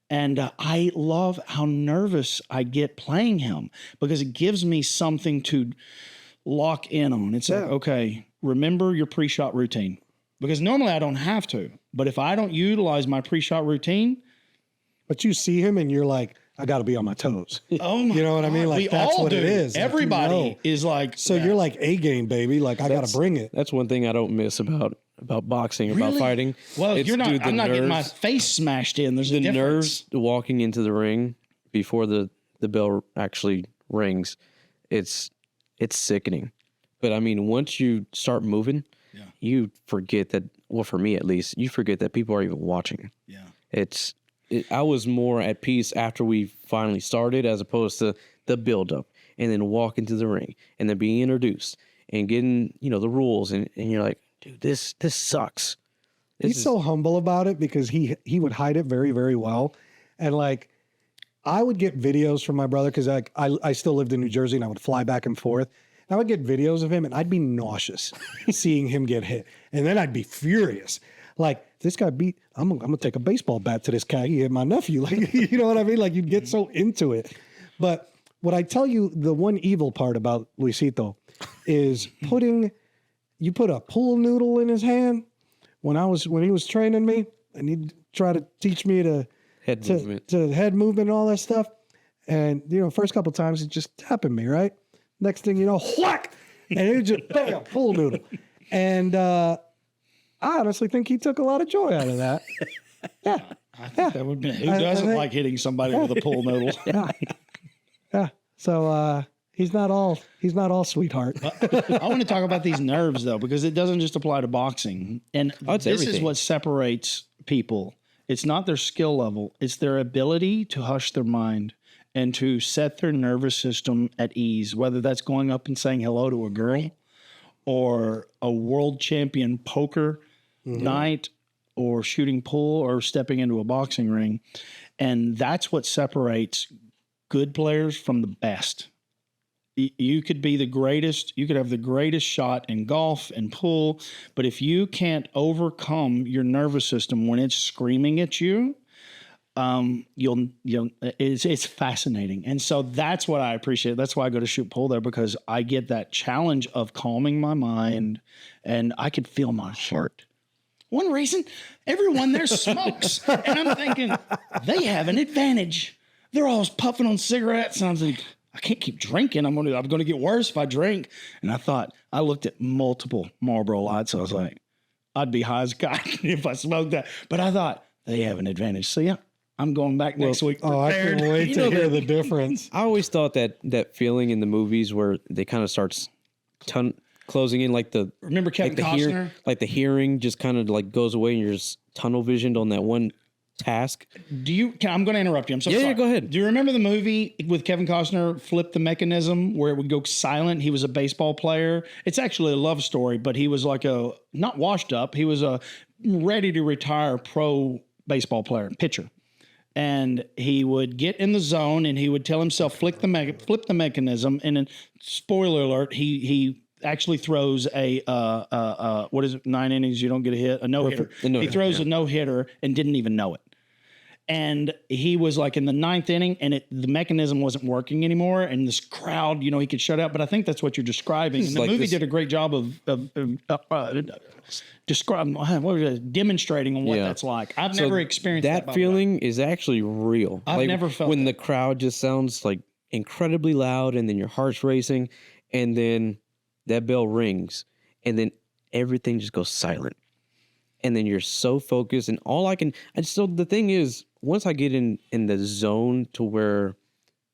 S2: And I love how nervous I get playing him because it gives me something to lock in on. It's like, okay, remember your pre-shot routine. Because normally I don't have to. But if I don't utilize my pre-shot routine.
S1: But you see him and you're like, I got to be on my toes.
S2: Oh my!
S1: You know what I mean? Like, that's what it is.
S2: Everybody is like.
S1: So you're like A game, baby. Like, I got to bring it.
S3: That's one thing I don't miss about boxing, about fighting.
S2: Well, you're not. I'm not getting my face smashed in. There's
S3: the
S2: a
S3: nerves walking into the ring before the bell actually rings. It's sickening. But I mean, once you start moving, you forget that. Well, for me at least, you forget that people are even watching. Yeah. I was more at peace after we finally started as opposed to the build-up and then walking to the ring and then being introduced and getting, the rules. And you're like, dude, this sucks.
S1: He's so humble about it because he would hide it very, very well. And like, I would get videos from my brother because I still lived in New Jersey and I would fly back and forth. And I would get videos of him and I'd be nauseous seeing him get hit. And then I'd be furious. Like, this guy beat, I'm gonna take a baseball bat to this guy. He hit my nephew. Like, you know what I mean? Like, you get so into it. But what I tell you, the one evil part about Luisito is you put a pool noodle in his hand when he was training me, and he'd try to teach me to head movement and all that stuff. And first couple times he's just tapping me, right? Next thing you know, whack, and it just bam, pool noodle. And I honestly think he took a lot of joy out of that. Yeah.
S2: I think that would be. Who doesn't like hitting somebody with a pool noodle?
S1: Yeah. So he's not all sweetheart.
S2: I want to talk about these nerves though, because it doesn't just apply to boxing. And this is what separates people. It's not their skill level. It's their ability to hush their mind and to set their nervous system at ease, whether that's going up and saying hello to a girl or a world champion poker night or shooting pool or stepping into a boxing ring. And that's what separates good players from the best. You could be the greatest. You could have the greatest shot in golf and pool. But if you can't overcome your nervous system when it's screaming at you, it's fascinating. And so that's what I appreciate. That's why I go to shoot pool there, because I get that challenge of calming my mind and I could feel my heart. One reason, everyone there smokes. And I'm thinking, they have an advantage. They're always puffing on cigarettes. And I'm thinking, I can't keep drinking. I'm going to get worse if I drink. And I looked at multiple Marlboro Lights. I was like, I'd be high as a kite if I smoked that. But I thought, they have an advantage. So yeah, I'm going back next week.
S1: Oh, I can't wait to hear the difference.
S3: I always thought that feeling in the movies where they kind of starts closing in, like
S2: remember Kevin Costner?
S3: Like the hearing just kind of like goes away and you're just tunnel visioned on that one task.
S2: I'm going to interrupt you. I'm so sorry.
S3: Yeah, go ahead.
S2: Do you remember the movie with Kevin Costner, Flip the Mechanism, where it would go silent? He was a baseball player. It's actually a love story, but he was like not washed up. He was a ready to retire pro baseball player, pitcher. And he would get in the zone and he would tell himself, flip the mechanism. And then, spoiler alert, he actually throws a 9 innings, you don't get a hit, a no-hitter. He throws a no-hitter and didn't even know it. And he was like in the 9th inning and the mechanism wasn't working anymore. And this crowd, he could shut out. But I think that's what you're describing. And the movie did a great job of demonstrating on what that's like. I've never experienced that.
S3: That feeling is actually real.
S2: I've never felt
S3: when the crowd just sounds like incredibly loud and then your heart's racing and then that bell rings and then everything just goes silent. And then you're so focused, and so the thing is, once I get in the zone to where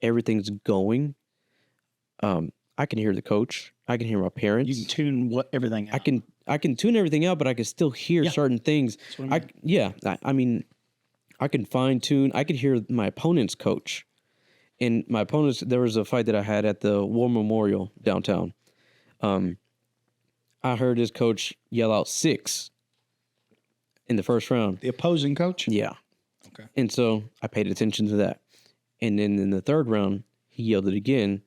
S3: everything's going, I can hear the coach, I can hear my parents.
S2: You can tune everything out.
S3: I can tune everything out, but I can still hear certain things. I mean, I can fine tune. I could hear my opponent's coach, and my opponent's. There was a fight that I had at the War Memorial downtown. I heard his coach yell out 6 in the first round.
S2: The opposing coach?
S3: Yeah.
S2: Okay.
S3: And so I paid attention to that. And then in the third round, he yelled it again,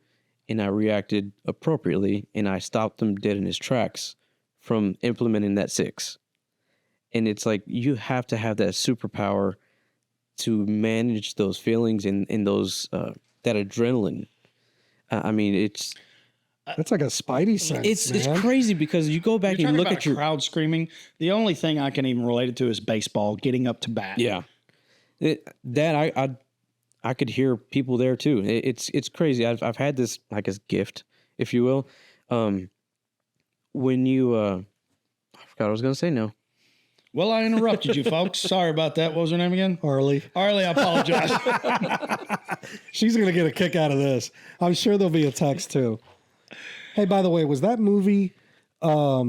S3: and I reacted appropriately, and I stopped him dead in his tracks from implementing that 6. And it's like you have to have that superpower to manage those feelings and those that adrenaline. I mean, it's
S1: That's like a Spidey sense.
S3: it's crazy because you go back
S2: You're
S3: and
S2: talking
S3: look
S2: about
S3: at your
S2: crowd screaming. The only thing I can even relate it to is baseball, getting up to bat.
S3: yeah. I could hear people there too. It's crazy. I've had this like as gift, if you will. When you I forgot what I was gonna say now.
S2: Well, I interrupted you, folks. Sorry about that. What was her name again?
S1: Harley.
S2: Arlie, I apologize.
S1: She's going to get a kick out of this. I'm sure there'll be a text too. Hey, by the way, was that movie for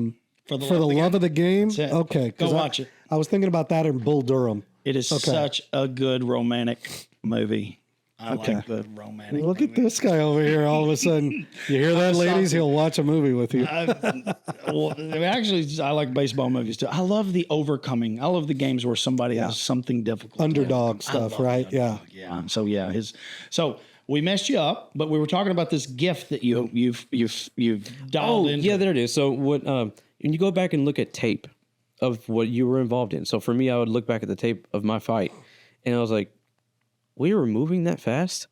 S1: the love of the game?
S2: That's it.
S1: Okay.
S2: Go watch it.
S1: I was thinking about that in Bull Durham.
S2: It is such a good romantic movie. I like good romantic
S1: Look at this guy over here. All of a sudden, you hear that, ladies? He'll watch a movie with you.
S2: Actually, I like baseball movies too. I love the overcoming. I love the games where somebody has something difficult.
S1: Underdog stuff, right? Yeah.
S2: Yeah. So we messed you up, but we were talking about this gift that you've dialed into.
S3: Yeah, there it is. So what? When you go back and look at tape of what you were involved in. So for me, I would look back at the tape of my fight, and I was like, we were moving that fast?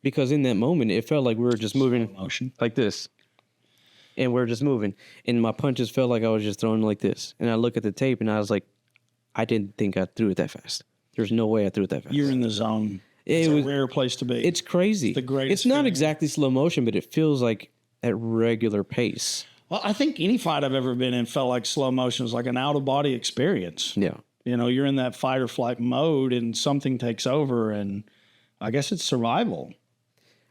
S3: Because in that moment, it felt like we were just moving
S2: motion
S3: like this. And we're just moving. And my punches felt like I was just throwing like this. And I look at the tape and I was like, I didn't think I threw it that fast. There's no way I threw it that fast.
S2: You're in the zone. It's a rare place to be.
S3: It's crazy.
S2: It's the greatest
S3: It's not
S2: feeling.
S3: exactly slow motion, but it feels like at regular pace.
S2: Well, I think any fight I've ever been in felt like slow motion. It was like an out-of-body experience.
S3: Yeah.
S2: You know, you're in that fight or flight mode and something takes over, and I guess it's survival.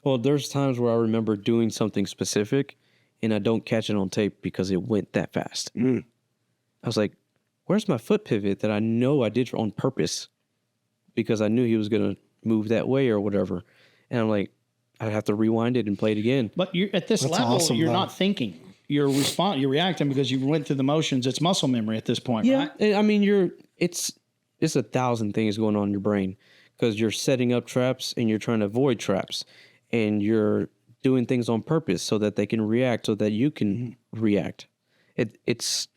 S3: Well, there's times where I remember doing something specific and I don't catch it on tape because it went that fast. I was like, where's my foot pivot that I know I did on purpose because I knew he was going to move that way or whatever. And I'm like, I'd have to rewind it and play it again.
S2: But you're, at this
S1: That's
S2: level,
S1: awesome,
S2: you're
S1: though.
S2: not thinking. You're reacting because you went through the motions. It's muscle memory at this point, right?
S3: I mean, it's 1,000 things going on in your brain because you're setting up traps and you're trying to avoid traps and you're doing things on purpose so that they can react so that you can react. It's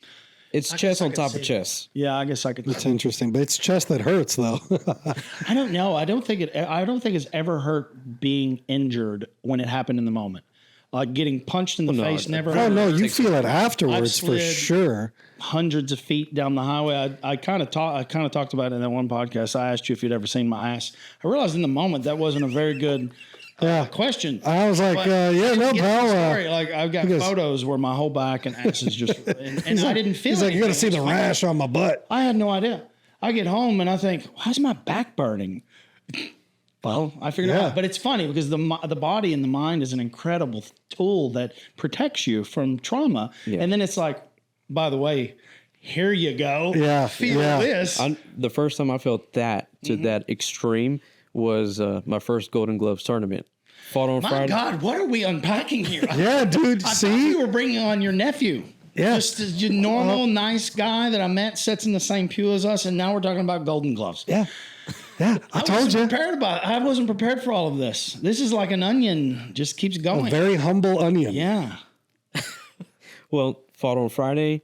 S3: chess on top of chess.
S2: Yeah, I guess I could.
S1: It's interesting, but it's chest that hurts, though.
S2: I don't know. I don't think it's ever hurt being injured when it happened in the moment. Like getting punched in the face never
S1: Oh
S2: hurt.
S1: no, you feel it afterwards for
S2: slid
S1: sure.
S2: Hundreds of feet down the highway. I kind of talked about it in that one podcast. I asked you if you'd ever seen my ass. I realized in the moment that wasn't a very good question.
S1: I was like,
S2: But
S1: yeah, no,
S2: get the
S1: pal.
S2: story. Like I've got photos where my whole back and ass is just, and I didn't feel.
S1: He's like, you got to
S2: anything.
S1: see the rash on my butt.
S2: I had no idea. I get home and I think, why's my back burning? Well, I figured it out. But it's funny because the body and the mind is an incredible tool that protects you from trauma.
S3: Yeah.
S2: And then it's like, by the way, here you go.
S1: Yeah,
S2: Feel
S1: yeah.
S2: this.
S3: The first time I felt that to that extreme was my first Golden Gloves tournament. Fought on
S2: My
S3: Friday.
S2: God, what are we unpacking here?
S1: Yeah, dude.
S2: I thought
S1: See,
S2: you were bringing on your nephew.
S1: Yeah.
S2: Just a normal, nice guy that I met, sits in the same pew as us, and now we're talking about Golden Gloves.
S1: yeah. I told you.
S2: I wasn't prepared for all of this. This is like an onion, just keeps going.
S1: A very humble onion.
S2: Yeah.
S3: Well, fought on Friday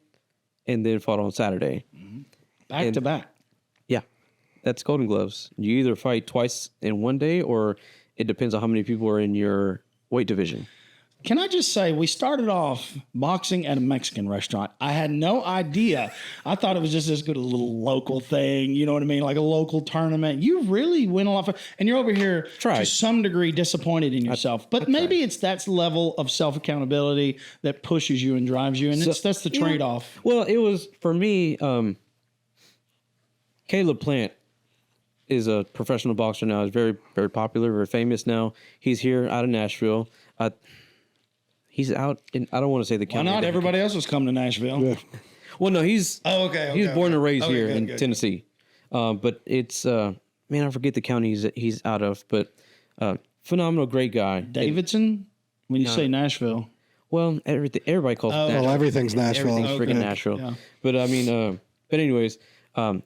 S3: and then fought on Saturday.
S2: Back to back.
S3: Yeah, that's Golden Gloves. You either fight twice in one day or it depends on how many people are in your weight division.
S2: Can I just say, we started off boxing at a Mexican restaurant. I had no idea. I thought it was just this good little local thing. You know what I mean? Like a local tournament. You really went a lot for, and you're over here to some degree disappointed in yourself. But maybe it's that level of self-accountability that pushes you and drives you. And that's the trade-off.
S3: Well, it was, for me, Caleb Plant is a professional boxer now. He's very, very popular, very famous now. He's here out of Nashville. He's out in, I don't want to say the county.
S2: Why not? Everybody else was coming to Nashville. Yeah.
S3: Well, no, he's he was born and raised here in Tennessee. But it's man, I forget the county he's out of. But phenomenal, great guy.
S2: Davidson. When you say Nashville,
S3: well, everybody calls it Nashville.
S1: Well, everything's Nashville.
S3: Everything's freaking Nashville. Yeah. But I mean, but anyways,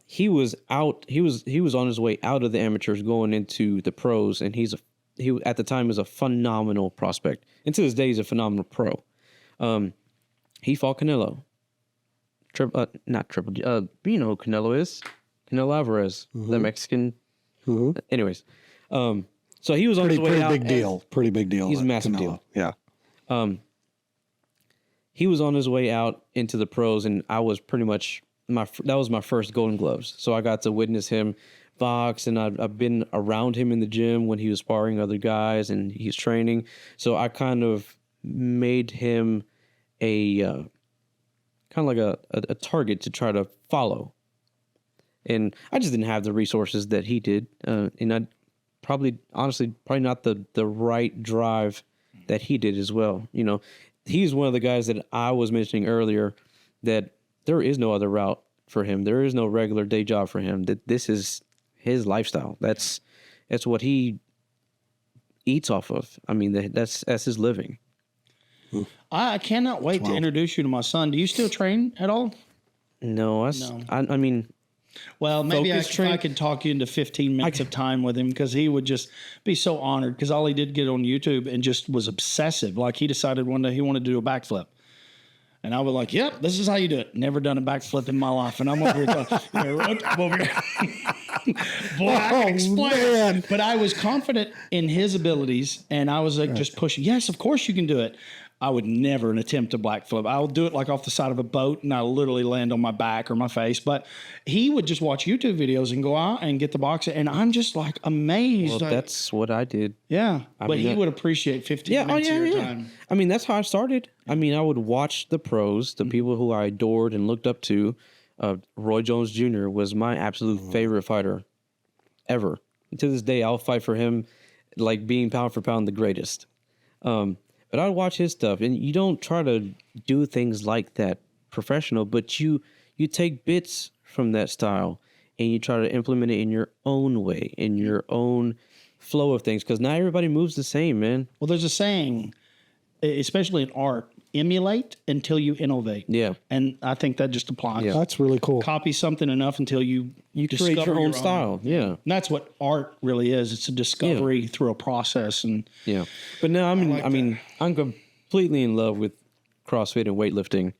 S3: he was out. He was on his way out of the amateurs, going into the pros, and he at the time was a phenomenal prospect. And to this day, he's a phenomenal pro. He fought Canelo. Not Triple G. You know who Canelo is? Canelo Alvarez, the Mexican. Mm-hmm. Anyways, so he was on his way out.
S1: Pretty big deal.
S3: He's a massive deal.
S4: Yeah.
S3: He was on his way out into the pros, and I was pretty much that was my first Golden Gloves. So I got to witness him box, and I've been around him in the gym when he was sparring other guys and he's training. So I kind of made him a kind of like a target to try to follow. And I just didn't have the resources that he did, and I probably not the right drive that he did as well. You know, he's one of the guys that I was mentioning earlier that there is no other route for him. There is no regular day job for him. That this is his lifestyle. That's what he eats off of. I mean, that's his living.
S2: I cannot wait to introduce you to my son. Do you still train at all?
S3: No. I mean,
S2: well, maybe I could talk you into 15 minutes of time with him, because he would just be so honored, because all he did get on YouTube and just was obsessive. Like, he decided one day he wanted to do a backflip. And I was like, yep, this is how you do it. Never done a backflip in my life. And I'm over here boy, I can explain. Man. But I was confident in his abilities, and I was like, just pushing. Yes, of course you can do it. I would never attempt a backflip. I'll do it like off the side of a boat, and I'll literally land on my back or my face. But he would just watch YouTube videos and go out and get the box. And I'm just like amazed.
S3: Well, that's what I did.
S2: Yeah. But he would appreciate 15 minutes of your time.
S3: I mean, that's how I started. I mean, I would watch the pros, the people who I adored and looked up to. Roy Jones Jr. was my absolute favorite fighter ever. And to this day, I'll fight for him like being pound for pound the greatest. But I watch his stuff, and you don't try to do things like that professional, but you take bits from that style and you try to implement it in your own way, in your own flow of things, because not everybody moves the same, man.
S2: Well, there's a saying, especially in art, emulate until you innovate.
S3: Yeah.
S2: And I think that just applies.
S1: Yeah. That's really cool.
S2: Copy something enough until you
S3: create your own style. Yeah.
S2: And that's what art really is. It's a discovery through a process. And
S3: yeah. But now I'm completely in love with CrossFit and weightlifting.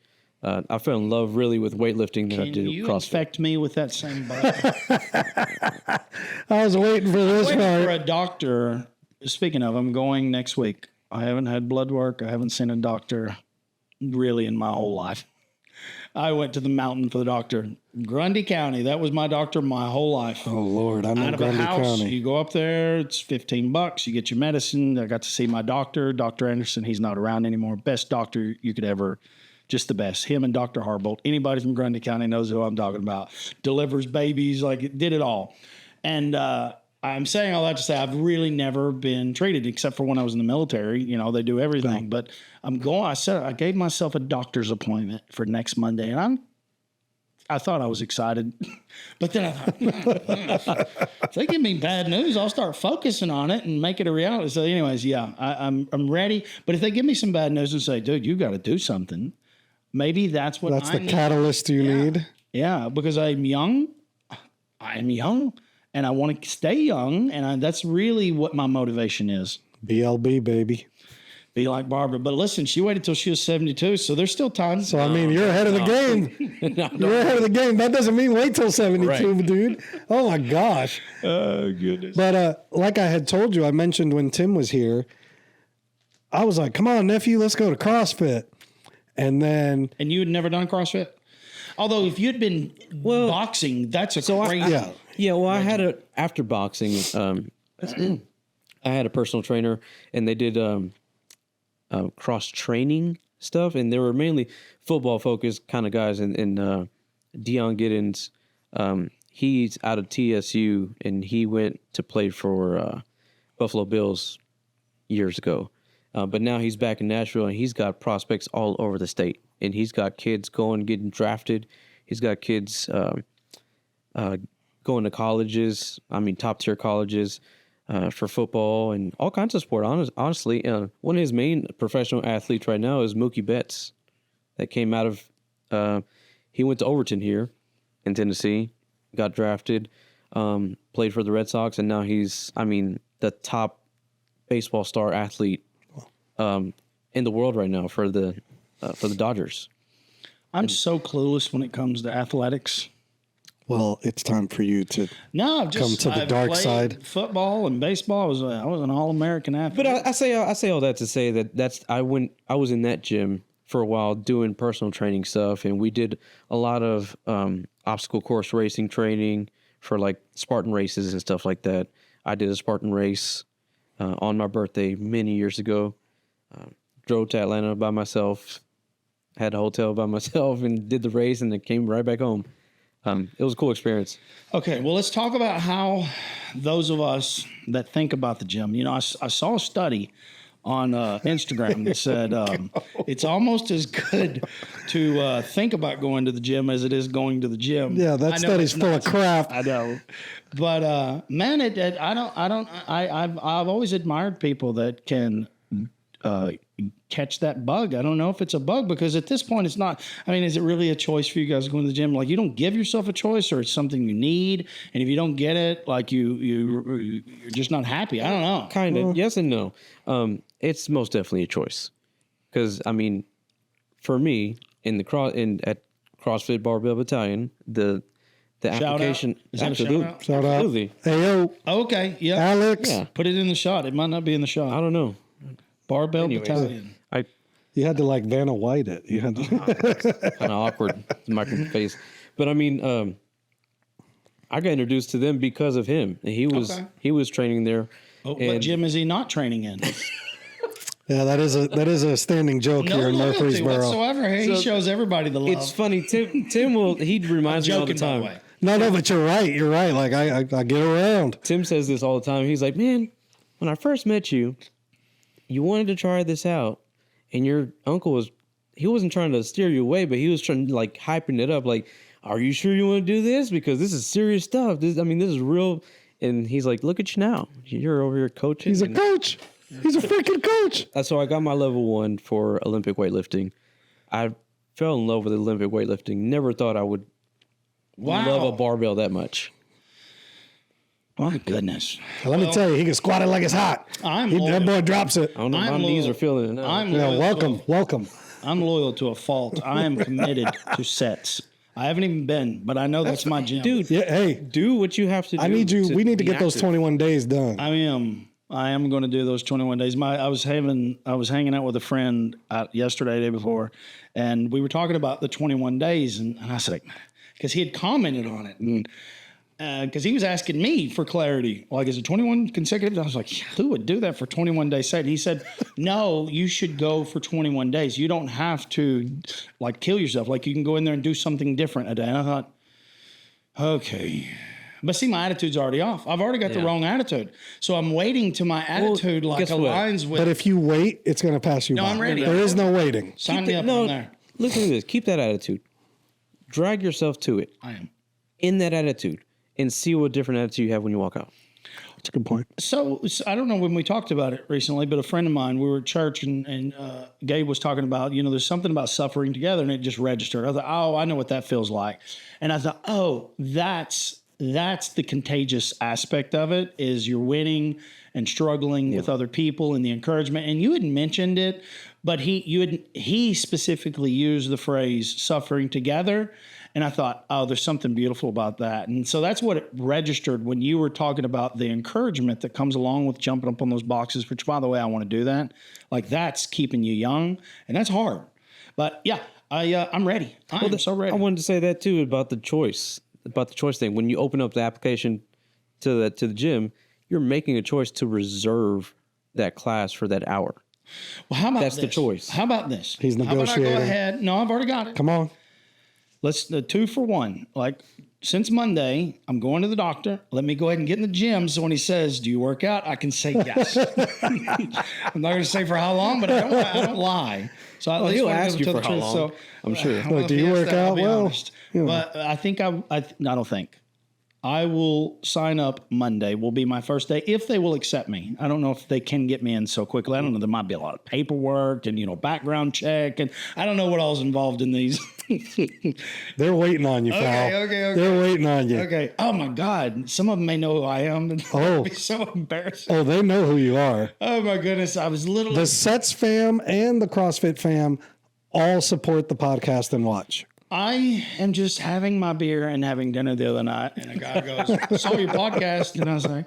S3: I fell in love really with weightlifting than I did CrossFit. Can you infect
S2: me with that same button?
S1: I was waiting for this part.
S2: For a doctor. Speaking of, I'm going next week. I haven't had blood work. I haven't seen a doctor really in my whole life. I went to the mountain for the doctor. Grundy County. That was my doctor my whole life.
S1: Oh, Lord. I'm in Grundy County.
S2: You go up there. It's $15. You get your medicine. I got to see my doctor, Dr. Anderson. He's not around anymore. Best doctor you could ever. Just the best. Him and Dr. Harbolt. Anybody from Grundy County knows who I'm talking about. Delivers babies. Like, it did it all. And, I'm saying all that to say I've really never been treated, except for when I was in the military. You know, they do everything. But I gave myself a doctor's appointment for next Monday, and I thought I was excited. But then I thought, if they give me bad news, I'll start focusing on it and make it a reality. So anyways, yeah, I'm ready. But if they give me some bad news and say, dude, you got to do something, maybe that's what
S1: That's the catalyst you need.
S2: Yeah, because I'm young. And I want to stay young, and that's really what my motivation is.
S1: BLB, baby.
S2: Be like Barbara. But listen, she waited till she was 72, so there's still time.
S1: So, I mean, you're ahead of the game. You're ahead of the game. That doesn't mean wait till 72, dude. Oh, my gosh.
S2: Oh, goodness.
S1: But like I had told you, I mentioned when Tim was here, I was like, come on, nephew, let's go to CrossFit. And then,
S2: And you had never done CrossFit? Although if you'd been boxing, that's a crazy.
S3: Yeah, well, I had after boxing, I had a personal trainer, and they did cross training stuff, and they were mainly football focused kind of guys. And Deion Giddens, he's out of TSU, and he went to play for Buffalo Bills years ago. But now he's back in Nashville, and he's got prospects all over the state. And he's got kids getting drafted. He's got kids going to colleges, top-tier colleges for football and all kinds of sport, honestly. One of his main professional athletes right now is Mookie Betts that came out of he went to Overton here in Tennessee, got drafted, played for the Red Sox, and now he's, the top baseball star athlete in the world right now for the Dodgers.
S2: I'm so clueless when it comes to athletics.
S4: Well, it's time for you to
S2: No,
S1: come to the dark side.
S2: Football and baseball. I was an All-American athlete.
S3: But I say all that to say that I was in that gym for a while doing personal training stuff, and we did a lot of obstacle course racing training for like Spartan races and stuff like that. I did a Spartan race on my birthday many years ago. Drove to Atlanta by myself, had a hotel by myself, and did the race, and then came right back home. It was a cool experience.
S2: Okay, well, let's talk about how those of us that think about the gym. I saw a study on Instagram that said it's almost as good to think about going to the gym as it is going to the gym.
S1: Yeah, that study's full of crap.
S2: I know, but man, I've always admired people that can catch that bug. I don't know if it's a bug, because at this point it's not. Is it really a choice for you guys going to the gym? Like, you don't give yourself a choice, or it's something you need, and if you don't get it, like you're just not happy. I don't know.
S3: Kind of, yes and no. It's most definitely a choice, because for me at CrossFit Barbell Battalion, the application.
S2: Out. Is that
S3: absolutely,
S2: a
S1: Shout out.
S3: absolutely.
S1: Hey, yo,
S2: Okay, yeah.
S1: Alex.
S3: Yeah.
S2: Put it in the shot. It might not be in the shot.
S3: I don't know.
S2: Barbell Battalion.
S1: You had to like Vanna White it. You had to.
S3: Kind of awkward in my face, but I got introduced to them because of him. He was training there.
S2: What gym is he not training in?
S1: Yeah, that is a standing joke
S2: No
S1: here in
S2: loyalty
S1: Murfreesboro.
S2: whatsoever. He shows everybody the love.
S3: It's funny. Tim he reminds me all the
S2: Joking, by the
S3: time.
S2: way.
S1: No, but you're right. You're right. Like I get around.
S3: Tim says this all the time. He's like, man, when I first met you, you wanted to try this out, and your uncle he wasn't trying to steer you away, but he was trying to like hyping it up. Like, are you sure you want to do this? Because this is serious stuff. This is real. And he's like, look at you now. You're over here coaching.
S1: He's a coach. He's a freaking coach.
S3: So I got my level 1 for Olympic weightlifting. I fell in love with Olympic weightlifting. Never thought I would love a barbell that much.
S2: My goodness.
S1: Let me tell you, he can squat it like it's hot. That boy drops it.
S3: I don't know. My knees are feeling it now.
S1: Welcome.
S2: I'm loyal to a fault. I am committed to sets. I haven't even been, but I know that's my gym.
S3: Dude,
S1: Yeah, hey,
S3: do what you have to do.
S1: I need you. We need to
S3: be
S1: get those
S3: active.
S1: 21 days done.
S2: I am going to do those 21 days. I was hanging out with a friend yesterday, day before, and we were talking about the 21 days, and I said, because he had commented on it, and because he was asking me for clarity, like, is it 21 consecutive? I was like, who would do that for 21 days? And he said, no, you should go for 21 days. You don't have to like kill yourself. Like, you can go in there and do something different a day. And I thought, okay. But see, my attitude's already off. I've already got the wrong attitude. So I'm waiting till my attitude
S3: guess what?
S2: aligns with.
S1: But if you wait, it's going to pass you by.
S2: I'm ready.
S1: There is no waiting.
S2: Sign me up on there.
S3: Listen to this. Keep that attitude. Drag yourself to it.
S2: I am.
S3: In that attitude. And see what different attitude you have when you walk out.
S1: That's a good point.
S2: So I don't know when we talked about it recently, but a friend of mine, we were at church and Gabe was talking about, there's something about suffering together, and it just registered. I thought, oh, I know what that feels like. And I thought, oh, that's the contagious aspect of it, is you're winning and struggling with other people and the encouragement. And you had mentioned it, But he specifically used the phrase suffering together. And I thought, oh, there's something beautiful about that. And so that's what it registered when you were talking about the encouragement that comes along with jumping up on those boxes, which, by the way, I want to do that. Like, that's keeping you young, and that's hard. But yeah, I'm ready. I'm so ready.
S3: I wanted to say that too about the choice thing. When you open up the application to the gym, you're making a choice to reserve that class for that hour.
S2: Well, how about
S3: That's
S2: this?
S3: the choice.
S2: How about this?
S1: He's negotiating.
S2: How about I go ahead? No, I've already got it.
S1: Come on.
S2: Let's 2 for 1. Like, since Monday, I'm going to the doctor. Let me go ahead and get in the gym. So when he says, "Do you work out?" I can say yes. I'm not going to say for how long, but I don't lie. So at least
S3: he'll
S2: when I
S3: ask
S2: give
S3: you
S2: him
S3: for
S2: the
S3: how
S2: truth.
S3: long.
S2: So
S3: I'm sure.
S2: I don't know
S1: Like, do
S2: if
S1: you
S2: he asked
S1: work
S2: that, I'll
S1: out?
S2: be
S1: Well,
S2: honest.
S1: you know.
S2: But I think I don't think. I will sign up Monday. Will be my first day if they will accept me. I don't know if they can get me in so quickly. I don't know. There might be a lot of paperwork and background check, and I don't know what all's involved in these.
S1: They're waiting on you, pal.
S2: Okay.
S1: They're waiting on you.
S2: Okay. Oh my God. Some of them may know who I am. And
S1: Oh.
S2: it'll be so embarrassing.
S1: Oh, they know who you are.
S2: Oh my goodness. I was literally.
S1: The Sets fam and the CrossFit fam all support the podcast and watch.
S2: I am just having my beer and having dinner the other night, and a guy goes, "I saw your podcast," and I was like,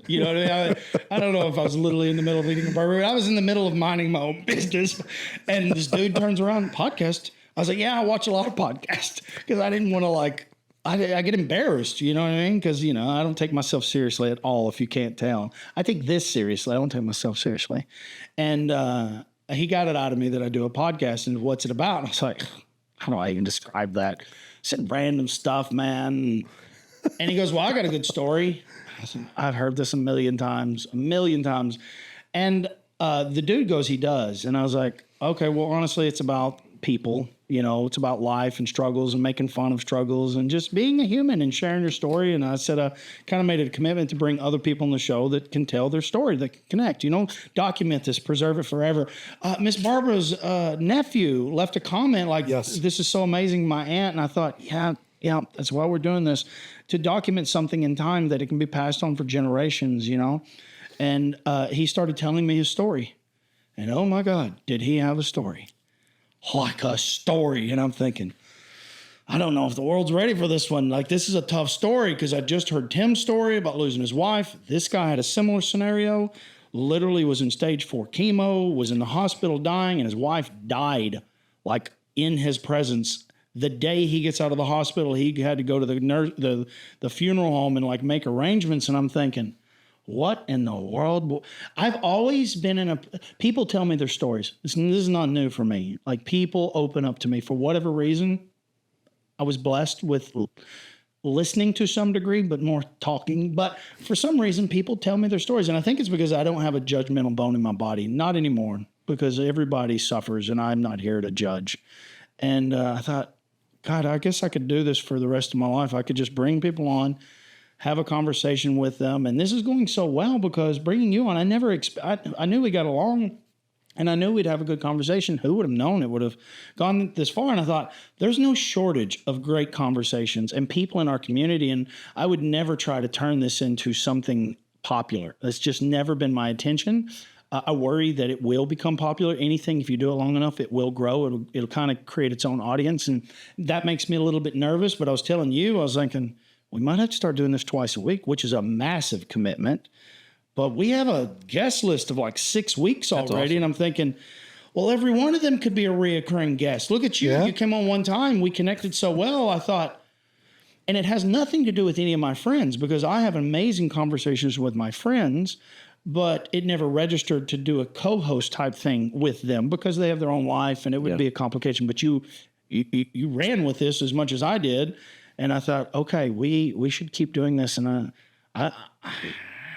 S2: you know what I mean? I don't know if I was literally in the middle of eating a burger. I was in the middle of minding my own business, and this dude turns around, "Podcast?" I was like, "Yeah, I watch a lot of podcasts," because I didn't want to I get embarrassed, you know what I mean? Because, I don't take myself seriously at all, if you can't tell. I take this seriously. I don't take myself seriously. And he got it out of me that I do a podcast, and what's it about? And I was like, how do I even describe that? I said random stuff, man. And he goes, "Well, I got a good story." I said, "I've heard this a million times. And the dude goes, "He does." And I was like, okay, well, honestly, it's about people. It's about life and struggles and making fun of struggles and just being a human and sharing your story. And I said, I kind of made it a commitment to bring other people on the show that can tell their story, that can connect, document this, preserve it forever. Miss Barbara's nephew left a comment like,
S1: Yes.
S2: "This is so amazing, my aunt." And I thought, yeah, that's why we're doing this, to document something in time that it can be passed on for generations, And he started telling me his story. And oh my God, did he have a story? Like a story. And I'm thinking, I don't know if the world's ready for this one. Like, this is a tough story, because I just heard Tim's story about losing his wife. This guy had a similar scenario, literally was in stage 4 chemo, was in the hospital dying, and his wife died like in his presence. The day he gets out of the hospital, he had to go to the funeral home and make arrangements. And I'm thinking, what in the world? I've always been people tell me their stories. This is not new for me. Like, people open up to me for whatever reason. I was blessed with listening to some degree, but more talking. But for some reason, people tell me their stories. And I think it's because I don't have a judgmental bone in my body. Not anymore, because everybody suffers and I'm not here to judge. And I thought, God, I guess I could do this for the rest of my life. I could just bring people on, have a conversation with them. And this is going so well because bringing you on, I knew we got along and I knew we'd have a good conversation. Who would have known it would have gone this far? And I thought, there's no shortage of great conversations and people in our community. And I would never try to turn this into something popular. That's just never been my intention. I worry that it will become popular. Anything, if you do it long enough, it will grow. It'll kind of create its own audience. And that makes me a little bit nervous. But I was telling you, I was thinking, we might have to start doing this twice a week, which is a massive commitment. But we have a guest list of 6 weeks already.
S3: Awesome.
S2: And I'm thinking, well, every one of them could be a reoccurring guest. Look at you.
S1: Yeah.
S2: You came on one time. We connected so well. I thought, and it has nothing to do with any of my friends, because I have amazing conversations with my friends, but it never registered to do a co-host type thing with them because they have their own life and it would be a complication. But you ran with this as much as I did. And I thought, okay, we should keep doing this. And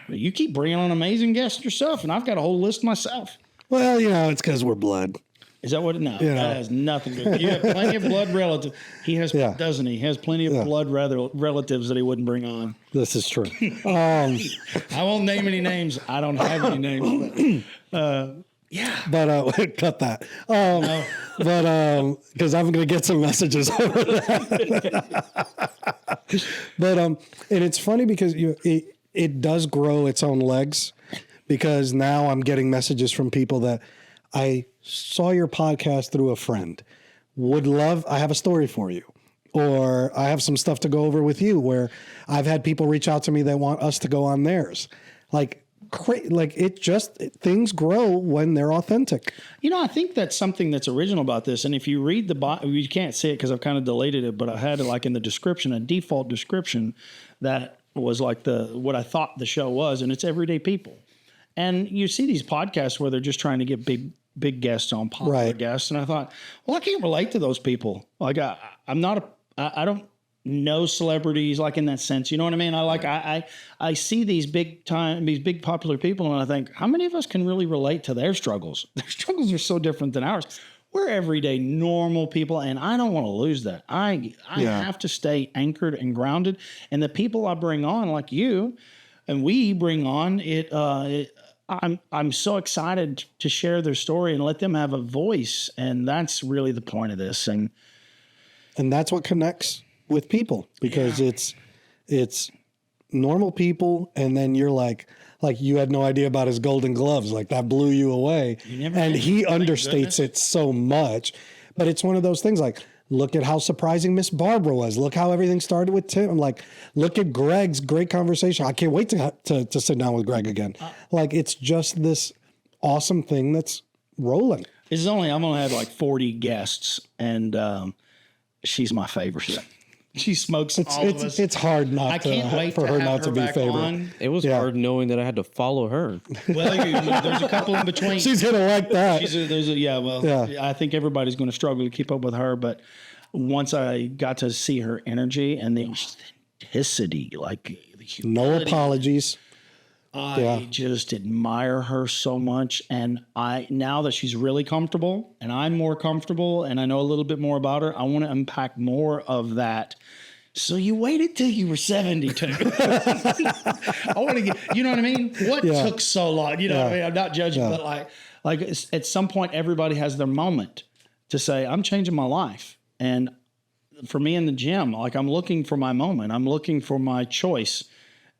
S2: you keep bringing on amazing guests yourself, and I've got a whole list myself.
S1: Well, it's because we're blood.
S2: Is that what? No, that has nothing to do. You have plenty of blood relatives. He has, doesn't he? He has plenty of blood relatives that he wouldn't bring on.
S1: This is true.
S2: I won't name any names. I don't have any names.
S1: But cut that. But because I'm going to get some messages over that. But and it's funny because it does grow its own legs, because now I'm getting messages from people that I saw your podcast through a friend. I have a story for you. Or I have some stuff to go over with you, where I've had people reach out to me that want us to go on theirs. Things grow when they're authentic.
S2: I think that's something that's original about this. And if you read you can't see it because I've kind of deleted it, but I had it like in the description, a default description that was like what I thought the show was, and it's everyday people. And you see these podcasts where they're just trying to get big guests on, popular guests, and I thought, well, I can't relate to those people. Like I don't know celebrities like in that sense. You know what I mean? I see these big popular people, and I think, how many of us can really relate to their struggles? Their struggles are so different than ours. We're everyday normal people, and I don't want to lose that. I have to stay anchored and grounded. And the people I bring on, like you, and we bring on I'm so excited to share their story and let them have a voice, and that's really the point of this.
S1: And that's what connects with people, because it's normal people. And then you're like you had no idea about his golden gloves. Like that blew you away. And he understates it so much, but it's one of those things like, look at how surprising Miss Barbara was. Look how everything started with Tim. I'm like, look at Greg's great conversation. I can't wait to sit down with Greg again. It's just this awesome thing that's rolling.
S2: I've only had like 40 guests, and she's my favorite. She smokes all of us.
S1: It's hard
S2: I can't wait
S1: for her not to be favorite.
S2: On.
S3: It was hard knowing that I had to follow her.
S2: Well, there's a couple in between.
S1: She's gonna like that.
S2: I think everybody's going to struggle to keep up with her. But once I got to see her energy and the authenticity, like the humility,
S1: no apologies.
S2: I just admire her so much. And now that she's really comfortable and I'm more comfortable and I know a little bit more about her, I want to unpack more of that. So you waited till you were 72. I want to get, you know what I mean? What took so long? You know what I mean? I'm not judging, but like at some point, everybody has their moment to say, I'm changing my life. And for me in the gym, like I'm looking for my moment. I'm looking for my choice.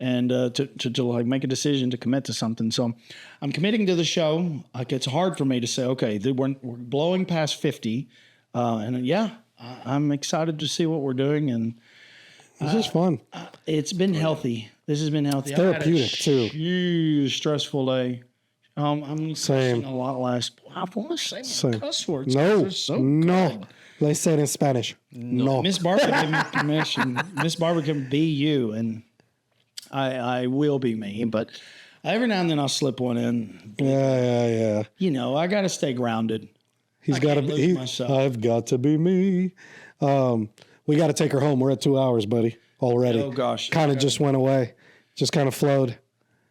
S2: And to like make a decision to commit to something. So I'm committing to the show. Like it's hard for me to say, okay, we're blowing past 50. I'm excited to see what we're doing. And
S1: this is fun.
S2: It's been healthy. This has been healthy.
S1: It's therapeutic too.
S2: Huge stressful day. I'm cussing a lot less. I want to say my cuss words.
S1: No.
S2: Good.
S1: Let's say it in Spanish. No.
S2: Miss Barbara gave me permission. Miss Barbara can be you, and I will be me, but every now and then I'll slip one in.
S1: Yeah.
S2: I got to stay grounded.
S1: He's got to be. I've got to be me. We got to take her home. We're at 2 hours, buddy. Already.
S2: Oh gosh.
S1: Kind of just went away. Just kind of flowed.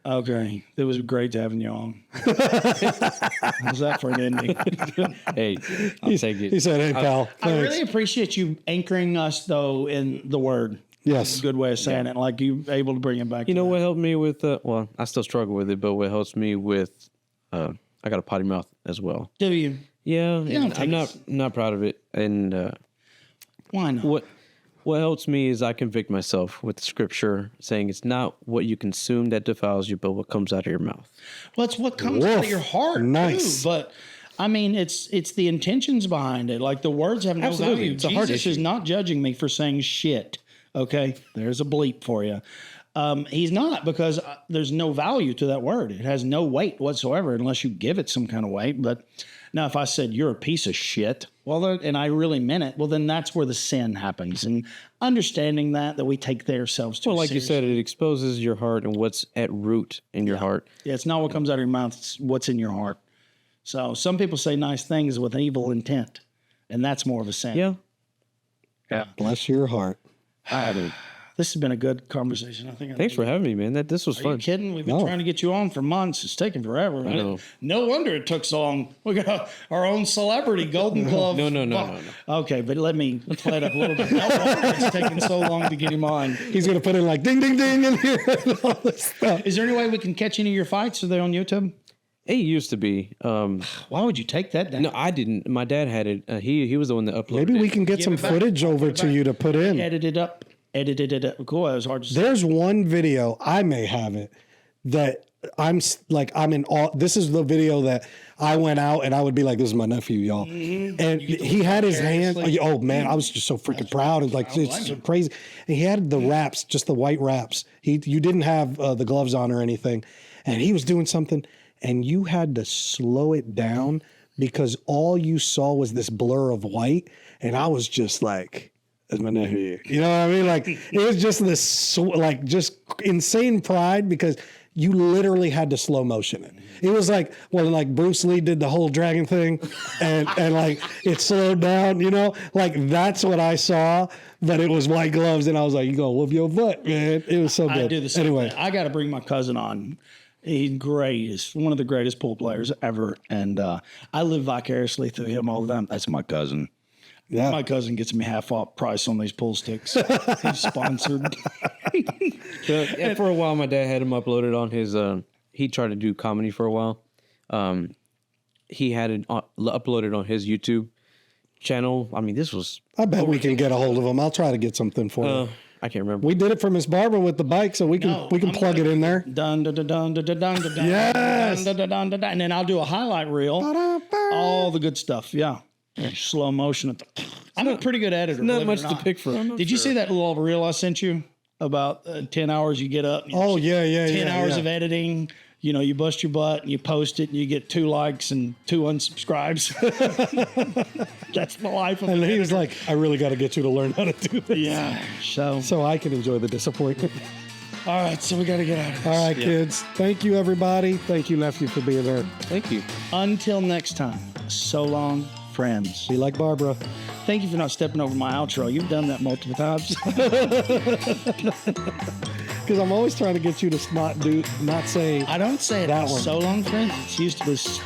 S2: Okay, it was great having you on. How's that for an ending?
S3: Hey, I'll take it.
S1: He said, "Hey, pal."
S2: I really appreciate you anchoring us though in the word.
S1: Yes.
S2: That's a good way of saying it. Like you able to bring it back.
S3: You know what helped me with, I still struggle with it, but what helps me with, I got a potty mouth as well.
S2: Do you?
S3: Yeah. And I'm not proud of it. And
S2: why not?
S3: What helps me is I convict myself with the scripture saying it's not what you consume that defiles you, but what comes out of your mouth.
S2: Well, it's what comes out of your heart.
S1: Nice.
S2: Too, but I mean, it's the intentions behind it. Like the words have no value.
S3: It's a heart
S2: Jesus
S3: issue.
S2: is not judging me for saying shit. Okay, there's a bleep for you. He's not, because there's no value to that word. It has no weight whatsoever unless you give it some kind of weight. But now if I said you're a piece of shit, and I really meant it, well, then that's where the sin happens. And understanding that we take ourselves too
S3: Well, like
S2: seriously.
S3: you said, it exposes your heart and what's at root in your heart.
S2: Yeah, it's not what comes out of your mouth, it's what's in your heart. So some people say nice things with an evil intent, and that's more of a sin.
S3: Yeah.
S1: Bless your heart.
S2: This has been a good conversation. I think.
S3: Thanks for having me, man. This was
S2: Are
S3: fun.
S2: you kidding? We've been trying to get you on for months. It's taken forever.
S3: I know.
S2: No wonder it took so long. We got our own celebrity, Golden Glove.
S3: No.
S2: Okay, but let me play it up a little bit. No wonder it's taken so long to get him on.
S1: He's going to put in like ding, ding, ding in here and all this stuff.
S2: Is there any way we can catch any of your fights? Are they on YouTube?
S3: It used to be.
S2: Why would you take that down?
S3: No, I didn't. My dad had it. He was the one that uploaded
S1: Maybe we
S3: it.
S1: can get some footage over to you to put in.
S2: Edited it up. Cool. It was hard to say.
S1: There's one video, I may have it, that I'm in awe. This is the video that I went out and I would be like, this is my nephew, y'all. And he had his hand. Oh man, I was just so freaking proud. And like, it's so crazy. And he had the wraps, just the white wraps. You didn't have the gloves on or anything. And he was doing something and you had to slow it down because all you saw was this blur of white. And I was just like, that's my nephew. You know what I mean? Like, it was just this, like, just insane pride because you literally had to slow motion it. It was like when like Bruce Lee did the whole dragon thing and like it slowed down, you know, like that's what I saw, but it was white gloves and I was like, you gonna whoop your butt, man. It was so good.
S2: I do the same
S1: anyway.
S2: thing. I got to bring my cousin on. He's great. He's one of the greatest pool players ever. And I live vicariously through him all the time. That's my cousin.
S1: Yeah.
S2: My cousin gets me half off price on these pool sticks. He's sponsored.
S3: Yeah, for a while, my dad had him uploaded on his. He tried to do comedy for a while. He had it uploaded on his YouTube channel. I mean, this was.
S1: I bet we can get a hold of him. I'll try to get something for you.
S3: I can't remember.
S1: We did it for Miss Barbara with the bike, so we can plug it in there.
S2: Dun dun dun dun dun dun dun dun.
S1: Yes.
S2: Dun, dun, dun, dun, dun, and then I'll do a highlight reel. All the good stuff. Yeah. Slow motion. I'm a pretty good editor.
S3: Not much to pick from.
S2: Did you see that little reel I sent you about 10 hours you get up?
S1: Oh, yeah.
S2: 10 hours of editing. You know, you bust your butt and you post it and you get 2 likes and 2 unsubscribes. That's the life of
S1: And
S2: an
S1: he was
S2: editor.
S1: like, I really got to get you to learn how to do this.
S2: Yeah.
S1: So I can enjoy the disappointment.
S2: All right. So we got to get out of this.
S1: All right, kids. Thank you, everybody. Thank you, nephew, for being there.
S3: Thank you.
S2: Until next time. So long, friends.
S1: Be like Barbara.
S2: Thank you for not stepping over my outro. You've done that multiple times.
S1: Because I'm always trying to get you to not say.
S2: I don't say it.
S1: That one.
S2: So long, friends. It's used to this.